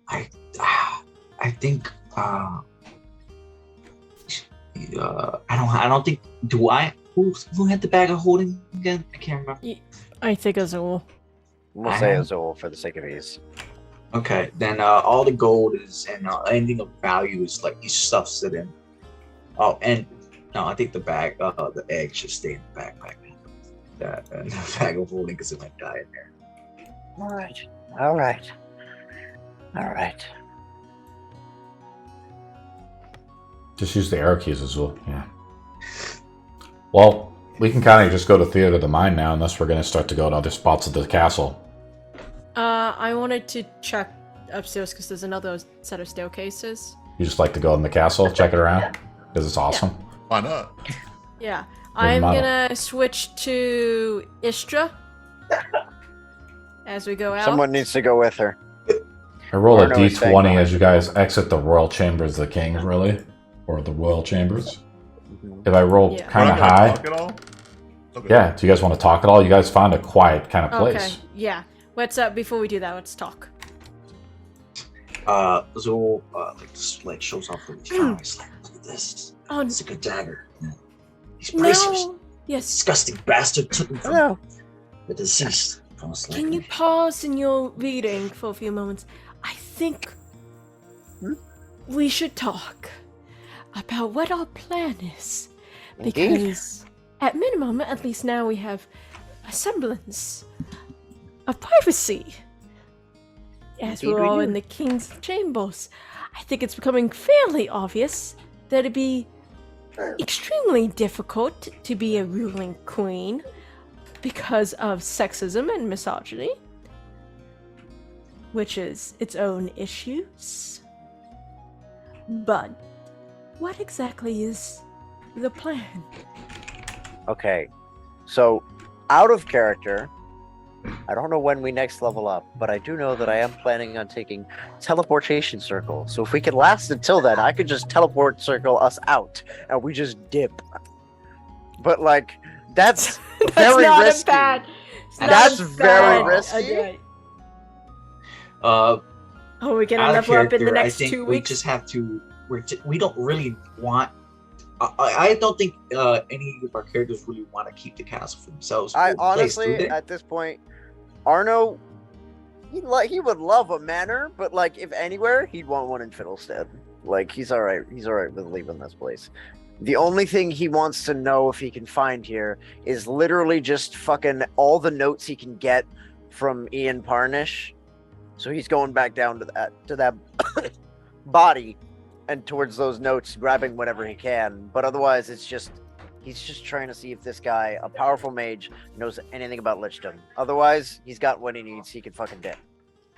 I think I don't think who had the bag of holding again? I can't remember. I think Azul. We'll say Azul for the sake of ease. Okay, then all the gold is and anything of value is like he stuffs it in. Oh, and no, I think the bag, the egg should stay in the backpack. That and the bag of holding because it might die in there. All right. All right. All right. Just use the arrow keys as well. Yeah. Well, we can kind of just go to Theater of the Mind now, unless we're going to start to go to other spots of the castle. I wanted to check upstairs because there's another set of staircases. You just like to go in the castle, check it around? Because it's awesome. Why not? Yeah. I'm model. gonna switch to Istra as we go out. Someone needs to go with her. I roll a Arno is staying d20 behind. as you guys exit the royal chambers of the king, really. Or the royal chambers. If I roll Yeah. kind We're of not gonna high. talk at all? Okay. Yeah, do you guys want to talk at all? You guys find a quiet kind of Okay. place. Yeah. Let's before we do that, let's talk. Zool like shows off the camera. He's like, look at this. Oh It's a good dagger. These bracers. no. Yes. Disgusting bastard took them from Hello. the deceased. Most Can you likely. pause in your reading for a few moments? I think we should talk about what our plan is. Indeed. Because, at minimum, at least now we have a semblance of privacy. As Indeed we're we all do. in the king's chambers, I think it's becoming fairly obvious that it'd be extremely difficult to be a ruling queen because of sexism and misogyny, which is its own issues. But what exactly is the plan? Okay, so out of character, I don't know when we next level up, but I do know that I am planning on taking teleportation circle. So if we can last until then, I could just teleport circle us out and we just dip. But like, that's very not risky. a bad. it's not That's a very bad risky. idea. Uh, Oh, we're gonna out of level up in the character, I next think 2 we weeks. just have to. We don't really want. I don't think any of our characters really want to keep the castle for themselves. I We'll play honestly, through it. at this point, Arno, he would love a manor, but like if anywhere, he'd want one in Fiddlestead. Like he's all right with leaving this place. The only thing he wants to know if he can find here is literally just fucking all the notes he can get from Ian Parnish. So he's going back down to that body and towards those notes, grabbing whatever he can. But otherwise, he's just trying to see if this guy, a powerful mage, knows anything about lichdom. Otherwise, he's got what he needs. He can fucking dip.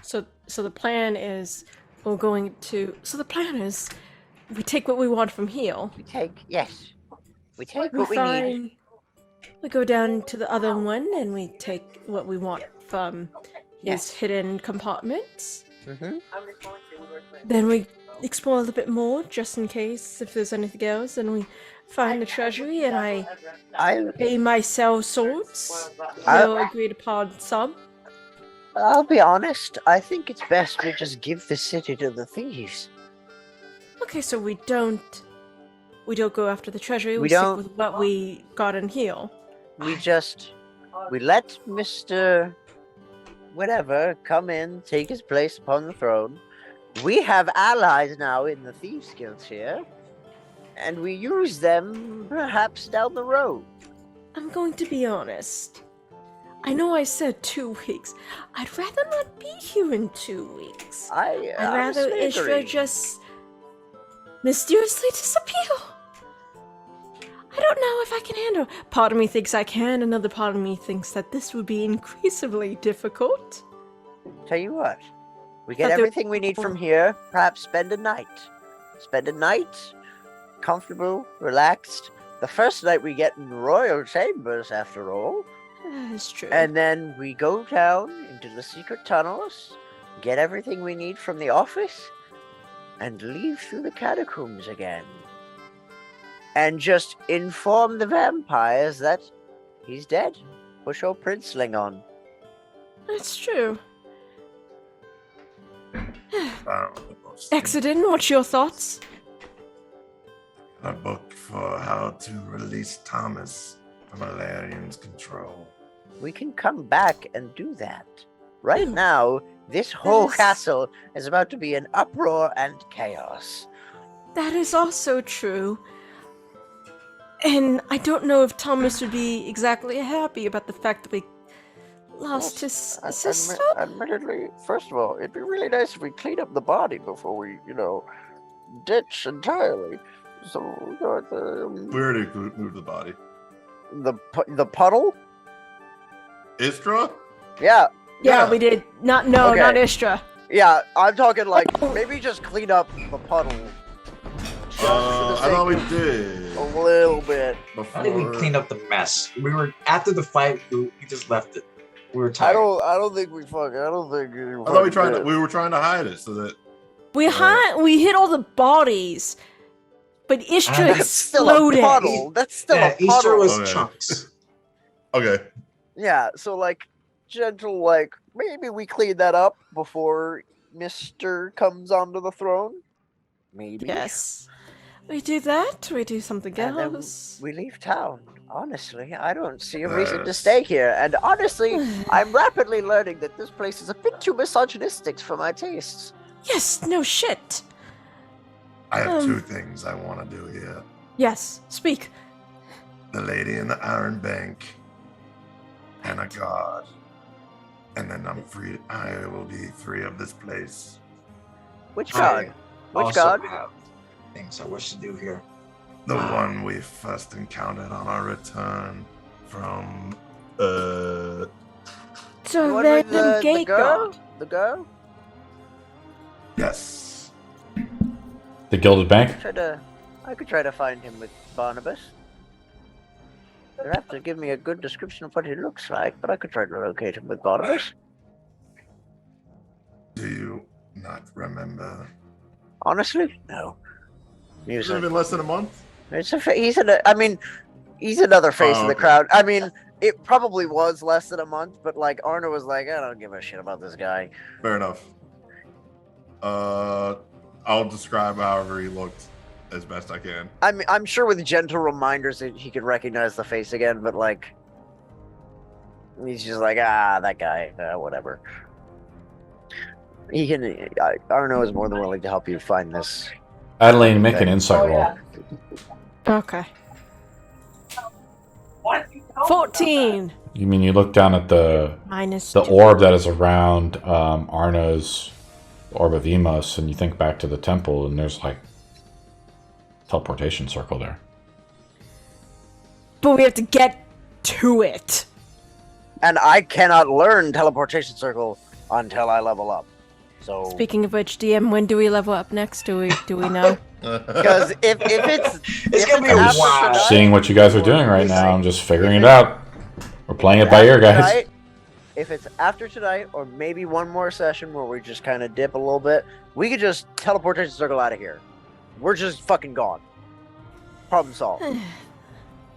So the plan is we're going to. So the plan is we take what we want from here. We take We what we need. find. We go down to the other one and we take what we want from his hidden compartments. Mm-hmm. Then we explore a little bit more, just in case if there's anything else. And we find the treasury, and I pay my sell swords. No agreed upon sum. I'll be honest. I think it's best we just give the city to the thieves. Okay, so we don't go after the treasury. We stick don't- with what we got in here. We let Mr. Whatever come in, take his place upon the throne. We have allies now in the Thieves Guild here, and we use them perhaps down the road. I'm going to be honest. I know I said 2 weeks. I'd rather not be here in 2 weeks. I'd rather honestly Ishra agree. just mysteriously disappear. I don't know if I can handle. Part of me thinks I can, another part of me thinks that this would be increasingly difficult. Tell you what, we But get there- everything we need from here. Perhaps spend a night. Comfortable, relaxed. The first night we get in royal chambers, after all. That is true. And then we go down into the secret tunnels, get everything we need from the office, and leave through the catacombs again. And just inform the vampires that he's dead. Push old Princeling on. That's true. Found Exodin, what's your thoughts? a book for how to release Thomas from Alarian's control. We can come back and do that. Right Hmm. now, this whole is- castle is about to be an uproar and chaos. That is also true. And I don't know if Thomas would be exactly happy about the fact that we lost his sister. Admittedly, first of all, it'd be really nice if we clean up the body before we, ditch entirely. So We already moved the body. the puddle? Istra? Yeah, Yeah, we did. Not Okay. Istra. yeah. I'm talking like maybe just clean up the puddle. Just for the I thought we sake of did. a little bit. I think we cleaned up the mess. We were after the fight. We just left it. We were I tired. don't think we fucking. I don't think. I thought we were trying to hide it so that We hit all the bodies, but Istra That's still a exploded. puddle. That's still a Easter puddle. was Okay. chunks. okay. Yeah, so like gentle, like maybe we clean that up before Mister comes onto the throne. Maybe. Yes. We do that. We do something And then else. we leave town. Honestly, I don't see a reason to Yes. stay here. And honestly, I'm rapidly learning that this place is a bit too misogynistic for my tastes. Yes. No shit. I have Um, 2 things I want to do here. Yes. Speak. The lady in the Iron Bank and a guard. And then I'm free. I will be free of this place. Which I god? Which also god? have things I wish to do here. The one we first encountered on our return from So The one then with the gate girl? god. The girl? yes. The Gilded Bank? I could try to find him with Barnabas. You'll have to give me a good description of what he looks like, but I could try to locate him with Barnabas. Do you not remember? Honestly, no. It's been less than a month. He's another face of the okay. crowd. I mean, it probably was less than a month, but like Arno was like, I don't give a shit about this guy. Fair enough. I'll describe however he looked as best I can. I'm sure with gentle reminders that he could recognize the face again, but like, he's just like, that guy, whatever. Arno is more than willing to help you find this. Adeline, make an insight roll. Okay. 14 You mean you look down at the minus the 2. orb that is around Arno's orb of Emos, and you think back to the temple, and there's like teleportation circle there. But we have to get to it. And I cannot learn teleportation circle until I level up. So Speaking of which, DM, when do we level up next? Do we know? because if it's It's gonna be I a was while. seeing what you guys are doing right now. I'm just figuring it out. We're playing it by ear, guys. tonight, if it's after tonight, or maybe one more session where we just kind of dip a little bit, we could just teleportation circle out of here. We're just fucking gone. Problem solved.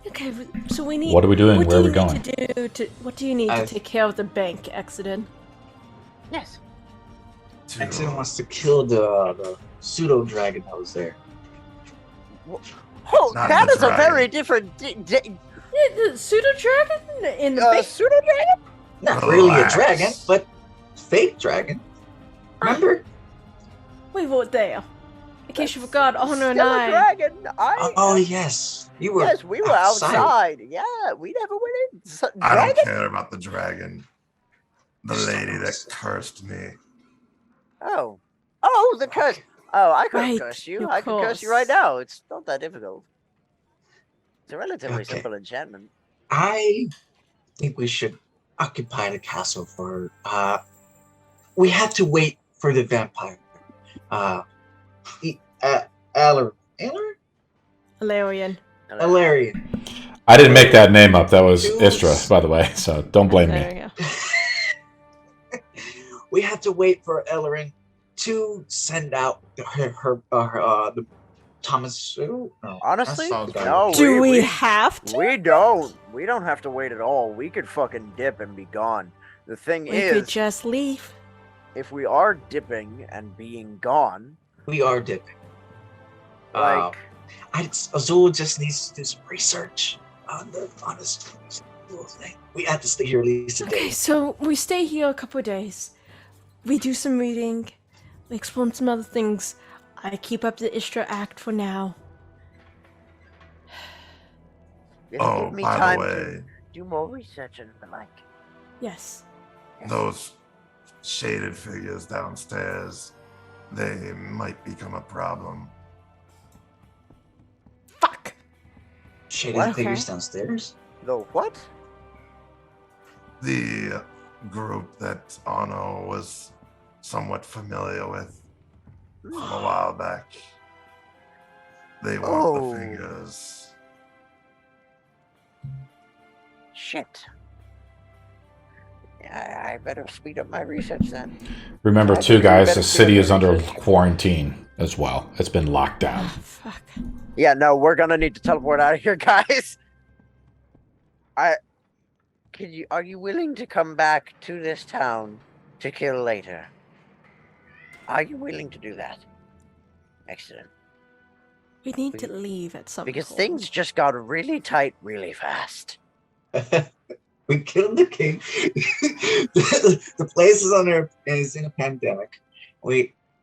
Okay, so we need. What are we doing? What Where are do we you going? need to do to? What do you need to I- take care of the bank, Exodus? Yes. Exodus wants to kill the pseudo dragon that was there. Oh, Not that the is a dragon. very different The pseudo dragon in the bank. pseudo dragon. Not really a Relax. dragon, but fake dragon. Remember? We were there. In case you forgot, Honor Still and a I. dragon. Oh yes, you were. Yes, we were outside. Yeah, we never went in. I Dragon? don't care about the dragon. The lady that cursed me. Oh, the curse. Oh, I could Right, curse you. of I could curse you right now. It's not that difficult. It's a relatively Okay. simple enchantment. I think we should occupy the castle for. We have to wait for the vampire. Valerian. Alarian. I didn't make that name up. That was Dudes. Istra, by the way. So don't blame me. There you go. We have to wait for Ellerin to send out the Thomas. No, Honestly, sounds good. no. Do we have to? We don't. We don't have to wait at all. We could fucking dip and be gone. The thing We is, could just leave. if we are dipping and being gone, we are dipping. like, Azul just needs to do some research on this little thing. We have to stay here at least a Okay, day. so we stay here a couple of days. We do some reading. We explore some other things. I keep up the Istra Act for now. just Oh, give me by time the to way, do more research and the like. Yes. those shaded figures downstairs, they might become a problem. Shit, What? is figures Okay. downstairs? The what? The group that Arno was somewhat familiar with from a while back. They want Oh. the fingers. Shit. I better speed up my research then. Remember, I too, think we guys, better the speed city up is our under research. quarantine as well. It's been locked down. Ah, fuck. Yeah, no, we're gonna need to teleport out of here, guys. Are you willing to come back to this town to kill later? Are you willing to do that? Excellent. We need to leave at some Because point. things just got really tight really fast. We killed the king. The place is in a pandemic. Oh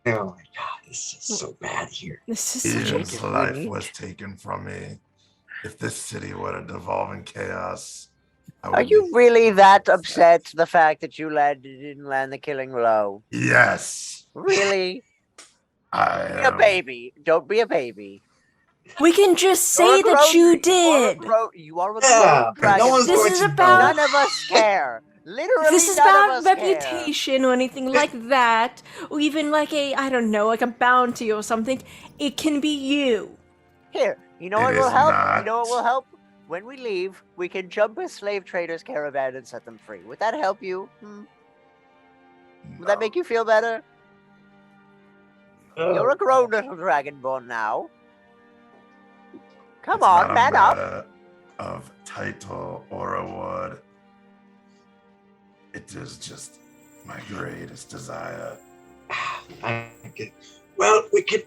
my god, this is so bad here. This is such a... His life was taken from me. If this city were to devolve in chaos, I Are would you be really that upset. upset the fact that you didn't land the killing blow? Yes. Really? I Be a baby. Don't be a baby. We can just You're say a that you grown- did. You are a Yeah, grown dragon. no one's This going is to about- None of us care. Literally, This is none of about us care. reputation or anything like that, or even like I don't know, like a bounty or something. It can be you. Here, you know It what will is help? not. You know what will help? When we leave, we can jump a slave trader's caravan and set them free. Would that help you? Would that make you feel better? You're a grown little dragonborn now. Come It's on, not a man up. matter of title or award. It is just my greatest desire. Well, we can.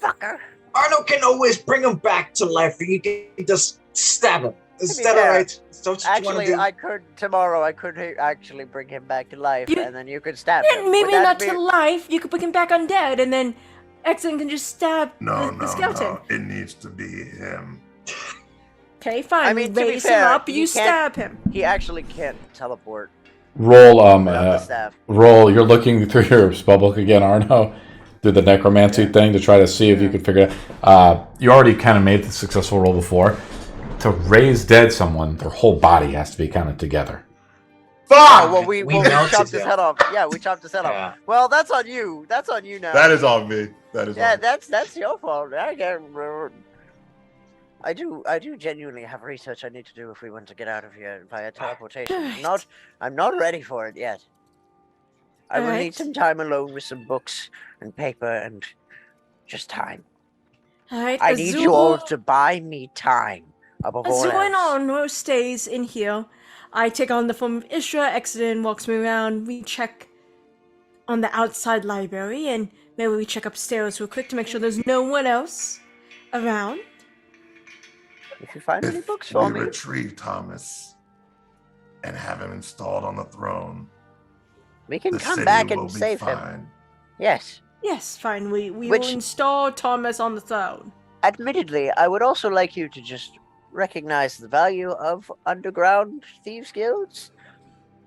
Fucker. Arno can always bring him back to life, and you can just stab him. Is be that fair, alright? Don't you want to Actually, do? I could actually bring him back to life, You- and then you could stab Yeah, him. maybe Would that not be- to life. You could bring him back undead, and then Exon can just stab the skeleton. No. It needs to be him. Okay, fine. I mean, to be raise him fair, up. he You can't- stab him. He actually can't teleport Roll, without the staff. roll. You're looking through your spellbook again, Arno. Do the necromancy thing to try to see if you can figure it out. You already kind of made the successful roll before. To raise dead someone, their whole body has to be kind of together. Oh, well, we melted chopped his him. head off. Yeah, we chopped his head Yeah. off. Well, that's on you. That's on you now. That is on me. That is Yeah, on me. that's your fault. I do genuinely have research I need to do if we want to get out of here via teleportation. Alright. I'm not ready for it yet. I will need Alright. some time alone with some books and paper and just time. Alright, I need you all to buy me time above all Azul and else. Arno stays in here. I take on the form of Isra, Exodin walks me around. We check on the outside library, and maybe we check upstairs real quick to make sure there's no one else around. If you find any If books we for me, retrieve Thomas and have him installed on the throne, we can the come city back will and be save him. fine. Yes. Yes, fine. We Which- will install Thomas on the throne. Admittedly, I would also like you to just recognize the value of underground thieves guilds.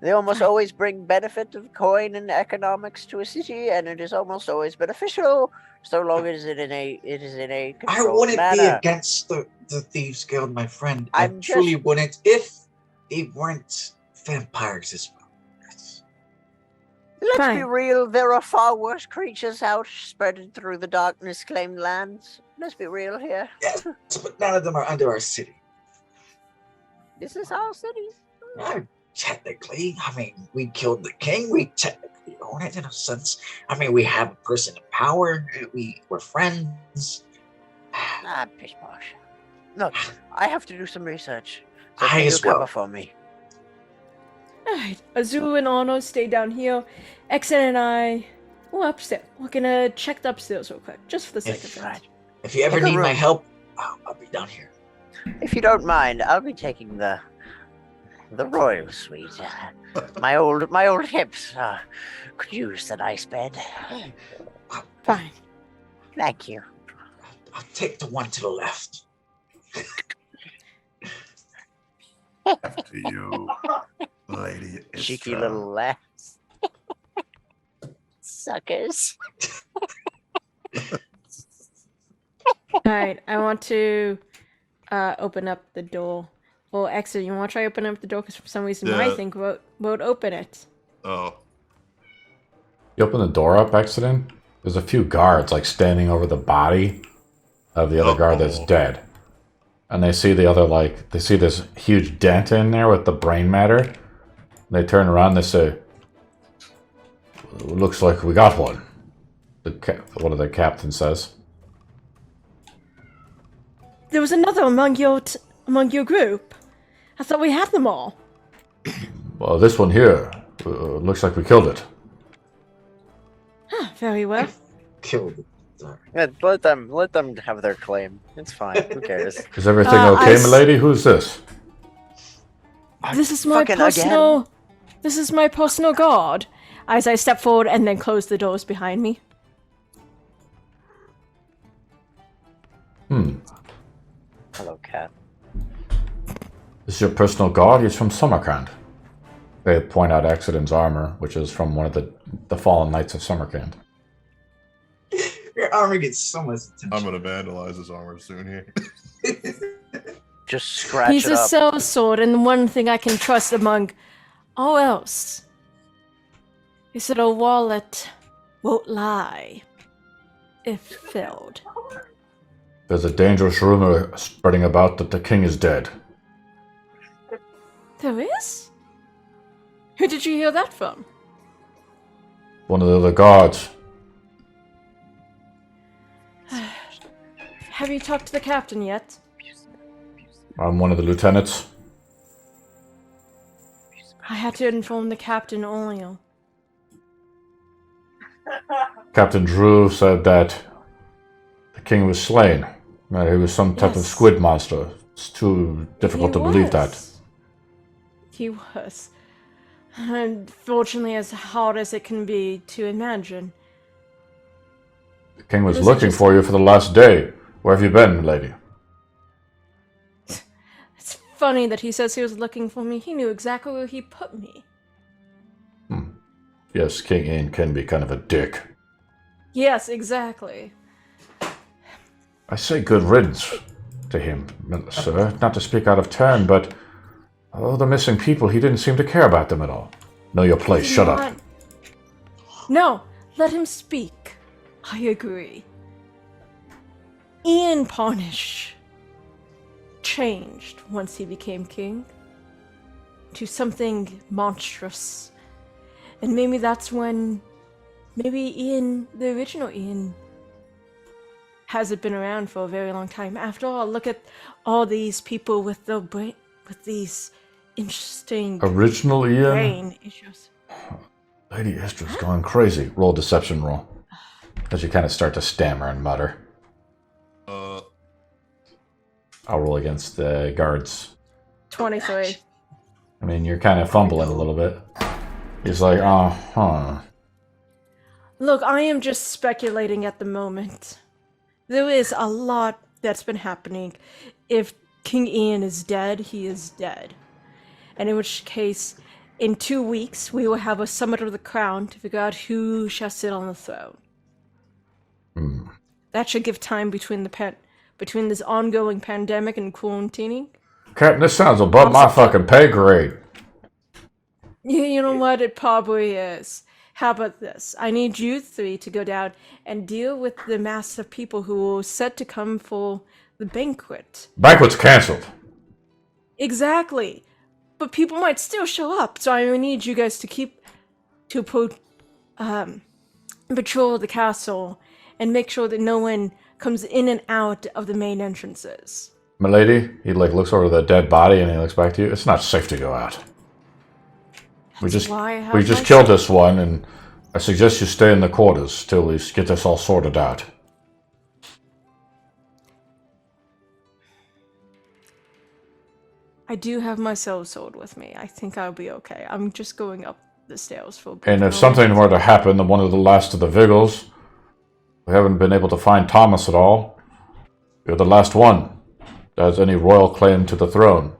They almost always bring benefit of coin and economics to a city, and it is almost always beneficial, so long as it is in a I controlled wouldn't be manner. against the Thieves Guild, my friend. I'm I truly just- wouldn't if they weren't vampires as well. Let's be Fine. real, there are far worse creatures out spreading through the darkness claimed lands. Let's be real here. Yes, but none of them are under our city. This is our city. Technically, I mean, we killed the king. We technically own it in a sense. I mean, we have a person in power. We're friends. Ah, pish posh. Look, I have to do some research. So I can you as well. cover for me? Alright, Azul and Arno stay down here. Exon and I... Well, upstairs. We're gonna check the upstairs real quick, just for the sake of it. Right. If you ever Pick a need my room. help, I'll be down here. If you don't mind, I'll be taking the royal suite. My old hips could use the nice bed. Fine. Thank you. I'll take the one to the left. After you, Lady Cheeky Istra. little laughs. Suckers. Alright, I want to open up the door. Well, Exit, you want to try opening up the door? Because for some reason my thing won't open it. Oh. You open the door up, exiting. There's a few guards like standing over the body of the other guard that's dead, and they see they see this huge dent in there with the brain matter. They turn around and they say, "Looks like we got one." One of the captains says. There was another among your group. I thought we had them all. Well, this one here looks like we killed it. Very well. Killed it. Sorry. Yeah, let them have their claim. It's fine. Who cares? Is everything okay, milady? Who's this? This is my Fucking personal. again? This is my personal guard. As I step forward and then close the doors behind me. Hello, cat. This is your personal guard? He's from Samarkand. They point out Exodin's armor, which is from one of the fallen knights of Samarkand. Your armor gets so much attention. I'm gonna vandalize his armor soon here. Just scratch He's it a up. sellsword, and the one thing I can trust among all else is that a wallet won't lie if filled. There's a dangerous rumor spreading about that the king is dead. There is? Who did you hear that from? One of the other guards. Have you talked to the captain yet? I'm one of the lieutenants. I had to inform the captain earlier. Captain Drew said that the king was slain. That he was some type of Yes. squid monster. It's too difficult to believe that. He was. Unfortunately, as hard as it can be to imagine. The king was Was it looking just- for you for the last day. Where have you been, lady? It's funny that he says he was looking for me. He knew exactly where he put me. Yes, King Ian can be kind of a dick. Yes, exactly. I say good riddance to him, sir. Not to speak out of turn, but the missing people, he didn't seem to care about them at all. Know your place, shut up. No, let him speak. I agree. Ian Parnish changed once he became king to something monstrous. And maybe that's when Ian, the original Ian, hasn't been around for a very long time. After all, look at all these people with these interesting Original Ian? brain issues. Lady Istra's going crazy. Roll deception roll. As you kind of start to stammer and mutter. I'll roll against the guards. 23. I mean, you're kind of fumbling a little bit. He's like, Look, I am just speculating at the moment. There is a lot that's been happening. If King Ian is dead, he is dead. And in which case, in 2 weeks, we will have a summit of the crown to figure out who shall sit on the throne. That should give time between this ongoing pandemic and quarantining. Captain, this sounds above my fucking pay grade. You know what? It probably is. How about this? I need you three to go down and deal with the mass of people who are set to come for the banquet. Banquet's canceled. Exactly. But people might still show up, so I need you guys to patrol the castle and make sure that no one comes in and out of the main entrances. Milady, he looks over the dead body and he looks back to you. It's not safe to go out. We just killed this one, and I suggest you stay in the quarters till we get this all sorted out. I do have my sword with me. I think I'll be okay. I'm just going up the stairs for a bit. And if something were to happen to one of the last of the Viggles, we haven't been able to find Thomas at all. You're the last one that has any royal claim to the throne,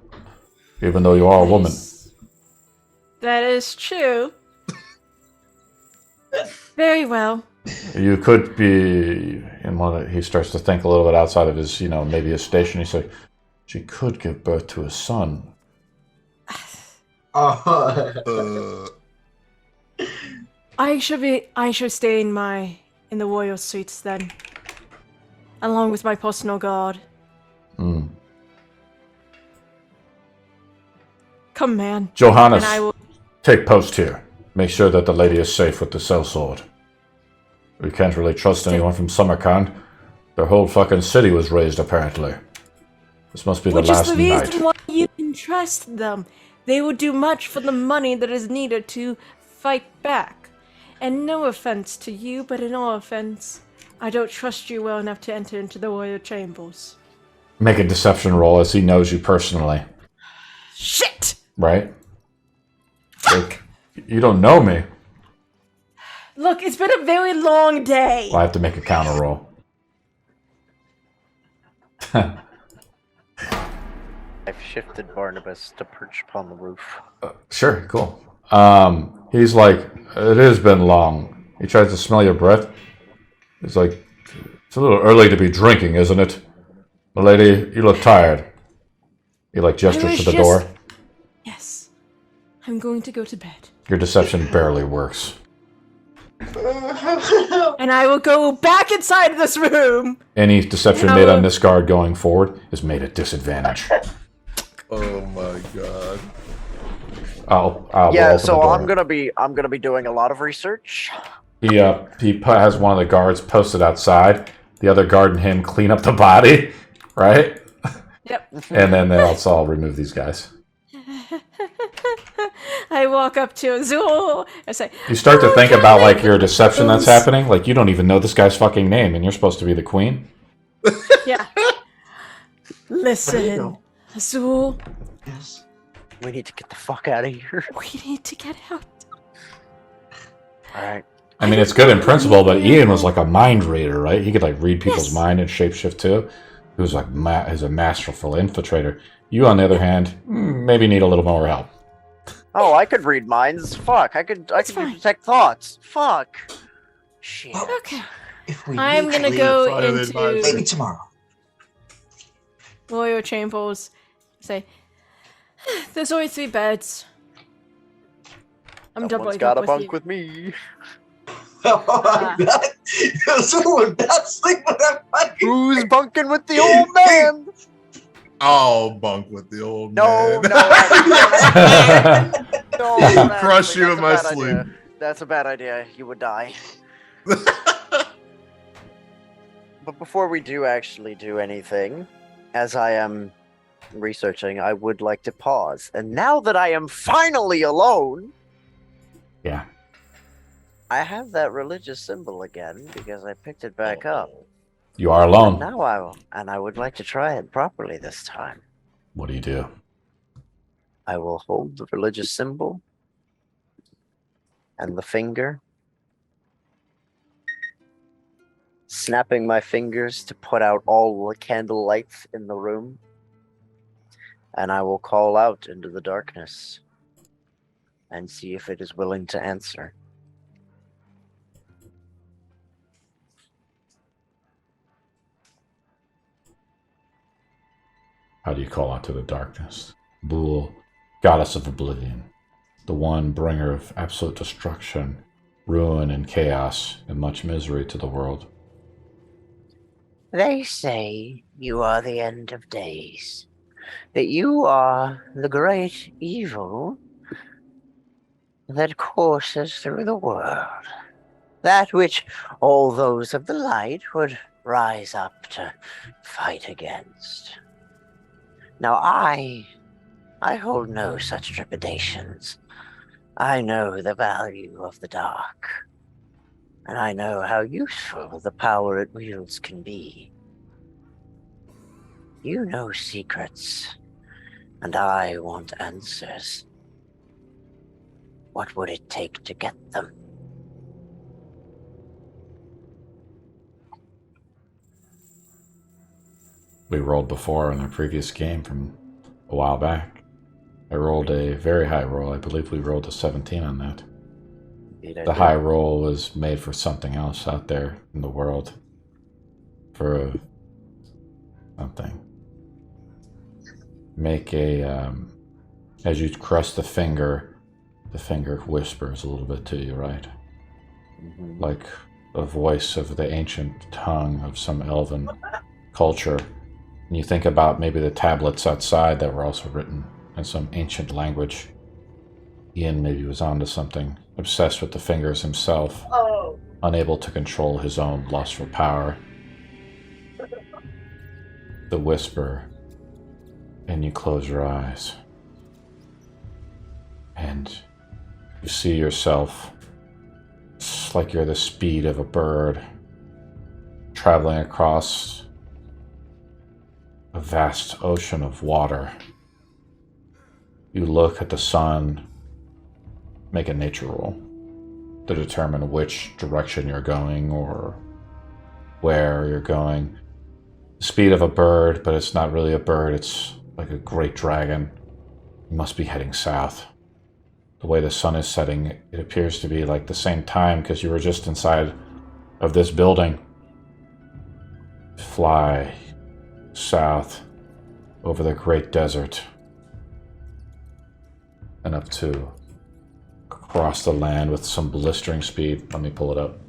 even though you are a woman. That is true. Very well. You could be in one of he starts to think a little bit outside of his, maybe his station. He's like, She could give birth to a son. Uh, I should stay in the royal suites then. Along with my personal guard. Mm. Come, man. Johannes, And I will... take post here. Make sure that the lady is safe with the sellsword. We can't really trust anyone from Samarkand. Their whole fucking city was razed, apparently. This must be the Which is last the night. reason why you can trust them. They will do much for the money that is needed to fight back. And no offense to you, but in all offense, I don't trust you well enough to enter into the royal chambers. Make a deception roll as he knows you personally. Shit! Right? Like, you don't know me. Look, it's been a very long day. Well, I have to make a counter roll. I've shifted Barnabas to perch upon the roof. Sure, cool. He's like, it has been long. He tries to smell your breath. He's like, it's a little early to be drinking, isn't it? Milady, you look tired. He like gestures to the door. Yes. I'm going to go to bed. Your deception barely works. And I will go back inside this room. Any deception made on this guard going forward is made at disadvantage. oh my god. I'll Yeah, open so the door. I'm gonna be doing a lot of research. He has one of the guards posted outside. The other guard and him clean up the body, right? Yep. And then let's all remove these guys. I walk up to Azul and say, You start to think about like your deception that's happening. Like you don't even know this guy's fucking name, and you're supposed to be the queen. yeah. Listen, Azul, Yes. We need to get the fuck out of here. we need to get out. All right. I mean, it's good in principle, but Ian was like a mind reader, right? He could like read people's Yes. mind and shapeshift too. He was like is a masterful infiltrator. You, on the other hand, maybe need a little more help. Oh, I could read minds. Fuck, I could fine. detect thoughts. Fuck. Shit. Okay. If we I'm need gonna to, go Friday night into maybe tomorrow. royal chambers. Say, there's only 3 beds. I'm Someone's doubling got up a with bunk you. with me. Someone that's like what I'm fucking. Who's bunking with the old man? I'll bunk with the old No, man. no, no. Actually, Crush you that's in a my bad sleep. idea. That's a bad idea. You would die. But before we do actually do anything, as I am researching, I would like to pause. And now that I am finally alone, Yeah. I have that religious symbol again because I picked it back up. You are And alone. now I will, and I would like to try it properly this time. What do you do? I will hold the religious symbol and the finger, snapping my fingers to put out all the candle lights in the room, and I will call out into the darkness and see if it is willing to answer. How do you call out to the darkness? Bool, goddess of oblivion, the one bringer of absolute destruction, ruin and chaos, and much misery to the world. They say you are the end of days, that you are the great evil that courses through the world, that which all those of the light would rise up to fight against. Now I hold no such trepidations. I know the value of the dark, and I know how useful the power it wields can be. You know secrets, and I want answers. What would it take to get them? We rolled before in a previous game from a while back. I rolled a very high roll. I believe we rolled a 17 on that. Indeed, I The do. high roll was made for something else out there in the world. For something. make a, as you caress the finger whispers a little bit to you, right? Mhm. Like a voice of the ancient tongue of some elven culture. And you think about maybe the tablets outside that were also written in some ancient language. Ian maybe was onto something, obsessed with the fingers himself, unable to control his own lust for power. The whisper, and you close your eyes. And you see yourself, it's like you're the speed of a bird, traveling across a vast ocean of water. You look at the sun, make a nature roll to determine which direction you're going or where you're going. The speed of a bird, but it's not really a bird, it's like a great dragon. You must be heading south. The way the sun is setting, it appears to be like the same time because you were just inside of this building. Fly south over the great desert and up to across the land with some blistering speed. Let me pull it up.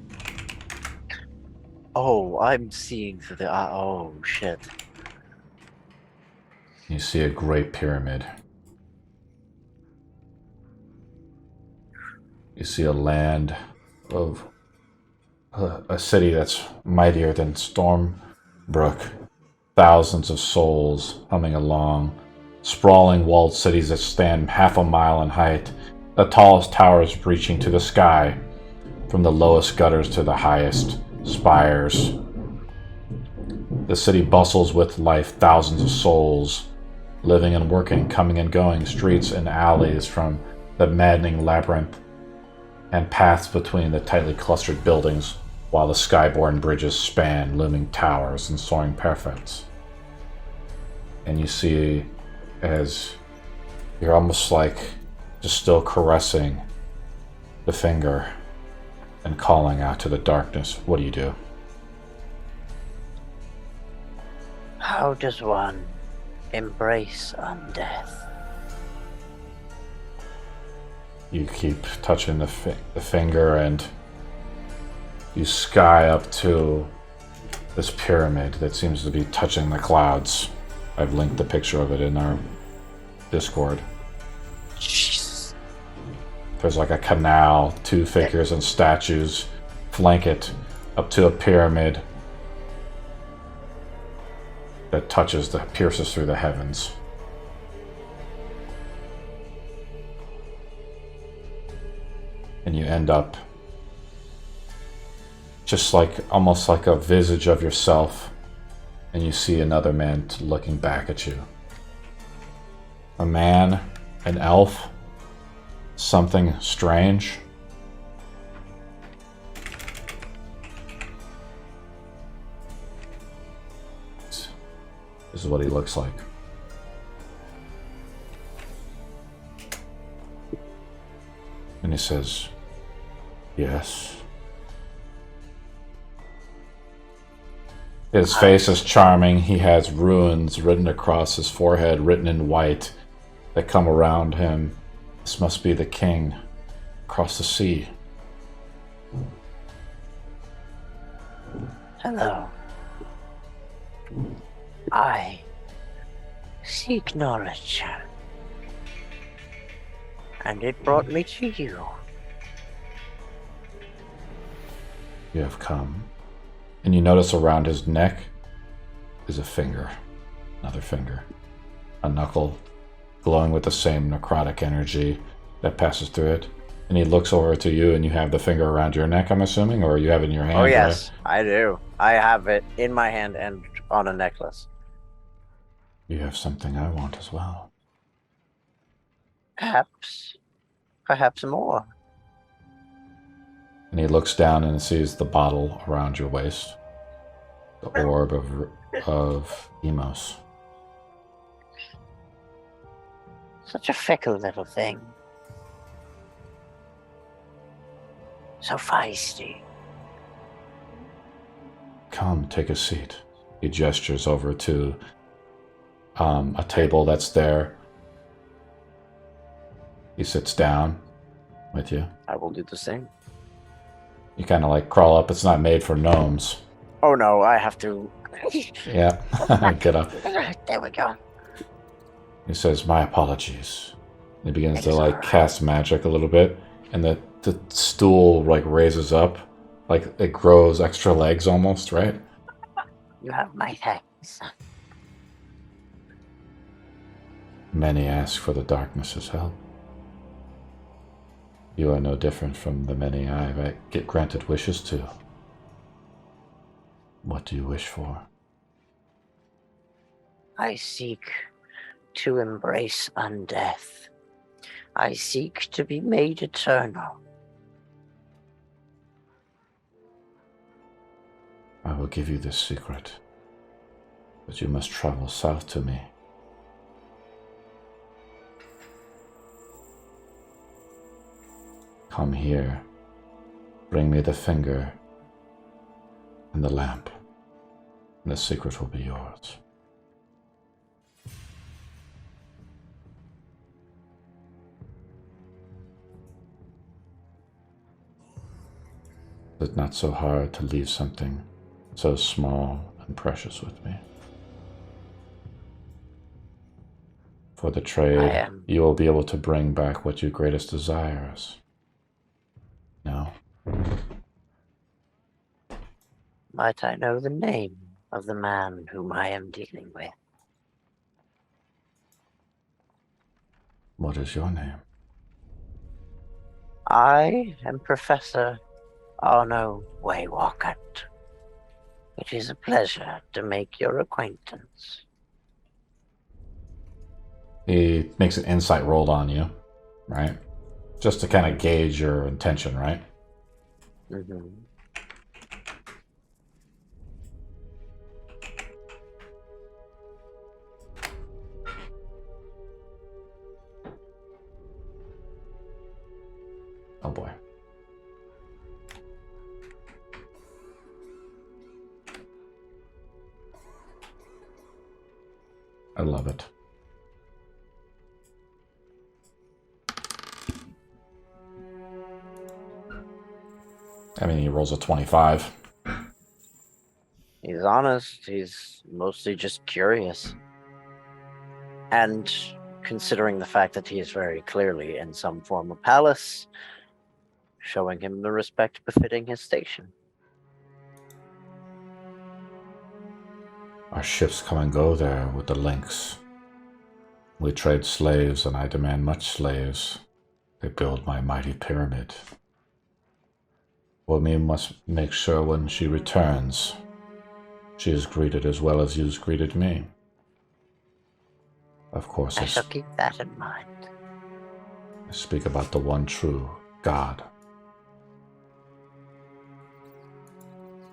Oh, I'm seeing through the. Oh shit! You see a great pyramid. You see a land of a city that's mightier than Stormbrook. Thousands of souls humming along. Sprawling walled cities that stand half a mile in height. The tallest towers reaching to the sky. From the lowest gutters to the highest spires. The city bustles with life, thousands of souls. Living and working, coming and going, streets and alleys from the maddening labyrinth. And paths between the tightly clustered buildings, while the skyborne bridges span looming towers and soaring parapets. And you see, as you're almost like just still caressing the finger and calling out to the darkness, what do you do? How does one embrace undeath? You keep touching the finger and you sky up to this pyramid that seems to be touching the clouds. I've linked the picture of it in our Discord. Jesus. There's like a canal, two figures and statues flank it up to a pyramid that pierces through the heavens. And you end up just like almost like a visage of yourself, and you see another man looking back at you. A man, an elf, something strange. This is what he looks like. And he says, "Yes." His face is charming. He has runes written across his forehead, written in white, that come around him. This must be the king across the sea. Hello. I seek knowledge, and it brought me to you. You have come. And you notice around his neck is a finger. Another finger. A knuckle glowing with the same necrotic energy that passes through it. And he looks over to you and you have the finger around your neck, I'm assuming, or you have it in your hand, Oh yes, right? I do. I have it in my hand and on a necklace. You have something I want as well. Perhaps more. And he looks down and sees the bottle around your waist. The orb of Emos. Such a fickle little thing. So feisty. Come, take a seat. He gestures over to a table that's there. He sits down with you. I will do the same. You kind of like crawl up. It's not made for gnomes. Oh no, I have to. Yeah, get up. There we go. He says, "My apologies." He begins to like cast magic a little bit, and the stool like raises up, like it grows extra legs almost, right? You have my thanks. Many ask for the darkness's help. You are no different from the many I get granted wishes to. What do you wish for? I seek to embrace undeath. I seek to be made eternal. I will give you this secret, but you must travel south to me. Come here, bring me the finger and the lamp, and the secret will be yours. It's not so hard to leave something so small and precious with me. For the trade, you will be able to bring back what your greatest desire is. No? Might I know the name of the man whom I am dealing with? What is your name? I am Professor Arno Waywalkert. It is a pleasure to make your acquaintance. He makes an insight roll on you, right? Just to kind of gauge your intention, right? Mm-hmm. Oh boy. I love it. I mean, he rolls a 25. He's honest. He's mostly just curious. And considering the fact that he is very clearly in some form of palace, showing him the respect befitting his station. Our ships come and go there with the links. We trade slaves, and I demand much slaves. They build my mighty pyramid. We must make sure when she returns, she is greeted as well as you've greeted me. Of course, I shall keep that in mind. I speak about the one true God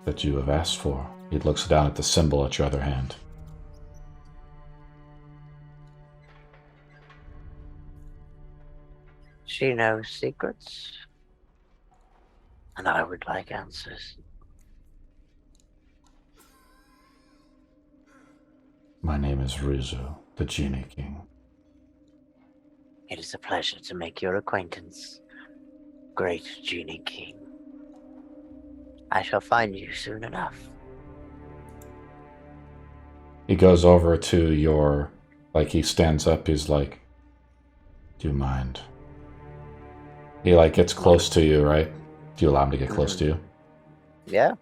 that you have asked for. He looks down at the symbol at your other hand. She knows secrets, and I would like answers. My name is Rizu, the Genie King. It is a pleasure to make your acquaintance, great Genie King. I shall find you soon enough. He goes over to your, like he stands up, he's like, do you mind? He like gets close to you, right? Do you allow him to get close to you? Yeah.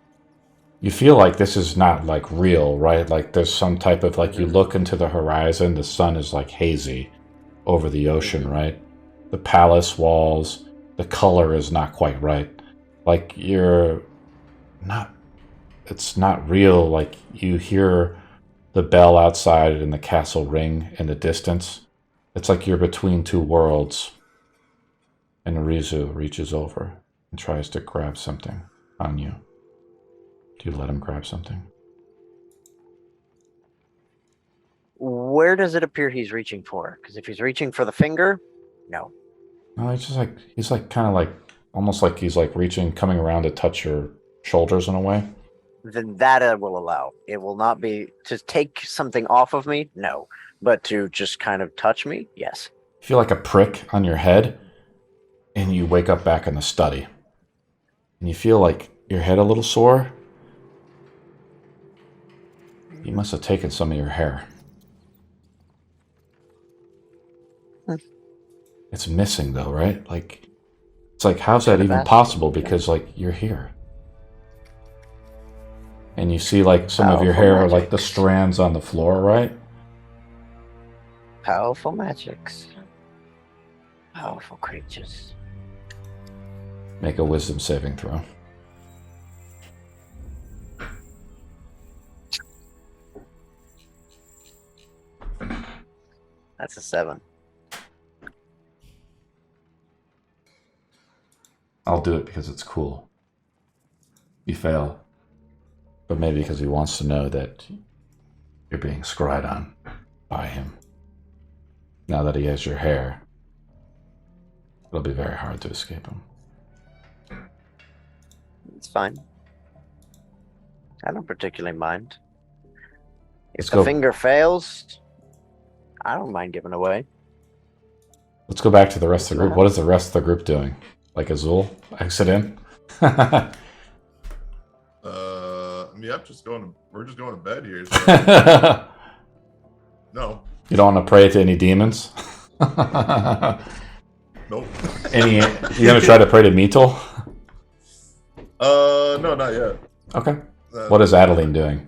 You feel like this is not like real, right? Like there's some type of like you look into the horizon, the sun is like hazy over the ocean, right? The palace walls, the color is not quite right. Like you're not, it's not real. Like you hear the bell outside and the castle ring in the distance. It's like you're between two worlds. And Rizu reaches over and tries to grab something on you. Do you let him grab something? Where does it appear he's reaching for? Because if he's reaching for the finger, no. No, he's like kind of like, almost like he's like reaching, coming around to touch your shoulders in a way. then that I will allow. It will not be to take something off of me, no. But to just kind of touch me, yes. You feel like a prick on your head, and you wake up back in the study. And you feel like your head a little sore. You must have taken some of your hair. It's missing though, right? Like, it's like, how's that even possible? Because like, you're here. And you see like some of your hair, like the strands on the floor, right? Powerful magics. Powerful creatures. Make a wisdom saving throw. That's a 7. I'll do it because it's cool. You fail. But maybe because he wants to know that you're being scryed on by him. Now that he has your hair, it'll be very hard to escape him. It's fine. I don't particularly mind. If Let's the go. finger fails, I don't mind giving away. Let's go back to the rest of the group. What is the rest of the group doing? Like Azul? Exit in? Yep, we're just going to bed here. So. No. You don't want to pray to any demons? Nope. You gonna try to pray to Meetle? No, not yet. Okay. What is Adeline doing?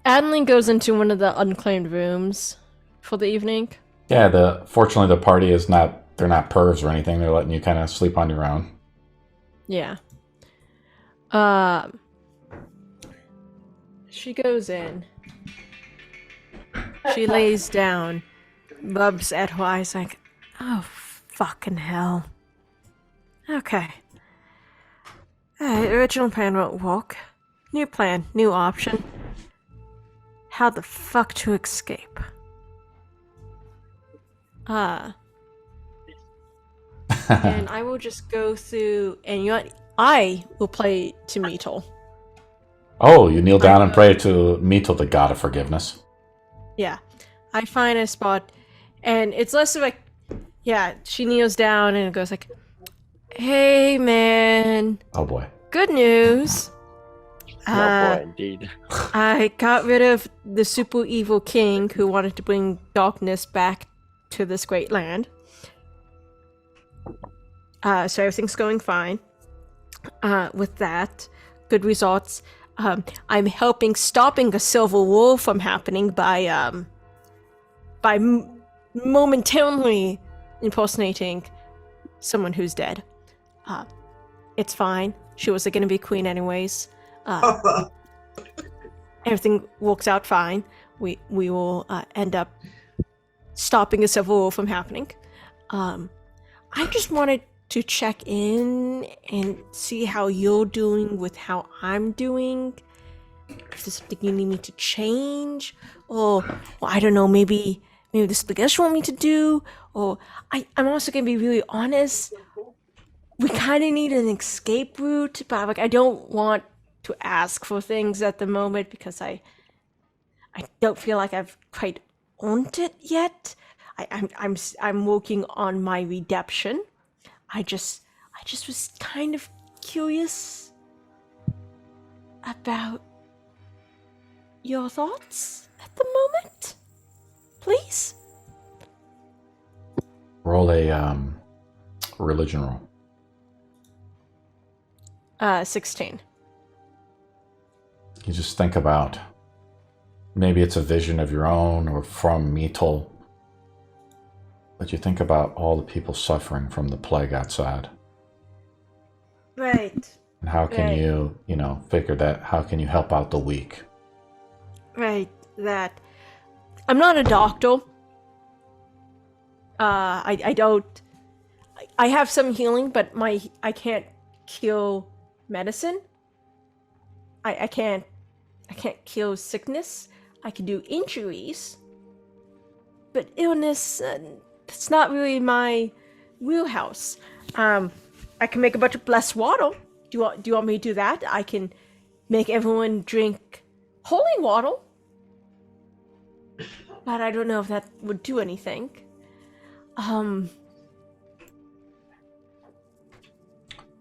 Adeline goes into one of the unclaimed rooms for the evening. Yeah, fortunately the party is not, they're not pervs or anything. They're letting you kind of sleep on your own. Yeah. She goes in. She lays down, rubs at her eyes like, oh, fucking hell. Okay. Original plan won't work. New plan, new option. How the fuck to escape? And I will just go through, and you know what? I will play to Meetle. Oh, you kneel down and pray to Meetle, the god of forgiveness. Yeah. I find a spot, and it's less of like, yeah, she kneels down and it goes like, hey, man. Oh, boy. Good news. Oh boy, indeed. I got rid of the super evil king who wanted to bring darkness back to this great land. So everything's going fine. With that, good results. I'm helping stopping a civil war from happening by momentarily impersonating someone who's dead. It's fine. She was going to be queen anyways. Everything works out fine. We will end up stopping a civil war from happening. I just wanted to check in and see how you're doing with how I'm doing. If there's something you need me to change, or I don't know, maybe there's something else you want me to do, or I'm also gonna be really honest. We kind of need an escape route, but like I don't want to ask for things at the moment because I don't feel like I've quite owned it yet. I'm working on my redemption. I just was kind of curious about your thoughts at the moment, please. Roll a religion roll. 16. You just think about, maybe it's a vision of your own or from Meetle, but you think about all the people suffering from the plague outside. Right. And how can you figure that, how can you help out the weak? Right, that. I'm not a doctor. I don't. I have some healing, but I can't cure medicine. I can't cure sickness. I can do injuries, but illness, it's not really my wheelhouse. I can make a bunch of blessed water. Do you want me to do that? I can make everyone drink holy water. But I don't know if that would do anything.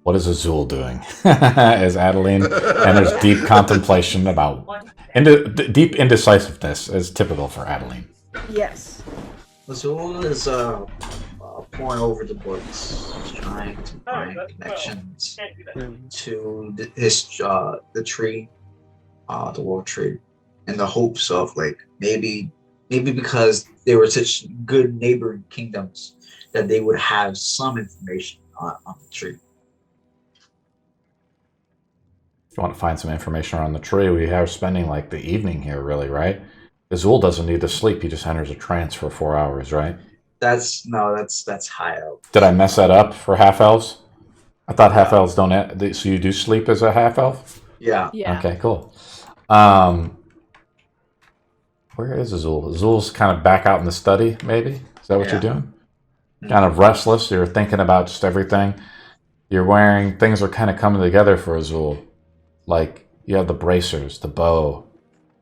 What is Azul doing? As Adeline enters deep contemplation about deep indecisiveness, as typical for Adeline. Yes. Azul is pouring over the books, trying to find connections to the tree, the world tree, in the hopes of like maybe because they were such good neighboring kingdoms that they would have some information on the tree. If you want to find some information around the tree, we are spending like the evening here, really, right? Azul doesn't need to sleep; he just enters a trance for 4 hours, right? That's high elf. Did I mess that up for half elves? I thought half elves don't. So you do sleep as a half elf? Yeah. Yeah. Okay, cool. Where is Azul? Azul's kind of back out in the study, maybe? Is that what you're doing? Kind of restless. You're thinking about just everything. You're wearing, things are kind of coming together for Azul. Like, you have the bracers, the bow,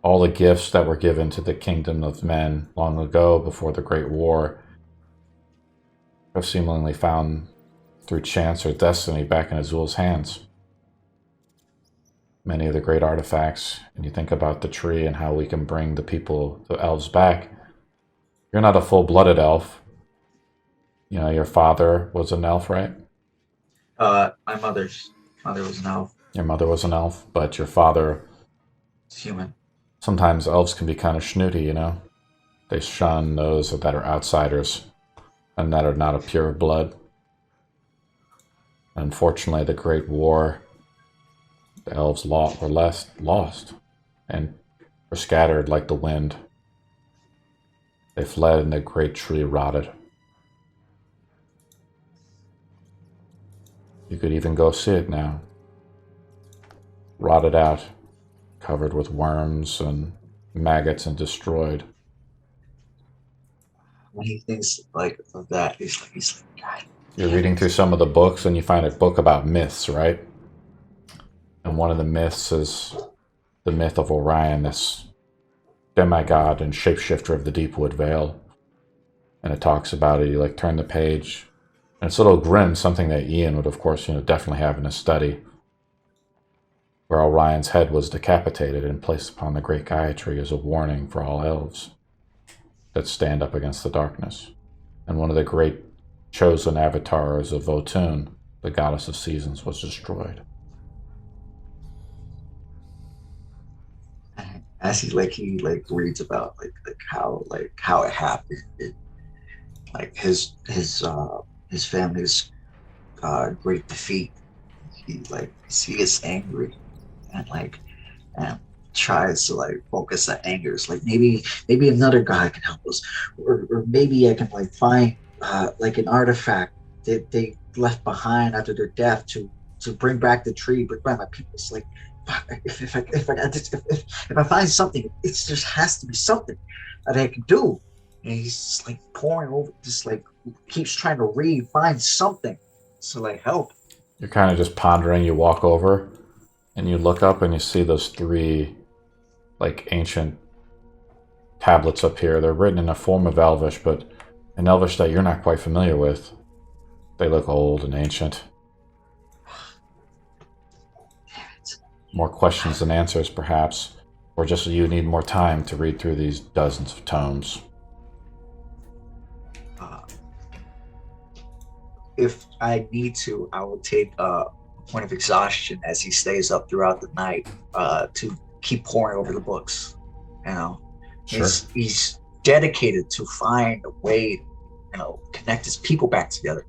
all the gifts that were given to the kingdom of men long ago before the Great War have seemingly found through chance or destiny back in Azul's hands. Many of the great artifacts, and you think about the tree and how we can bring the elves back. You're not a full-blooded elf. You know, your father was an elf, right? My mother was an elf. Your mother was an elf, but your father... It's human. Sometimes elves can be kind of snooty, you know? They shun those that are outsiders and that are not of pure blood. Unfortunately, the Great War, the elves were lost and were scattered like the wind. They fled and the great tree rotted. You could even go see it now. Rotted out, covered with worms and maggots and destroyed. When he thinks like of that, he's like, God. You're reading through some of the books and you find a book about myths, right? And one of the myths is the myth of Orion, this demigod and shapeshifter of the Deepwood Vale. And it talks about it, you like turn the page, and it's a little grim, something that Ian would of course, definitely have in his study, where Orion's head was decapitated and placed upon the great Gaia tree as a warning for all elves that stand up against the darkness. And one of the great chosen avatars of Votun, the goddess of seasons, was destroyed. As he reads about how it happened, like his family's great defeat. He gets angry and tries to focus that anger. It's like maybe another god can help us, or maybe I can find an artifact that they left behind after their death to bring back the tree, bring back my people. It's like, if I find something, it just has to be something that I can do. And he's pouring over, just keeps trying to find something to help. You're kind of just pondering. You walk over and you look up and you see those 3 ancient tablets up here. They're written in a form of Elvish, but an Elvish that you're not quite familiar with. They look old and ancient. More questions than answers, perhaps. Or just you need more time to read through these dozens of tomes. If I need to, I will take a point of exhaustion as he stays up throughout the night to keep pouring over the books. Sure. He's dedicated to find a way, connect his people back together.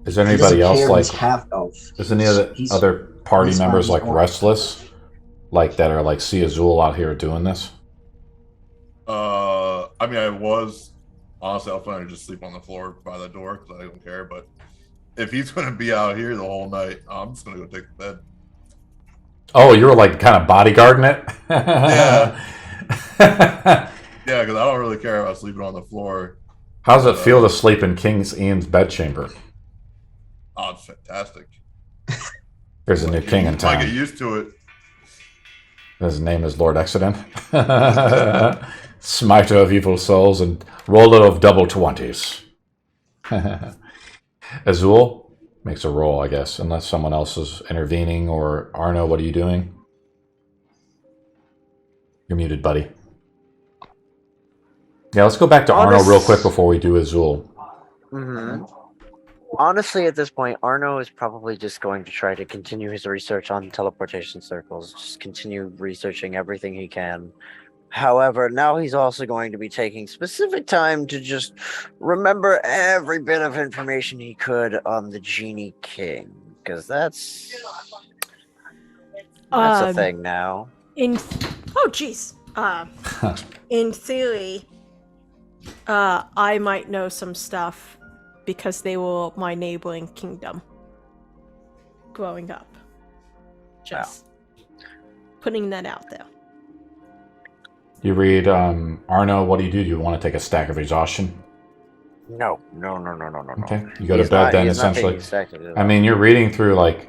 Is there anybody else half elf? Is any other party members restless, that are see Azul out here doing this? I mean, I was honestly, I'll find just sleep on the floor by the door because I don't care. But if he's going to be out here the whole night, I'm just going to go take the bed. Oh, you were kind of bodyguarding it? Yeah. Yeah, because I don't really care about sleeping on the floor. How does it feel to sleep in King Ian's bedchamber? Oh, it's fantastic. There's a new king in Might town. get used to it. His name is Lord Exodent. Smiter of evil souls and roller of double 20s. Azul makes a roll, I guess, unless someone else is intervening. Or Arno, what are you doing? You're muted, buddy. Yeah, let's go back to Arno real quick before we do Azul. Mm-hmm. Honestly, at this point, Arno is probably just going to try to continue his research on teleportation circles. Just continue researching everything he can. However, now he's also going to be taking specific time to just remember every bit of information he could on the Genie King. Because that's a thing now. In theory, I might know some stuff because they were my neighboring kingdom growing up. Just putting that out there. You read, Arno, what do? Do you want to take a stack of exhaustion? No. Okay, you go to bed then, essentially. I mean, you're reading through, like,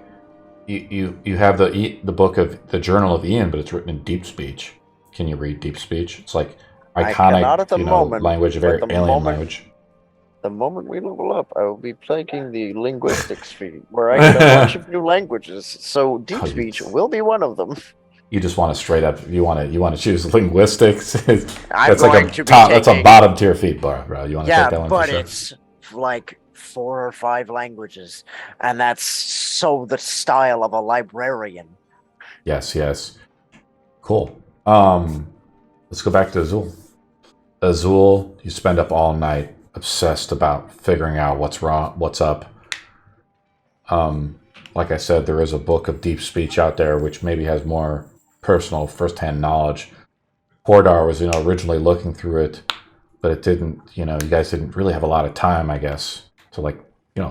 you have the book of the Journal of Ian, but it's written in deep speech. Can you read deep speech? It's like iconic, language, very alien language. The moment we level up, I will be taking the linguistics feed, where I get a bunch of new languages. So deep speech will be one of them. You just want to straight up. You want to choose linguistics. That's like that's a bottom tier feat, bro. You want to take that one? But for sure? It's like 4 or 5 languages, and that's so the style of a librarian. Yes. Cool. Let's go back to Azul. Azul, you spend up all night obsessed about figuring out what's wrong, what's up. Like I said, there is a book of deep speech out there which maybe has more personal first-hand knowledge. Hordar was, originally looking through it, but it didn't, you guys didn't really have a lot of time, I guess, to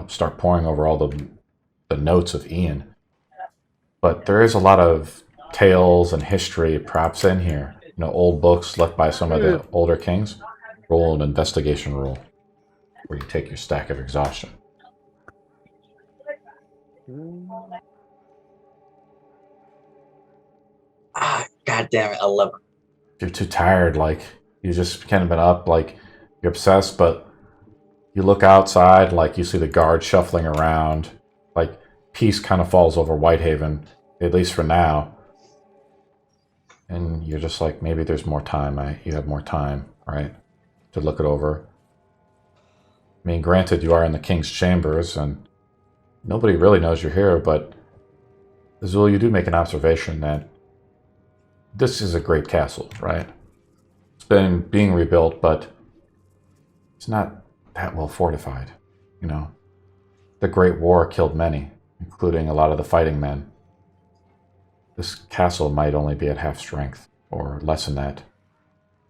start pouring over all the notes of Ian. But there is a lot of tales and history props in here. Old books left by some of the older kings. Roll an investigation roll, where you take your stack of exhaustion. God damn it, 11. You're too tired, you just kind of been up, you're obsessed, but you look outside, you see the guards shuffling around, peace kind of falls over Whitehaven, at least for now. And you're just maybe there's more time, you have more time, right, to look it over. I mean, granted, you are in the king's chambers, and nobody really knows you're here, but Azul, you do make an observation that this is a great castle, right? It's been being rebuilt, but it's not that well fortified, The Great War killed many, including a lot of the fighting men. This castle might only be at half strength, or less than that.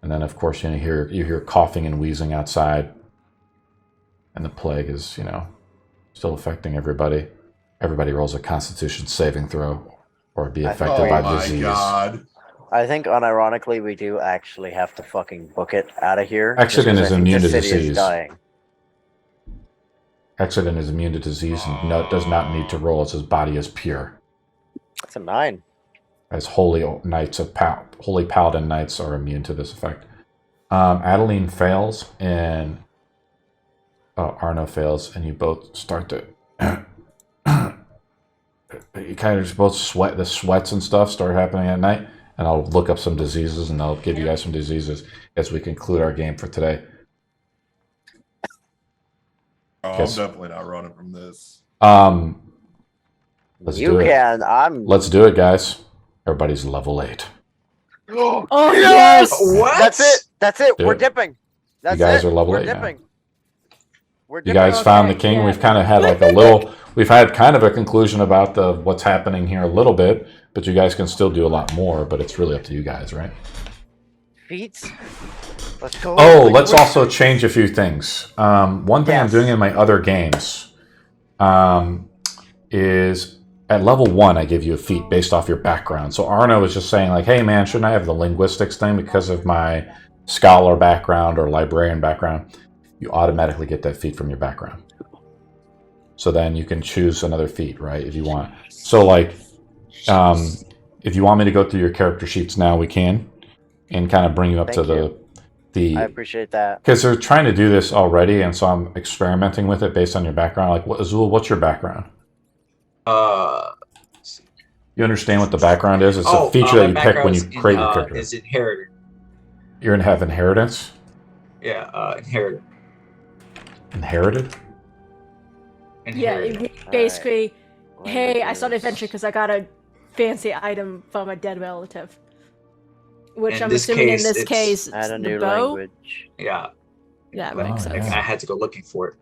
And then, of course, you hear coughing and wheezing outside, and the plague is, still affecting everybody. Everybody rolls a Constitution saving throw, or be affected by disease. Oh my God. I think, unironically, we do actually have to fucking book it out of here. Exodent is immune to the city disease. Is dying. Exodent is immune to disease and does not need to roll, as his body is pure. That's a 9. As holy paladin knights are immune to this effect. Adeline fails, and Arno fails, and you both start to you kind of just both sweat. The sweats and stuff start happening at night, and I'll look up some diseases, and I'll give you guys some diseases as we conclude our game for today. I'm definitely not running from this. Let's do it. Let's do it, guys. Everybody's level 8. Oh yes! What? That's it. Dude. We're dipping. That's You guys it. are level We're 8 now. dipping. We're You dipping. guys found the king. yeah. We've kind of had a little. We've had kind of a conclusion about what's happening here a little bit, but you guys can still do a lot more. But it's really up to you guys, right? Feats. Let's go. Oh, let's also change a few things. One thing I'm Yes. doing in my other games is at level 1, I give you a feat based off your background. So Arno was just saying, hey, man, shouldn't I have the linguistics thing because of my scholar background or librarian background? You automatically get that feat from your background. So then you can choose another feat, right, if you want. So, like, if you want me to go through your character sheets now, we can, and kind of bring you up Thank to you. the I appreciate that. because they're trying to do this already, and so I'm experimenting with it based on your background. Like, Azul, what's your background? You understand what the background is? It's a feature that you pick when you create your character. Is inherited. You're gonna have inheritance. Yeah, inherited. Inherited. Yeah, Inherited. basically, hey, I started Languages. adventure because I got a fancy item from a dead relative. Which In I'm this assuming in case, this it's- case, Add a the new bow. language. Yeah. Yeah, that Like, makes sense. I had to go looking for it.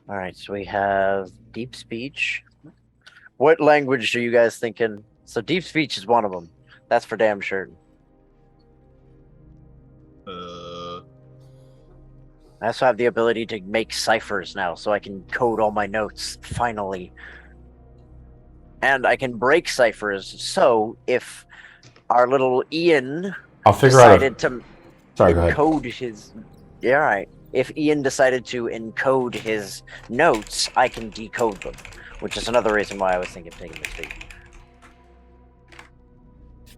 All right, so we have deep speech. What language are you guys thinking? So deep speech is one of them. That's for damn sure. I also have the ability to make ciphers now, so I can code all my notes, finally. And I can break ciphers, so if our little Ian I'll figure out. decided to Sorry, go ahead. encode his... Yeah, all right. If Ian decided to encode his notes, I can decode them, which is another reason why I was thinking of taking this feat.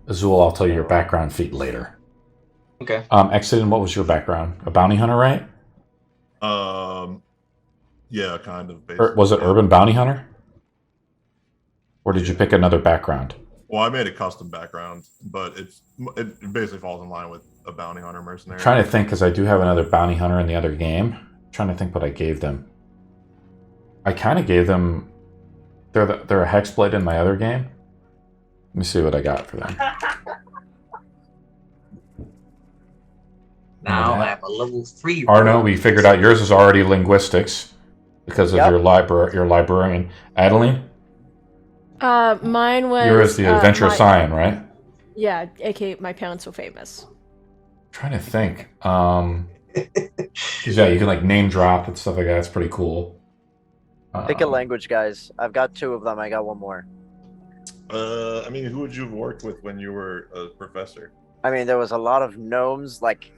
Azul, I'll tell you your background feat later. Okay. Exodin, what was your background? A bounty hunter, right? Yeah, kind of. Or was it urban bounty hunter? Or did you pick another background? Well, I made a custom background, but it basically falls in line with a bounty hunter mercenary. I'm trying to think because I do have another bounty hunter in the other game. I'm trying to think what I gave them. I kind of gave them. They're a hexblade in my other game. Let me see what I got for them. Now Yeah. I'm a level 3. Arno, we figured out yours is already linguistics because of Yep. your librarian. Adeline, Mine was. yours is the adventure my- scion, right? Yeah, aka my parents were famous. Trying to think. 'Cause, yeah, you can like name drop and stuff like that. It's pretty cool. Pick a language, guys. I've got 2 of them. I got 1 more. I mean, who would you have worked with when you were a professor? I mean, there was a lot of gnomes. Like,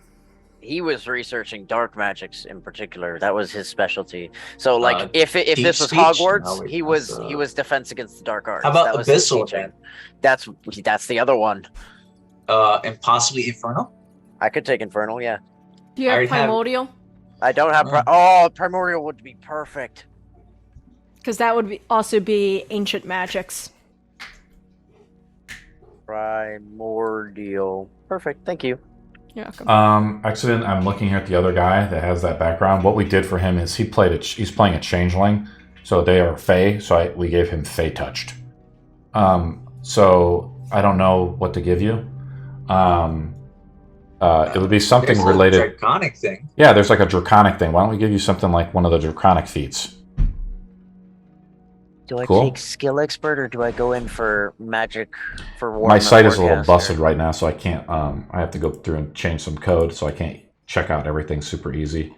he was researching dark magics in particular. That was his specialty. So, like, if deep this was speech? Hogwarts, No, wait, he was that's, defense against the dark arts. How about That was his Abyssal, teaching. then? That's the other one. And possibly Infernal? I could take Infernal. Yeah, Do you I have already have- primordial? I don't have. Primordial would be perfect. Because that would also be ancient magics. Primordial. Perfect. Thank you. You're welcome. Accident. I'm looking here at the other guy that has that background. What we did for him is he's playing a changeling, so they are Fey. So we gave him Fey touched. So I don't know what to give you. It would be something There's related. a draconic thing. Yeah, there's like a draconic thing. Why don't we give you something like one of the draconic feats? Do I Cool. take skill expert or do I go in for magic for war? My site is a little busted right now, so I can't. I have to go through and change some code, so I can't check out everything super easy.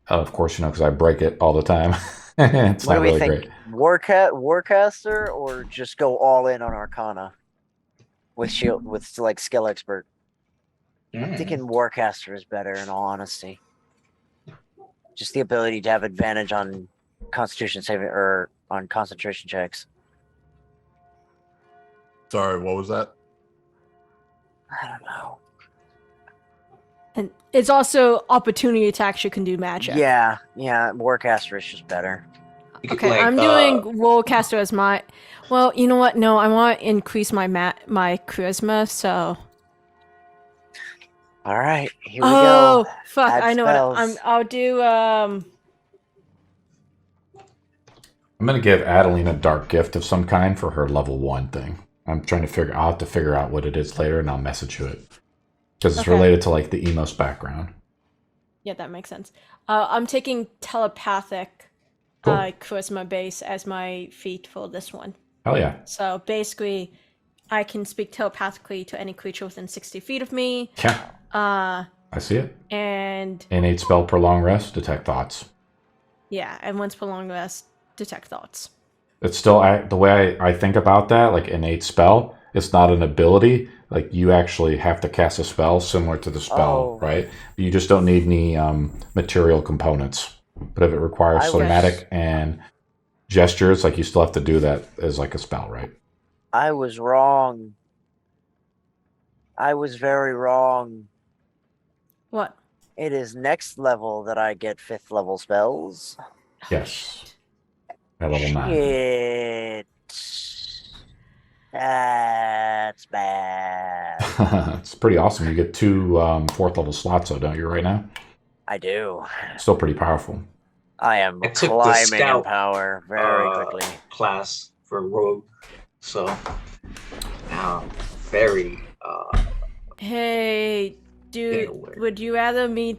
Of course, because I break it all the time. It's What not do we really think? great. Warcaster or just go all in on Arcana with shield with like skill expert? I'm thinking Warcaster is better in all honesty. Just the ability to have advantage on Constitution saving or on concentration checks. Sorry, what was that? I don't know. And it's also opportunity attacks you can do magic. Yeah, Warcaster is just better. You could, Okay, like, I'm doing Rollcaster as my. Well, you know what? No, I want to increase my my charisma. So. All right, here we Oh go. fuck! Add I know spells. I'll do. I'm gonna give Adeline a dark gift of some kind for her level 1 thing. I'll have to figure out what it is later, and I'll message you it because it's Okay. related to like the Emos background. Yeah, that makes sense. I'm taking telepathic Cool. charisma base as my feat for this one. Hell yeah! So basically, I can speak telepathically to any creature within 60 feet of me. Yeah, Uh, I see it. and Innate spell, prolong rest, detect thoughts. yeah, and once per long rest, detect thoughts. It's still the way I think about that, like innate spell. It's not an ability. Like, you actually have to cast a spell similar to the spell, Oh. right? You just don't need any material components. But if it requires I somatic and gestures, like, you still have to do that as like a spell, right? I was wrong. I was very wrong. What? It is next level that I get 5th level spells. Yes. At level 9. Shit. That's bad. It's pretty awesome. You get 2 4th level slots, though, don't you, right now? I do. Still pretty powerful. I am I took the climbing in scout, power very quickly. class for rogue, so now very Hey, dude, aware. would you rather me